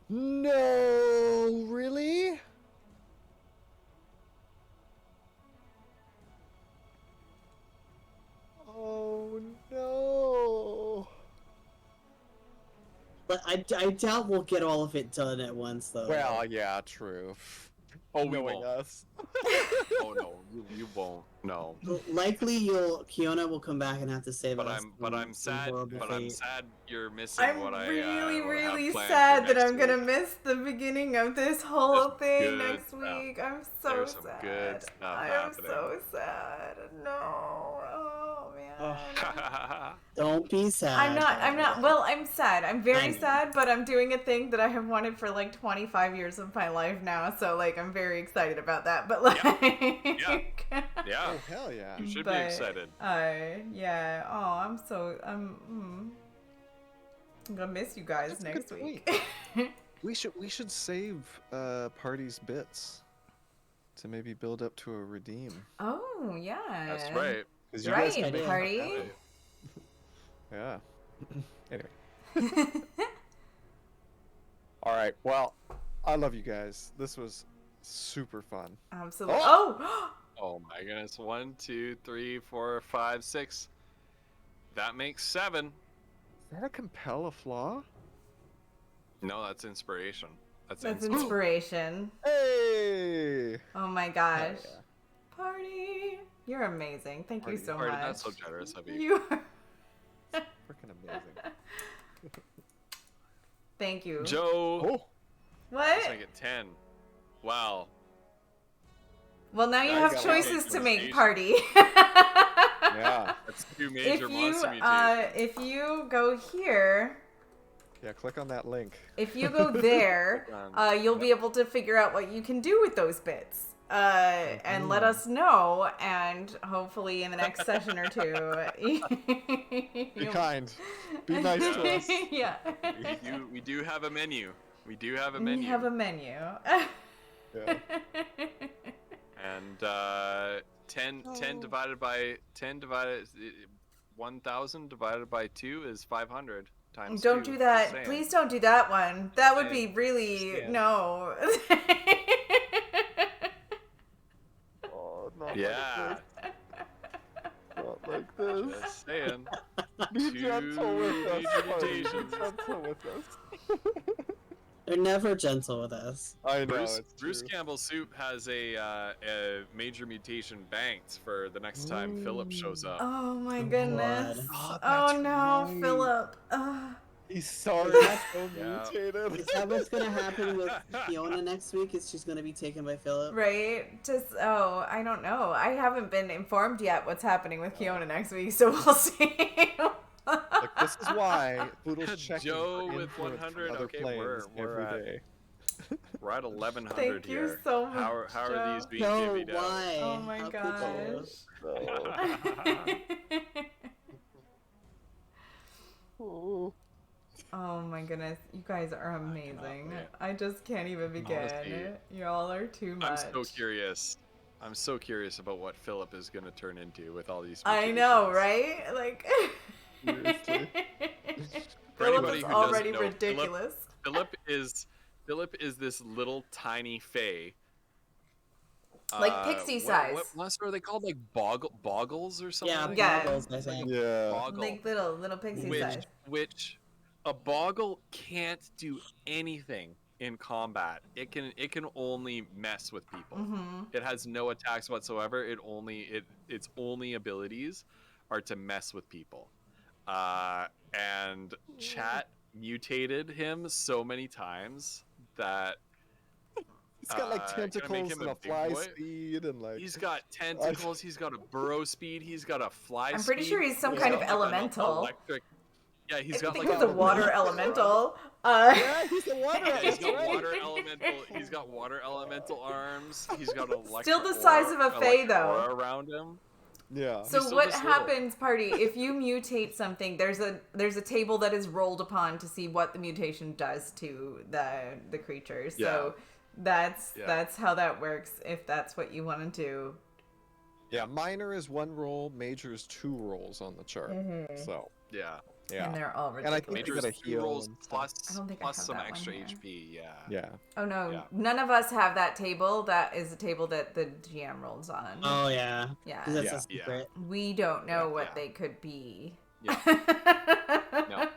No, really? Oh no. But I doubt we'll get all of it done at once, though. Well, yeah, true. Oh, we Knowing won't. us. Oh no, You won't. No. Likely, Kiona will come back and have to save But us. I'm some sad. horrible But I'm fate. sad you're missing I'm what I really, what I have really planned sad for that I'm next gonna week. miss the beginning of this whole There's thing good next stuff. week. I'm so There's some sad. good stuff I am happening. so sad. No. Oh man. Don't be sad. I'm not. Well, I'm sad. I'm very I'm- sad, but I'm doing a thing that I have wanted for like 25 years of my life now. So like, I'm very excited about that. But like, Yeah, Oh hell yeah! you should be but, excited. yeah. Oh, I'm gonna miss you guys That's a next good week. We should save party's bits to maybe build up to a redeem. Oh yeah. That's right. 'Cause you Right, guys can make party. it happen. Yeah. Anyway. All right. Well, I love you guys. This was super fun. Absolutely. Oh. Oh my goodness. 1, 2, 3, 4, 5, 6. That makes 7. Is that a compel a flaw? No, that's inspiration. That's That's inspo. inspiration. Hey! Oh my gosh. yeah. Party. You're amazing. Thank you so Party, much. that's so generous of you. You are. Freaking amazing. Thank you. Joe. Oh, Let's What? make it 10. Wow. Well, now you I have got choices one. to make, party. yeah. That's 2 major if monster you mutations. if you go here, Yeah, click on that link. if you go there, you'll be able to figure out what you can do with those bits. And let us know, and hopefully in the next session or two, Be kind. Be nice to us. Yeah. We do have a menu. We do have a We menu. have a menu. Yeah. And 10 divided by 1,000 divided by 2 is 500 times. Don't 2. do Just that. saying. Please don't do that one. That would be saying. really Just saying. no. Oh, not Yeah. Not like this. Just saying. Be gentle with us. Two Party. Be mutations. gentle with us. They're never gentle with us. I know. Bruce it's Bruce true. Campbell Soup has a major mutation banked for the next time Philip shows up. Oh my Oh, goodness. God. Oh, Oh, that's no, right. Philip. He's sorry. So Yeah. mutated. Is that what's gonna happen with Fiona next week? Is she's gonna be taken by Philip? Right? Just, I don't know. I haven't been informed yet what's happening with Kiona next week, so we'll see. Like, this is why Poodle's checking Joe for with influence from 100. other Okay, planes we're every at- day. We're at 1,100 Thank here. you so much, How are these Joe. being No, divvied out? why? Oh my How could you? gosh. Oh. Oh my goodness. You guys are amazing. man. I just can't even begin. Honestly, Y'all are too much. I'm so curious. I'm so curious about what Philip is going to turn into with all these. I know, mutations. right? Like, Seriously. For Philip anybody is who doesn't already know, ridiculous. Philip is this little tiny fae. Like pixie size. What monster are they called? Like boggles or something? Yeah, like Yeah. Boggles, I think. Yeah. Boggle. Like little pixie size. Which a boggle can't do anything in combat. It can only mess with people. Mm-hmm. It has no attacks whatsoever. Its only abilities are to mess with people. And chat mutated him so many times that He's got like gonna make tentacles him and a a big fly boy? speed and like. he's got tentacles, he's got a bro speed, he's got a fly I'm pretty speed, sure he's some he's kind of got like an elemental. electric. Yeah, he's I got think like he's a water elemental. Yeah, he's a water. Yeah, he's that's got right. water elemental. He's got water elemental arms. He's got electric. Still the size of a fae, electric though. aura around him. Yeah. So still what just little. happens, party, if you mutate something? There's a table that is rolled upon to see what the mutation does to the creature. So that's how that works. If that's what you want to do. Yeah, minor is 1 roll, major is 2 rolls on the chart. So Yeah. And yeah. they're all And I ridiculous. think Major you gotta is 2 heal rolls and stuff. plus I don't think I plus have some that one extra here. HP. Yeah. Yeah. Oh no, Yeah. none of us have that table. That is a table that the GM rolls on. Oh yeah. Yeah. 'Cause that's Yeah. a secret. We don't know what Yeah. they could be. Yeah. No.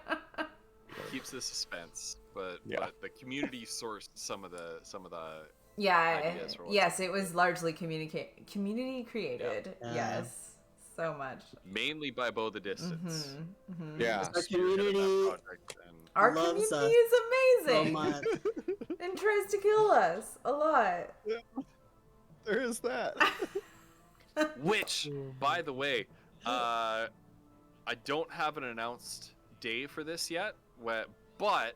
Keeps the suspense, but Yeah. but the community sourced some of the ideas for what's Yes, it was largely community created. Yeah. Yes, so much. mainly by Bow the Distance. Yeah. Our community Our loves community us is so amazing much. and tries to kill us a lot. There is that. Which, by the way, I don't have an announced day for this yet, but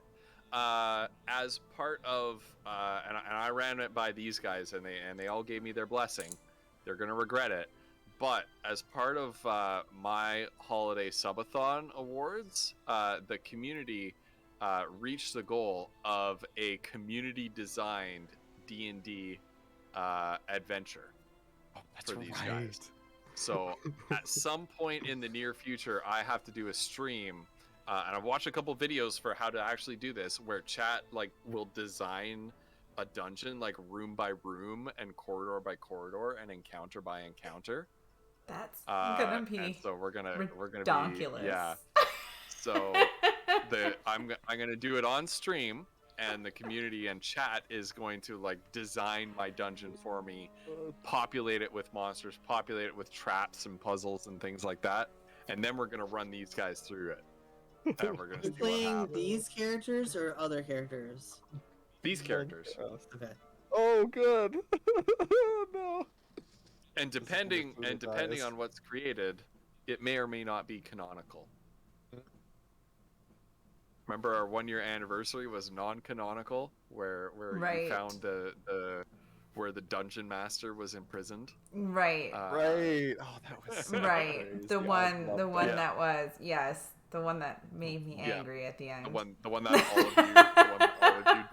as part of and I ran it by these guys, and they all gave me their blessing. They're gonna regret it, but as part of my holiday subathon awards, the community reached the goal of a community designed D&D adventure for these guys. So at some point in the near future, I have to do a stream, and I've watched a couple videos for how to actually do this, where chat will design a dungeon room by room and corridor by corridor and encounter by encounter. That's gonna be and so we're gonna ridiculous. be So I'm gonna do it on stream, and the community and chat is going to design my dungeon for me, populate it with monsters, populate it with traps and puzzles and things like that, and then we're gonna run these guys through it. And we're gonna see what Playing happens. these characters or other characters? These characters. Okay. Oh, good. No. And depending dies. on what's created, it may or may not be canonical. Remember our 1-year anniversary was non-canonical, where Right. you found the where the dungeon master was imprisoned. Right. Right. Oh, that was so Right. crazy. The I one loved Yeah. that was, yes, the one that made me Yeah. angry at the end. The one that all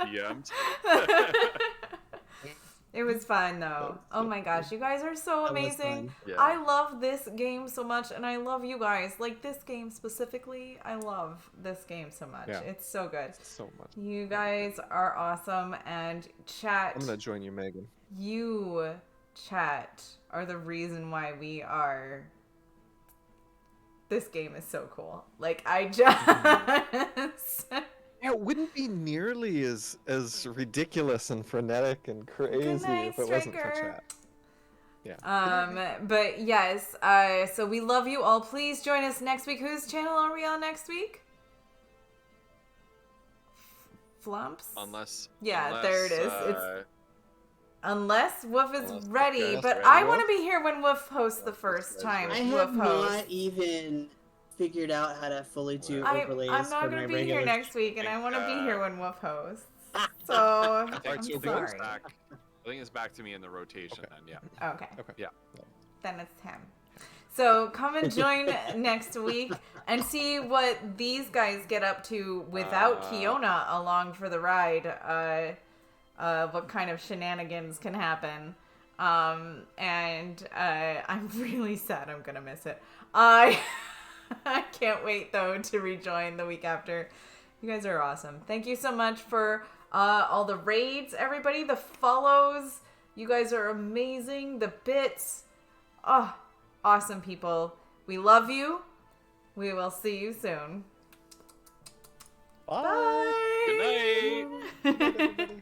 of you DM'd. It was fun though. Oh my gosh, you guys are so That was amazing. fun. Yeah. I love this game so much, and I love you guys. Like this game specifically, I love this game so much. Yeah. It's so good. so much. You guys are awesome, and chat. I'm gonna join you, Megan. You, chat, are the reason why we are. This game is so cool. Like I just. Yeah, it wouldn't be nearly as ridiculous and frenetic and crazy night, if it wasn't for Striker. chat. Yeah. But yes, so we love you all. Please join us next week. Whose channel are we on next week? Flumps? Yeah, there it is. It's unless Woof is Unless ready, Woof is but ready. I want to be here when Woof hosts the Woof first is time. ready. I Woof have hosts. not even figured out how to fully do overlays I'm for not my going to be regular. here next week, and I want to be here when Woof hosts. So, I I'm think it sorry. goes back. I think it's back to me in the rotation then. Yeah. Okay. Yeah. Then it's him. So come and join next week and see what these guys get up to without Kiona along for the ride. What kind of shenanigans can happen. And I'm really sad I'm gonna miss it. I can't wait though to rejoin the week after. You guys are awesome. Thank you so much for all the raids, everybody, the follows. You guys are amazing. The bits. Oh, awesome people. We love you. We will see you soon. Bye. Good night. Bye. Good night, everybody.